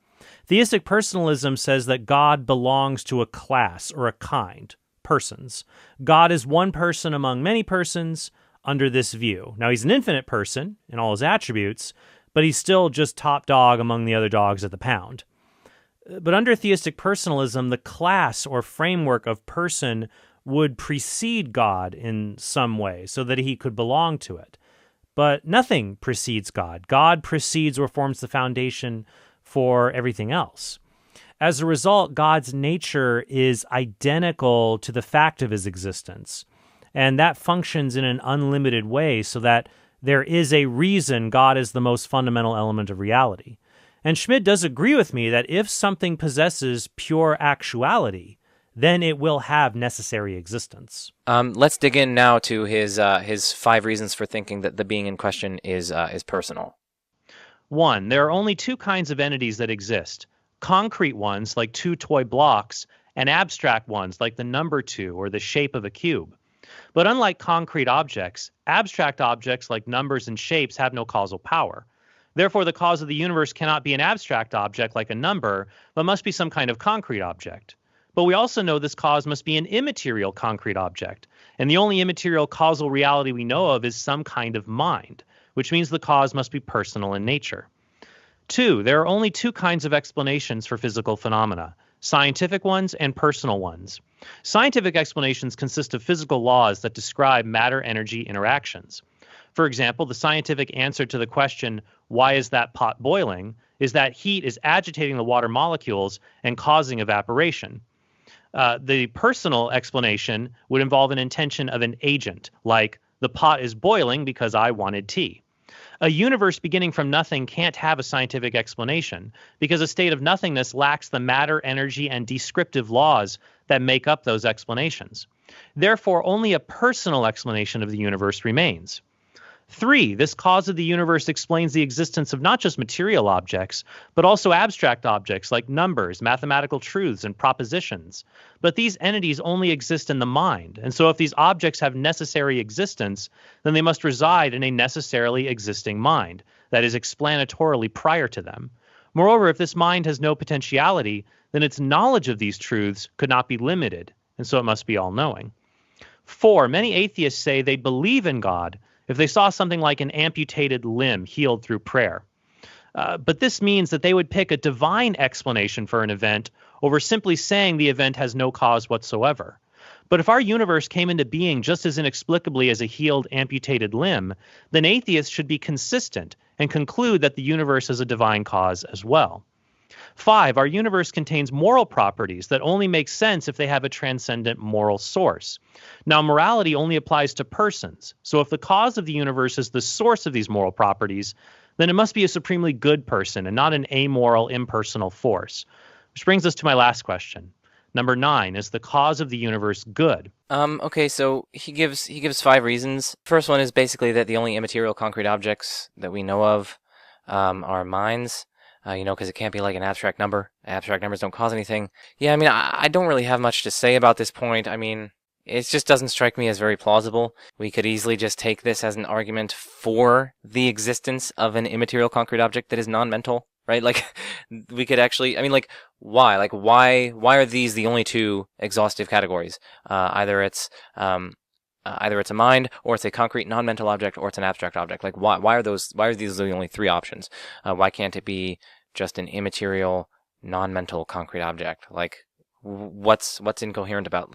Theistic personalism says that God belongs to a class or a kind, persons. God is one person among many persons under this view. Now, he's an infinite person in all his attributes, but he's still just top dog among the other dogs at the pound. But under theistic personalism, the class or framework of person would precede God in some way so that he could belong to it. But nothing precedes God. God precedes or forms the foundation for everything else. As a result, God's nature is identical to the fact of his existence, and that functions in an unlimited way so that there is a reason God is the most fundamental element of reality. And Schmid does agree with me that if something possesses pure actuality, then it will have necessary existence. Let's dig in now to his 5 reasons for thinking that the being in question is personal. 1. There are only two kinds of entities that exist: concrete ones like 2 toy blocks, and abstract ones like the number 2 or the shape of a cube. But unlike concrete objects, abstract objects like numbers and shapes have no causal power. Therefore, the cause of the universe cannot be an abstract object like a number, but must be some kind of concrete object. But we also know this cause must be an immaterial concrete object, and the only immaterial causal reality we know of is some kind of mind, which means the cause must be personal in nature. 2. There are only two kinds of explanations for physical phenomena: scientific ones and personal ones. Scientific explanations consist of physical laws that describe matter-energy interactions. For example, the scientific answer to the question, "Why is that pot boiling?" is that heat is agitating the water molecules and causing evaporation. The personal explanation would involve an intention of an agent, like, "The pot is boiling because I wanted tea." A universe beginning from nothing can't have a scientific explanation because a state of nothingness lacks the matter, energy, and descriptive laws that make up those explanations. Therefore, only a personal explanation of the universe remains. 3. This cause of the universe explains the existence of not just material objects, but also abstract objects like numbers, mathematical truths, and propositions. But these entities only exist in the mind, and so if these objects have necessary existence, then they must reside in a necessarily existing mind, that is explanatorily prior to them. Moreover, if this mind has no potentiality, then its knowledge of these truths could not be limited, and so it must be all-knowing. 4. Many atheists say they believe in God if they saw something like an amputated limb healed through prayer. But this means that they would pick a divine explanation for an event over simply saying the event has no cause whatsoever. But if our universe came into being just as inexplicably as a healed, amputated limb, then atheists should be consistent and conclude that the universe has a divine cause as well. 5. Our universe contains moral properties that only make sense if they have a transcendent moral source. Now, morality only applies to persons, so if the cause of the universe is the source of these moral properties, then it must be a supremely good person and not an amoral, impersonal force. Which brings us to my last question. Number 9, is the cause of the universe good? Okay, so he gives 5 reasons. First one is basically that the only immaterial concrete objects that we know of are minds. Because it can't be like an abstract number. Abstract numbers don't cause anything. Yeah, I mean, I don't really have much to say about this point. I mean, it just doesn't strike me as very plausible. We could easily just take this as an argument for the existence of an immaterial concrete object that is non-mental, right? Like, we could actually, I mean, like, why? Like, why are these the only 2 exhaustive categories? Either it's a mind, or it's a concrete non-mental object, or it's an abstract object. Like, why are these the only 3 options? Why can't it be just an immaterial non-mental concrete object? Like, what's incoherent about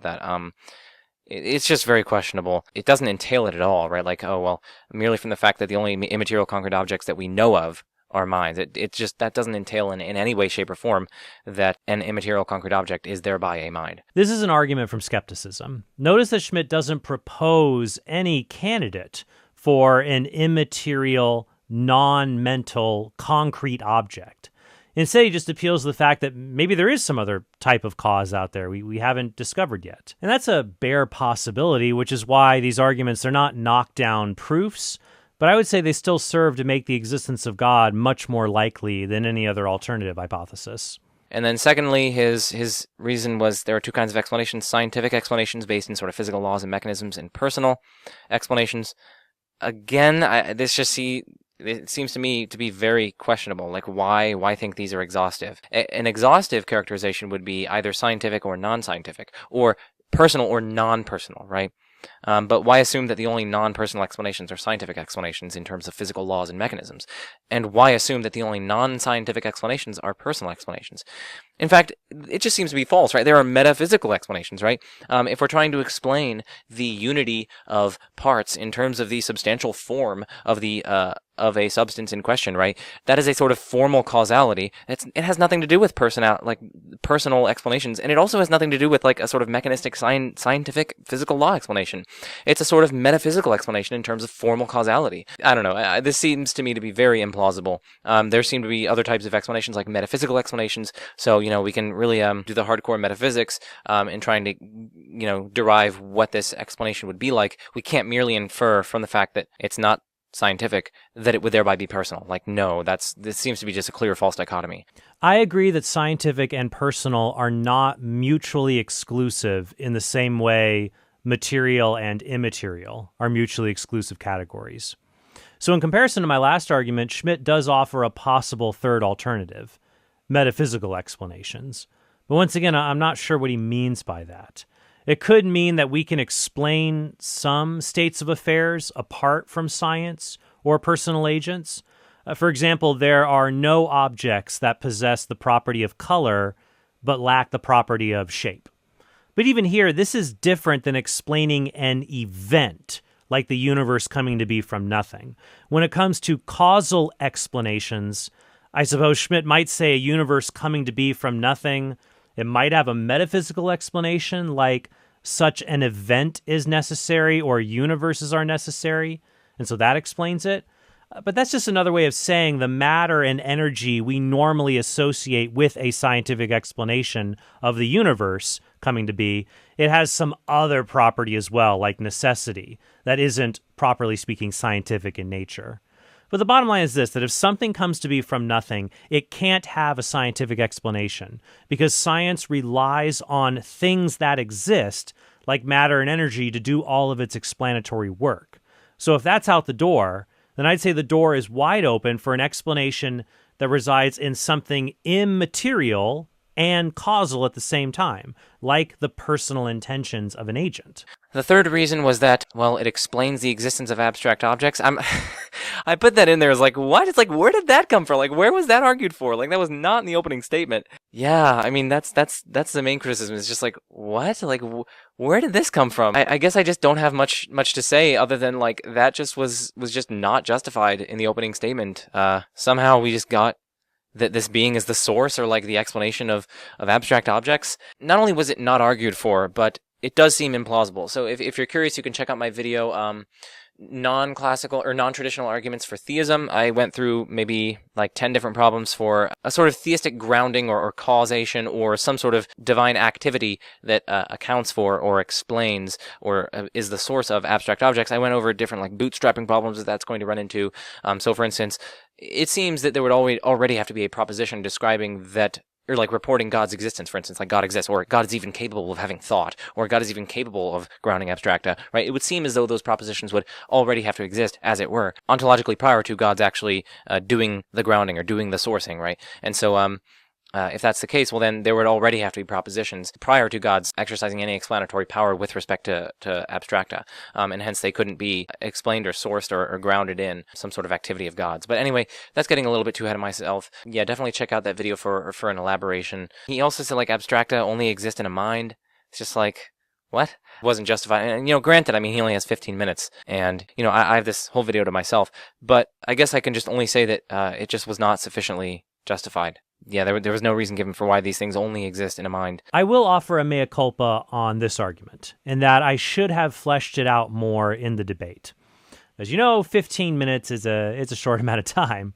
that? it's just very questionable. It doesn't entail it at all, right? Like, oh, well, merely from the fact that the only immaterial concrete objects that we know of are minds. It just, that doesn't entail in any way, shape, or form that an immaterial concrete object is thereby a mind. This is an argument from skepticism. Notice that Schmid doesn't propose any candidate for an immaterial, non-mental, concrete object. Instead, he just appeals to the fact that maybe there is some other type of cause out there we haven't discovered yet. And that's a bare possibility, which is why these arguments are not knockdown proofs, but I would say they still serve to make the existence of God much more likely than any other alternative hypothesis. And then secondly, his reason was there are two kinds of explanations: scientific explanations based in sort of physical laws and mechanisms, and personal explanations. Again, it seems to me to be very questionable. Like, why think these are exhaustive? An exhaustive characterization would be either scientific or non-scientific, or personal or non-personal, right? But why assume that the only non-personal explanations are scientific explanations in terms of physical laws and mechanisms? And why assume that the only non-scientific explanations are personal explanations? In fact, it just seems to be false, right? There are metaphysical explanations, right? If we're trying to explain the unity of parts in terms of the substantial form of a substance in question, right? That is a sort of formal causality. It has nothing to do with personal explanations, and it also has nothing to do with like a sort of mechanistic scientific physical law explanation. It's a sort of metaphysical explanation in terms of formal causality. I don't know. This seems to me to be very implausible. There seem to be other types of explanations, like metaphysical explanations. So, we can really do the hardcore metaphysics in trying to, derive what this explanation would be like. We can't merely infer from the fact that it's not scientific that it would thereby be personal. Like, no, this seems to be just a clear false dichotomy. I agree that scientific and personal are not mutually exclusive in the same way material and immaterial are mutually exclusive categories. So in comparison to my last argument, Schmid does offer a possible third alternative: metaphysical explanations. But once again, I'm not sure what he means by that. It could mean that we can explain some states of affairs apart from science or personal agents. For example, there are no objects that possess the property of color but lack the property of shape. But even here, this is different than explaining an event, like the universe coming to be from nothing. When it comes to causal explanations, I suppose Schmid might say a universe coming to be from nothing. It might have a metaphysical explanation, like such an event is necessary or universes are necessary, and so that explains it. But that's just another way of saying the matter and energy we normally associate with a scientific explanation of the universe coming to be, it has some other property as well, like necessity, that isn't, properly speaking, scientific in nature. But the bottom line is this, that if something comes to be from nothing, it can't have a scientific explanation, because science relies on things that exist, like matter and energy, to do all of its explanatory work. So if that's out the door, then I'd say the door is wide open for an explanation that resides in something immaterial and causal at the same time, like the personal intentions of an agent. The third reason was that, well, it explains the existence of abstract objects. I put that in there as like, what? It's like, where did that come from? Like, where was that argued for? Like, that was not in the opening statement. Yeah, I mean, that's the main criticism. It's just like, what? Like, where did this come from? I guess I just don't have much to say other than like that just was just not justified in the opening statement. Somehow we just got that this being is the source or like the explanation of abstract objects. Not only was it not argued for, but it does seem implausible. So if you're curious, you can check out my video, non-classical or non-traditional arguments for theism. I went through maybe like 10 different problems for a sort of theistic grounding or causation or some sort of divine activity that accounts for or explains or is the source of abstract objects. I went over different like bootstrapping problems that that's going to run into. So for instance, it seems that there would already have to be a proposition describing that, or like reporting God's existence, for instance, like God exists, or God is even capable of having thought, or God is even capable of grounding abstracta, right? It would seem as though those propositions would already have to exist, as it were, ontologically prior to God's actually doing the grounding or doing the sourcing, right? And so if that's the case, well then there would already have to be propositions prior to God's exercising any explanatory power with respect to abstracta, and hence they couldn't be explained or sourced or grounded in some sort of activity of God's. But anyway, that's getting a little bit too ahead of myself. Yeah, definitely check out that video for an elaboration. He also said like abstracta only exist in a mind. It's just like, what? Wasn't justified. And, granted, I mean, he only has 15 minutes, and, I have this whole video to myself, but I guess I can just only say that it just was not sufficiently justified. Yeah, there was no reason given for why these things only exist in a mind. I will offer a mea culpa on this argument, in that I should have fleshed it out more in the debate. As you know, 15 minutes is a short amount of time.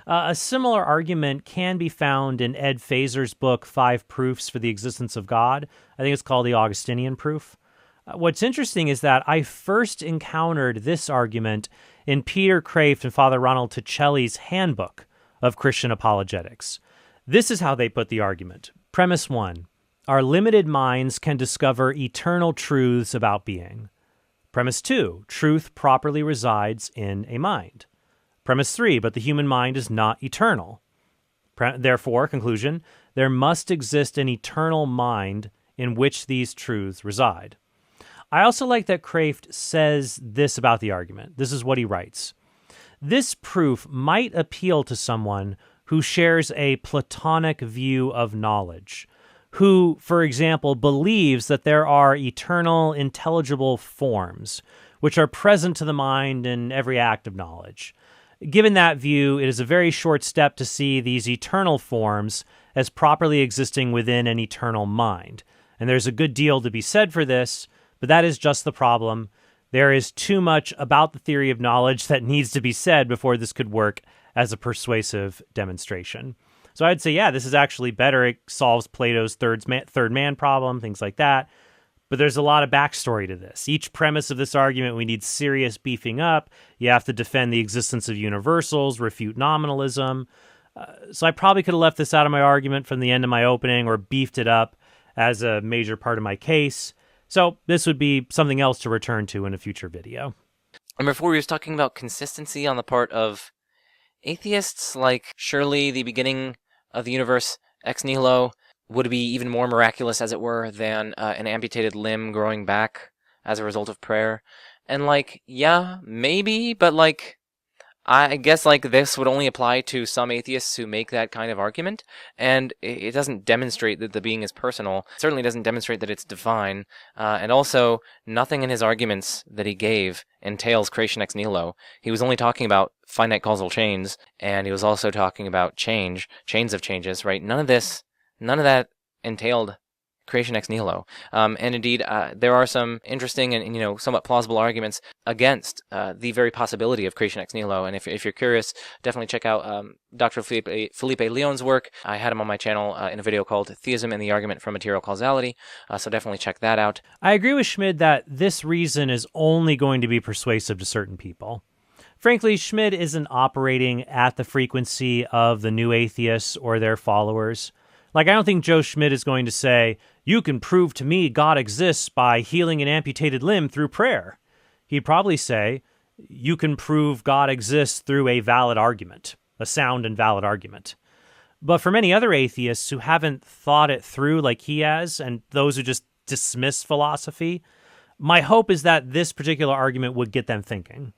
A similar argument can be found in Ed Fazer's book, 5 Proofs for the Existence of God. I think it's called the Augustinian Proof. What's interesting is that I first encountered this argument in Peter Kraft and Father Ronald Ticelli's Handbook of Christian Apologetics. This is how they put the argument. Premise 1. Our limited minds can discover eternal truths about being. Premise 2. Truth properly resides in a mind. Premise 3. But the human mind is not eternal. Therefore, conclusion, there must exist an eternal mind in which these truths reside. I also like that Kraft says this about the argument. This is what he writes. This proof might appeal to someone who shares a Platonic view of knowledge, who, for example, believes that there are eternal, intelligible forms, which are present to the mind in every act of knowledge. Given that view, it is a very short step to see these eternal forms as properly existing within an eternal mind. And there's a good deal to be said for this, but that is just the problem. There is too much about the theory of knowledge that needs to be said before this could work as a persuasive demonstration. So I'd say, yeah, this is actually better. It solves Plato's third man problem, things like that. But there's a lot of backstory to this. Each premise of this argument, we need serious beefing up. You have to defend the existence of universals, refute nominalism. So I probably could have left this out of my argument from the end of my opening or beefed it up as a major part of my case. So this would be something else to return to in a future video. And before we were talking about consistency on the part of atheists, like surely the beginning of the universe ex nihilo would be even more miraculous, as it were, than an amputated limb growing back as a result of prayer. And yeah, maybe, but I guess this would only apply to some atheists who make that kind of argument, and it doesn't demonstrate that the being is personal. It certainly doesn't demonstrate that it's divine, and also nothing in his arguments that he gave entails creation ex nihilo. He was only talking about finite causal chains, and he was also talking about chains of changes, right? None of that entailed creation ex nihilo. And indeed, there are some interesting and somewhat plausible arguments against the very possibility of creation ex nihilo. And if you're curious, definitely check out Dr. Felipe Leon's work. I had him on my channel in a video called Theism and the Argument from Material Causality. So definitely check that out. I agree with Schmid that this reason is only going to be persuasive to certain people. Frankly, Schmid isn't operating at the frequency of the new atheists or their followers. I don't think Joe Schmid is going to say, you can prove to me God exists by healing an amputated limb through prayer. He'd probably say, you can prove God exists through a valid argument, a sound and valid argument. But for many other atheists who haven't thought it through like he has, and those who just dismiss philosophy, my hope is that this particular argument would get them thinking.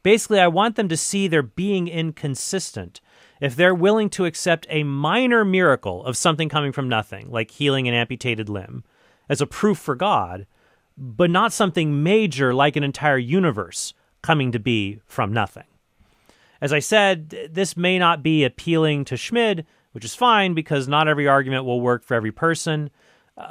Basically, I want them to see they're being inconsistent if they're willing to accept a minor miracle of something coming from nothing, like healing an amputated limb, as a proof for God, but not something major like an entire universe coming to be from nothing. As I said, this may not be appealing to Schmid, which is fine because not every argument will work for every person,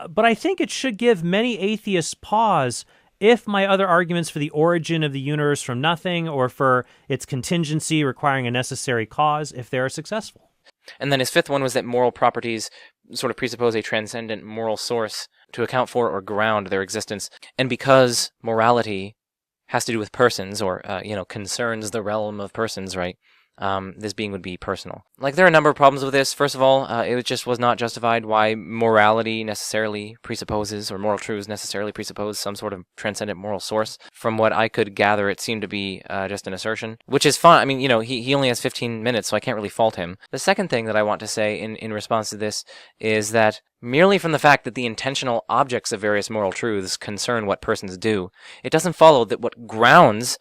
but I think it should give many atheists pause if my other arguments for the origin of the universe from nothing or for its contingency requiring a necessary cause, if they are successful. And then his fifth one was that moral properties sort of presuppose a transcendent moral source to account for or ground their existence. And because morality has to do with persons or, concerns the realm of persons, right? This being would be personal. There are a number of problems with this. First of all, it just was not justified why morality necessarily presupposes, or moral truths necessarily presuppose some sort of transcendent moral source. From what I could gather, it seemed to be just an assertion, which is fine. I mean, he only has 15 minutes, so I can't really fault him. The second thing that I want to say in response to this is that merely from the fact that the intentional objects of various moral truths concern what persons do, it doesn't follow that what grounds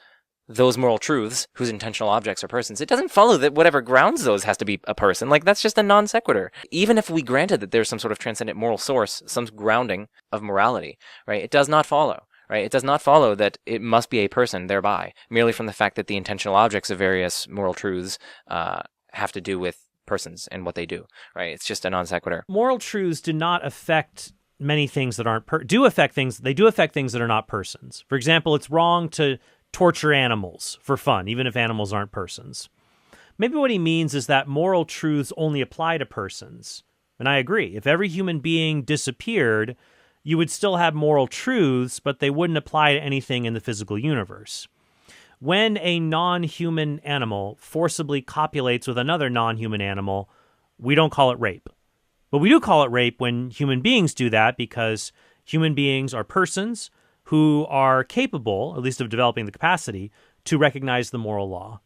those moral truths, whose intentional objects are persons, it doesn't follow that whatever grounds those has to be a person. Like, that's just a non sequitur. Even if we granted that there's some sort of transcendent moral source, some grounding of morality, right? It does not follow, right? It does not follow that it must be a person thereby, merely from the fact that the intentional objects of various moral truths have to do with persons and what they do, right? It's just a non sequitur. Moral truths do not affect many things that aren't do affect things that are not persons. For example, it's wrong to torture animals for fun, even if animals aren't persons. Maybe what he means is that moral truths only apply to persons. And I agree. If every human being disappeared, you would still have moral truths, but they wouldn't apply to anything in the physical universe. When a non-human animal forcibly copulates with another non-human animal, we don't call it rape. But we do call it rape when human beings do that, because human beings are persons who are capable, at least of developing the capacity, to recognize the moral law.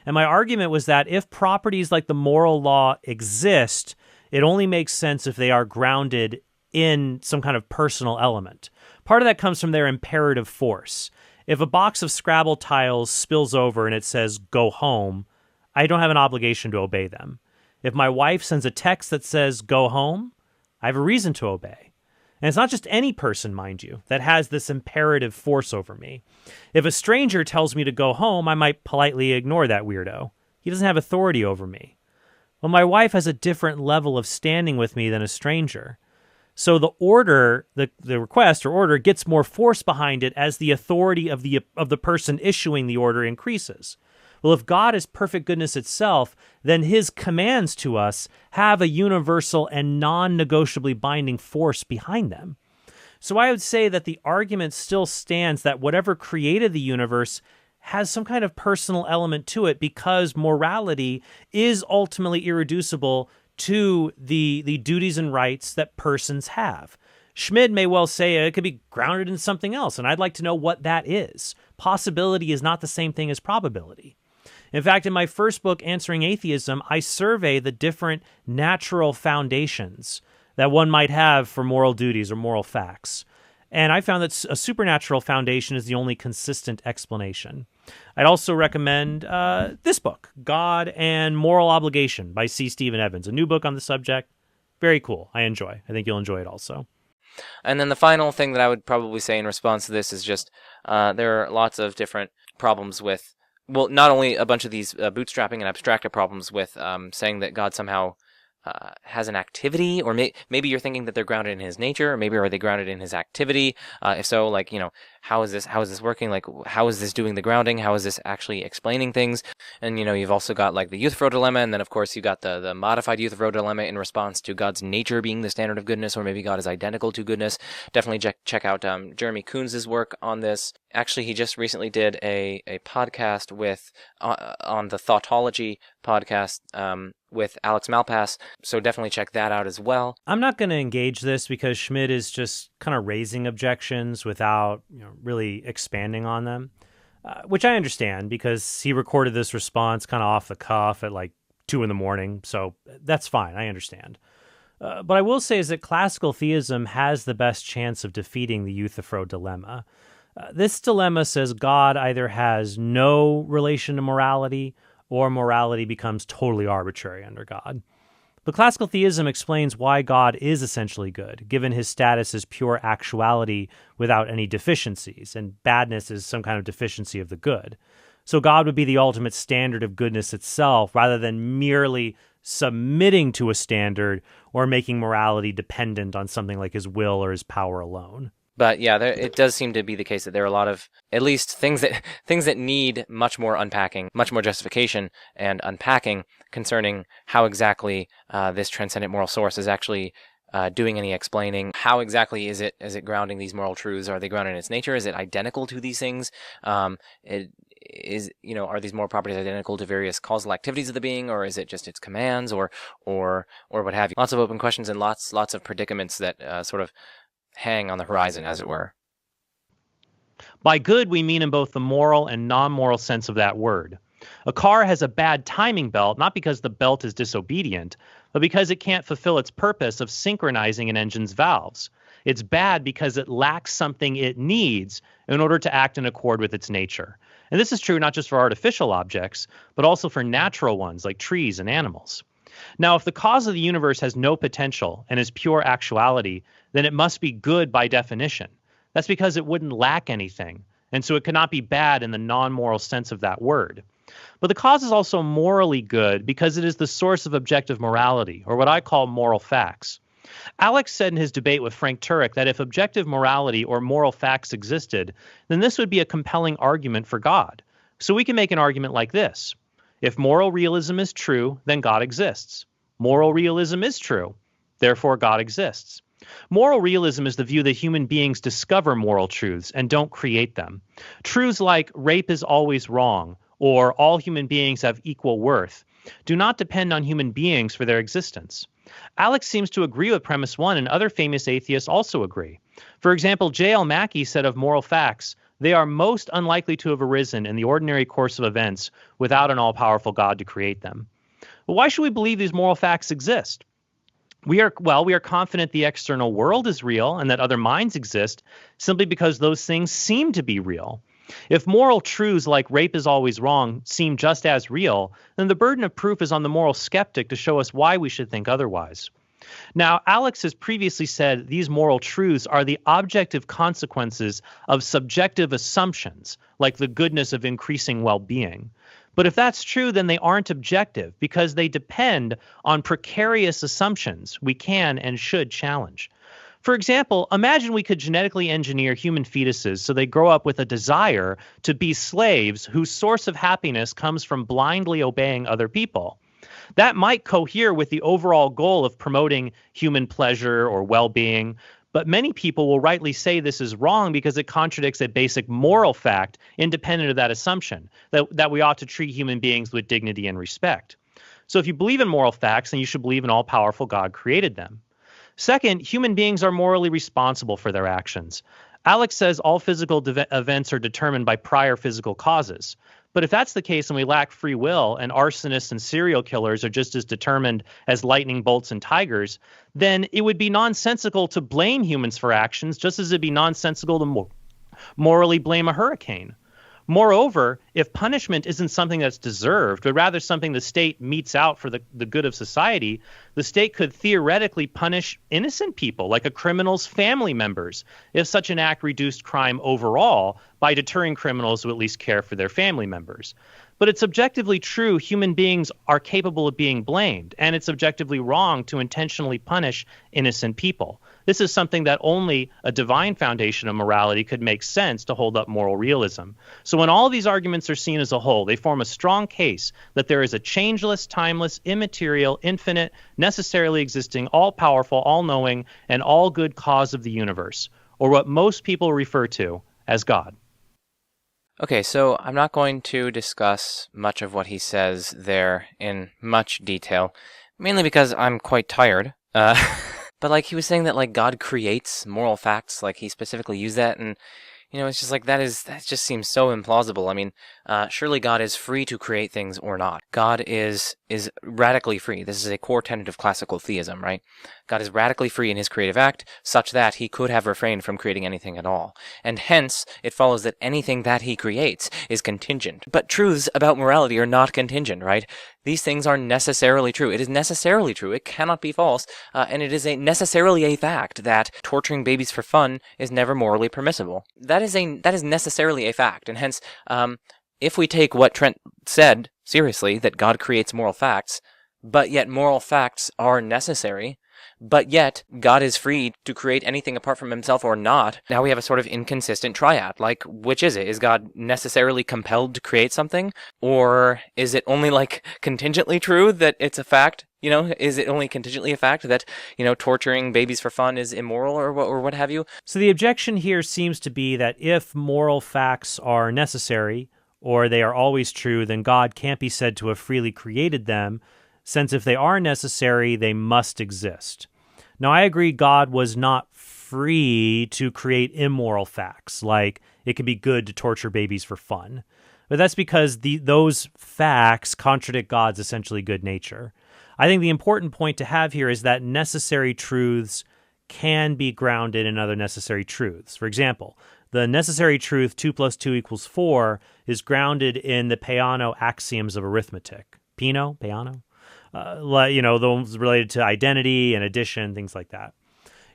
And my argument was that if properties like the moral law exist, it only makes sense if they are grounded in some kind of personal element. Part of that comes from their imperative force. If a box of Scrabble tiles spills over and it says, "Go home," I don't have an obligation to obey them. If my wife sends a text that says, "Go home," I have a reason to obey. And it's not just any person, mind you, that has this imperative force over me. If a stranger tells me to go home, I might politely ignore that weirdo. He doesn't have authority over me. Well, my wife has a different level of standing with me than a stranger. So the order, the request or order, gets more force behind it as the authority of the person issuing the order increases. Well, if God is perfect goodness itself, then his commands to us have a universal and non-negotiably binding force behind them. So I would say that the argument still stands that whatever created the universe has some kind of personal element to it, because morality is ultimately irreducible to the duties and rights that persons have. Schmid may well say it could be grounded in something else, and I'd like to know what that is. Possibility is not the same thing as probability. In fact, in my first book, Answering Atheism, I survey the different natural foundations that one might have for moral duties or moral facts. And I found that a supernatural foundation is the only consistent explanation. I'd also recommend this book, God and Moral Obligation by C. Stephen Evans, a new book on the subject. Very cool. I think you'll enjoy it also. And then the final thing that I would probably say in response to this is just there are lots of different problems with, well, not only a bunch of these bootstrapping and abstractive problems with saying that God somehow has an activity, or maybe you're thinking that they're grounded in his nature, or maybe are they grounded in his activity? If so, like, how is this working? Like, how is this doing the grounding? How is this actually explaining things? And, you've also got like the Euthyphro dilemma, and then of course you got the modified Euthyphro dilemma in response to God's nature being the standard of goodness, or maybe God is identical to goodness. Definitely check out Jeremy Coons' work on this. Actually, he just recently did a podcast with on the Thoughtology podcast with Alex Malpass, so definitely check that out as well. I'm not going to engage this because Schmid is just kind of raising objections without really expanding on them, which I understand because he recorded this response kind of off the cuff at like 2 a.m, so that's fine. I understand. But I will say is that classical theism has the best chance of defeating the Euthyphro dilemma. This dilemma says God either has no relation to morality or morality becomes totally arbitrary under God. But classical theism explains why God is essentially good, given his status as pure actuality without any deficiencies, and badness is some kind of deficiency of the good. So God would be the ultimate standard of goodness itself, rather than merely submitting to a standard or making morality dependent on something like his will or his power alone. But yeah, it does seem to be the case that there are a lot of, at least things that need much more unpacking, much more justification and unpacking concerning how exactly this transcendent moral source is actually doing any explaining. How exactly is it grounding these moral truths? Are they grounded in its nature? Is it identical to these things? Are these moral properties identical to various causal activities of the being, or is it just its commands, or what have you? Lots of open questions and lots of predicaments that sort of hang on the horizon, as it were. By good, we mean in both the moral and non-moral sense of that word. A car has a bad timing belt, not because the belt is disobedient, but because it can't fulfill its purpose of synchronizing an engine's valves. It's bad because it lacks something it needs in order to act in accord with its nature. And this is true not just for artificial objects, but also for natural ones like trees and animals. Now, if the cause of the universe has no potential and is pure actuality, then it must be good by definition. That's because it wouldn't lack anything, and so it cannot be bad in the non-moral sense of that word. But the cause is also morally good because it is the source of objective morality, or what I call moral facts. Alex said in his debate with Frank Turek that if objective morality or moral facts existed, then this would be a compelling argument for God. So we can make an argument like this. If moral realism is true, then God exists. Moral realism is true, therefore God exists. Moral realism is the view that human beings discover moral truths and don't create them. Truths like rape is always wrong, or all human beings have equal worth, do not depend on human beings for their existence. Alex seems to agree with premise one, and other famous atheists also agree. For example, J.L. Mackie said of moral facts, they are most unlikely to have arisen in the ordinary course of events without an all-powerful God to create them. But why should we believe these moral facts exist? We are confident the external world is real and that other minds exist simply because those things seem to be real. If moral truths like rape is always wrong seem just as real, then the burden of proof is on the moral skeptic to show us why we should think otherwise. Now, Alex has previously said these moral truths are the objective consequences of subjective assumptions, like the goodness of increasing well-being. But if that's true, then they aren't objective because they depend on precarious assumptions we can and should challenge. For example, imagine we could genetically engineer human fetuses so they grow up with a desire to be slaves whose source of happiness comes from blindly obeying other people. That might cohere with the overall goal of promoting human pleasure or well-being, but many people will rightly say this is wrong because it contradicts a basic moral fact independent of that assumption, that we ought to treat human beings with dignity and respect. So if you believe in moral facts, then you should believe an all-powerful God created them. Second, human beings are morally responsible for their actions. Alex says all physical events are determined by prior physical causes. But if that's the case and we lack free will and arsonists and serial killers are just as determined as lightning bolts and tigers, then it would be nonsensical to blame humans for actions just as it'd be nonsensical to morally blame a hurricane. Moreover, if punishment isn't something that's deserved, but rather something the state metes out for the good of society, the state could theoretically punish innocent people, like a criminal's family members, if such an act reduced crime overall by deterring criminals who at least care for their family members. But it's objectively true human beings are capable of being blamed, and it's objectively wrong to intentionally punish innocent people. This is something that only a divine foundation of morality could make sense to hold up moral realism. So when all these arguments are seen as a whole, they form a strong case that there is a changeless, timeless, immaterial, infinite, necessarily existing, all-powerful, all-knowing, and all-good cause of the universe, or what most people refer to as God. Okay, so I'm not going to discuss much of what he says there in much detail, mainly because I'm quite tired. But like he was saying that like God creates moral facts, like he specifically used that, and it's just like that just seems so implausible. I mean, surely God is free to create things or not. God is radically free. This is a core tenet of classical theism, right? God is radically free in his creative act, such that he could have refrained from creating anything at all. And hence, it follows that anything that he creates is contingent. But truths about morality are not contingent, right? These things are necessarily true. It is necessarily true. It cannot be false. And it is necessarily a fact that torturing babies for fun is never morally permissible. That is necessarily a fact. And hence, if we take what Trent said seriously, that God creates moral facts, but yet moral facts are necessary, but yet God is free to create anything apart from himself or not, now we have a sort of inconsistent triad. Like, which is it? Is God necessarily compelled to create something? Or is it only like contingently true that it's a fact? Is it only contingently a fact that, torturing babies for fun is immoral or what have you? So the objection here seems to be that if moral facts are necessary, or they are always true, then God can't be said to have freely created them, since if they are necessary, they must exist. Now, I agree God was not free to create immoral facts, like it can be good to torture babies for fun. But that's because those facts contradict God's essentially good nature. I think the important point to have here is that necessary truths can be grounded in other necessary truths. For example, the necessary truth 2 + 2 = 4 is grounded in the Peano axioms of arithmetic. Peano? The ones related to identity and addition, things like that.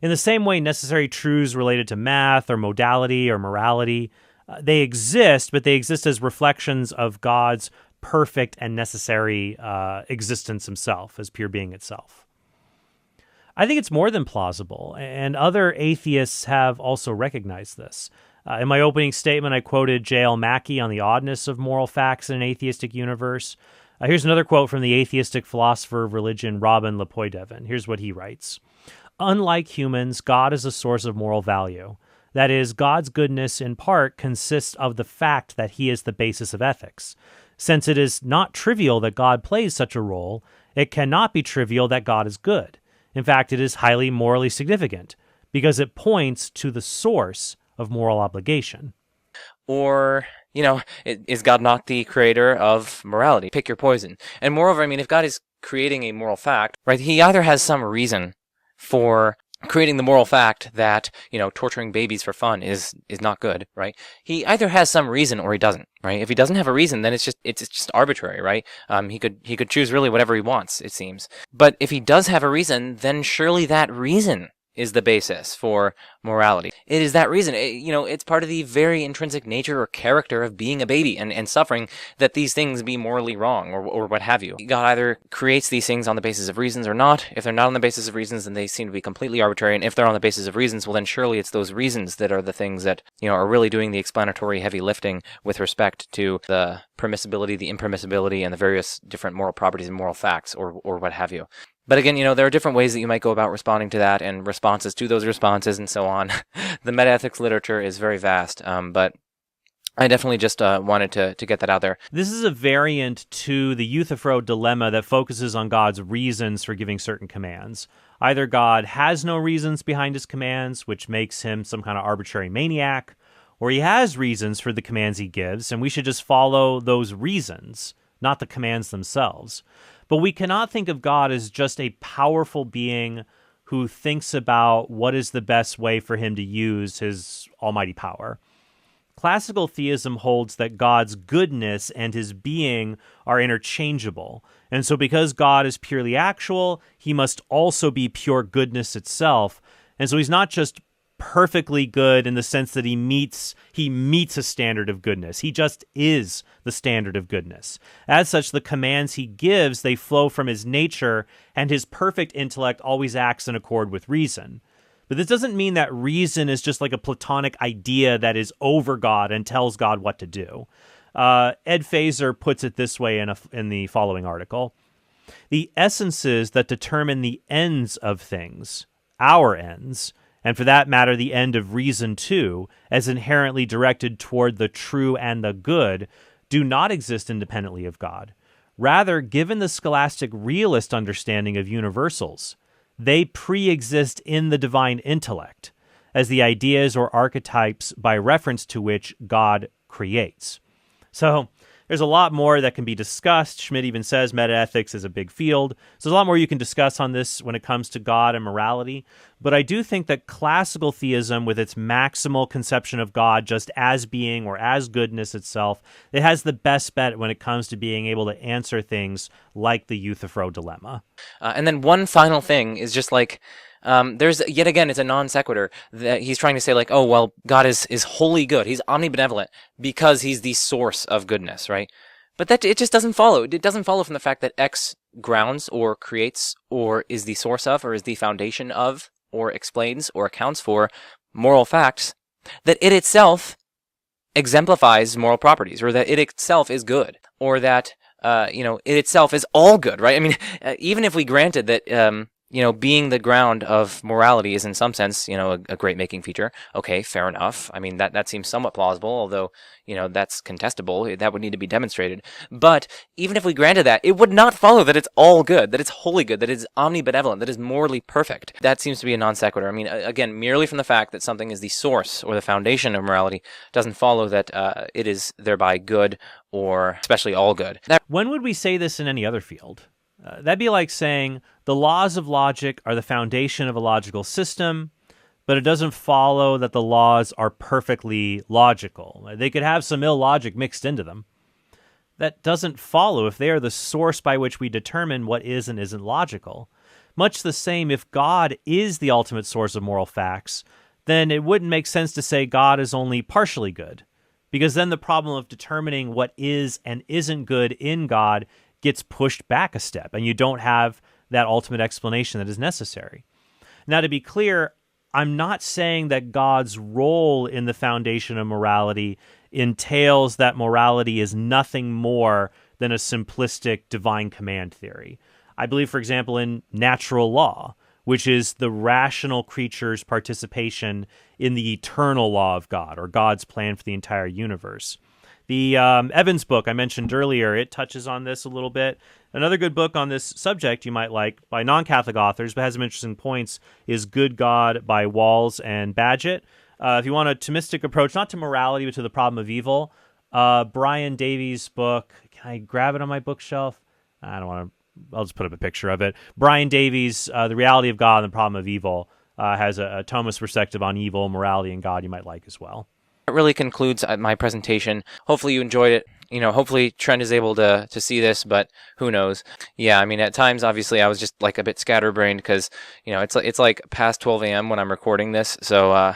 In the same way, necessary truths related to math or modality or morality, they exist, but they exist as reflections of God's perfect and necessary existence himself, as pure being itself. I think it's more than plausible, and other atheists have also recognized this. In my opening statement, I quoted J.L. Mackie on the oddness of moral facts in an atheistic universe. Here's another quote from the atheistic philosopher of religion, Robin Lepoidevin. Here's what he writes. Unlike humans, God is a source of moral value. That is, God's goodness in part consists of the fact that he is the basis of ethics. Since it is not trivial that God plays such a role, it cannot be trivial that God is good. In fact, it is highly morally significant because it points to the source of moral obligation. Or, is God not the creator of morality? Pick your poison. And moreover, if God is creating a moral fact, right, he either has some reason for creating the moral fact that, torturing babies for fun is not good, right? He either has some reason or he doesn't, right? If he doesn't have a reason, then it's just arbitrary, right? He could choose really whatever he wants, it seems. But if he does have a reason, then surely that reason is the basis for morality. It is that reason. It's part of the very intrinsic nature or character of being a baby and suffering that these things be morally wrong or what have you. God either creates these things on the basis of reasons or not. If they're not on the basis of reasons, then they seem to be completely arbitrary. And if they're on the basis of reasons, well, then surely it's those reasons that are the things that, are really doing the explanatory heavy lifting with respect to the permissibility, the impermissibility, and the various different moral properties and moral facts or what have you. But again, there are different ways that you might go about responding to that and responses to those responses and so on. The metaethics literature is very vast, but I definitely just wanted to get that out there. This is a variant to the Euthyphro dilemma that focuses on God's reasons for giving certain commands. Either God has no reasons behind his commands, which makes him some kind of arbitrary maniac, or he has reasons for the commands he gives, and we should just follow those reasons, not the commands themselves. But we cannot think of God as just a powerful being who thinks about what is the best way for him to use his almighty power. Classical theism holds that God's goodness and his being are interchangeable. And so because God is purely actual, he must also be pure goodness itself. And so he's not just perfectly good in the sense that he meets a standard of goodness. He just is the standard of goodness. As such, the commands he gives, they flow from his nature, and his perfect intellect always acts in accord with reason. But this doesn't mean that reason is just like a Platonic idea that is over God and tells God what to do. Ed Feser puts it this way in the following article. The essences that determine the ends of things, our ends, and for that matter, the end of reason too, as inherently directed toward the true and the good, do not exist independently of God. Rather, given the scholastic realist understanding of universals, they pre-exist in the divine intellect, as the ideas or archetypes by reference to which God creates. So, there's a lot more that can be discussed. Schmid even says metaethics is a big field. So there's a lot more you can discuss on this when it comes to God and morality. But I do think that classical theism, with its maximal conception of God just as being or as goodness itself, it has the best bet when it comes to being able to answer things like the Euthyphro dilemma. And then one final thing is just like, there's, yet again, it's a non sequitur that he's trying to say like, oh, well, God is wholly good. He's omnibenevolent because he's the source of goodness, right? But it just doesn't follow. It doesn't follow from the fact that X grounds or creates or is the source of or is the foundation of or explains or accounts for moral facts, that it itself exemplifies moral properties, or that it itself is good, or that, it itself is all good, right? I mean, even if we granted that, being the ground of morality is in some sense, a great making feature. Okay, fair enough. I mean, that seems somewhat plausible, although, that's contestable. That would need to be demonstrated. But even if we granted that, it would not follow that it's all good, that it's wholly good, that it's omnibenevolent, that is morally perfect. That seems to be a non sequitur. I mean, again, merely from the fact that something is the source or the foundation of morality doesn't follow that it is thereby good or especially all good. When would we say this in any other field? That'd be like saying The laws of logic are the foundation of a logical system, but it doesn't follow that the laws are perfectly logical. They could have some illogic mixed into them. That doesn't follow if they are the source by which we determine what is and isn't logical. Much the same, if God is the ultimate source of moral facts, then it wouldn't make sense to say God is only partially good, because then the problem of determining what is and isn't good in God gets pushed back a step, and you don't have that ultimate explanation that is necessary. Now, to be clear, I'm not saying that God's role in the foundation of morality entails that morality is nothing more than a simplistic divine command theory. I believe, for example, in natural law, which is the rational creature's participation in the eternal law of God, or God's plan for the entire universe. The Evans book I mentioned earlier, it touches on this a little bit. Another good book on this subject you might like by non-Catholic authors, but has some interesting points, is Good God by Walls and Badgett. If you want a Thomistic approach, not to morality, but to the problem of evil, Brian Davies' book, can I grab it on my bookshelf? I don't want to. I'll just put up a picture of it. Brian Davies, The Reality of God and the Problem of Evil, has a Thomist perspective on evil, morality, and God you might like as well. That really concludes my presentation. Hopefully you enjoyed it. Hopefully Trent is able to see this, but who knows? Yeah, I mean, at times, obviously, I was just like a bit scatterbrained because, it's like past 12 a.m. when I'm recording this. So,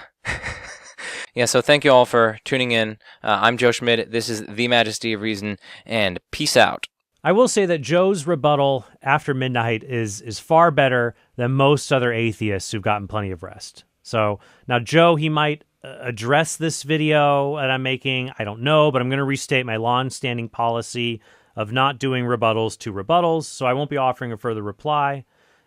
yeah, so thank you all for tuning in. I'm Joe Schmid. This is The Majesty of Reason, and peace out. I will say that Joe's rebuttal after midnight is far better than most other atheists who've gotten plenty of rest. So now Joe, he might address this video that I'm making. I don't know, but I'm going to restate my long-standing policy of not doing rebuttals to rebuttals, so I won't be offering a further reply.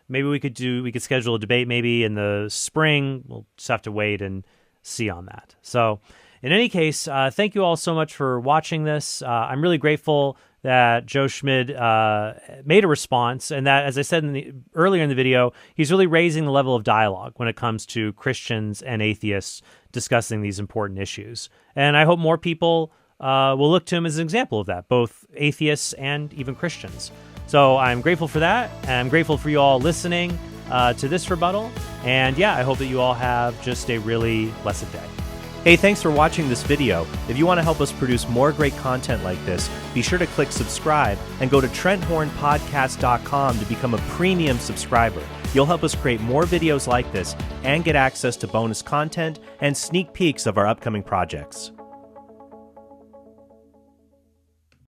Maybe we could schedule a debate maybe in the spring. We'll just have to wait and see on that. So in any case, thank you all so much for watching this. I'm really grateful that Joe Schmid made a response, and that, as I said earlier in the video, he's really raising the level of dialogue when it comes to Christians and atheists discussing these important issues. And I hope more people will look to him as an example of that, both atheists and even Christians. So I'm grateful for that, and I'm grateful for you all listening to this rebuttal. And yeah, I hope that you all have just a really blessed day. Hey, thanks for watching this video. If you want to help us produce more great content like this, be sure to click subscribe and go to TrentHornPodcast.com to become a premium subscriber. You'll help us create more videos like this and get access to bonus content and sneak peeks of our upcoming projects.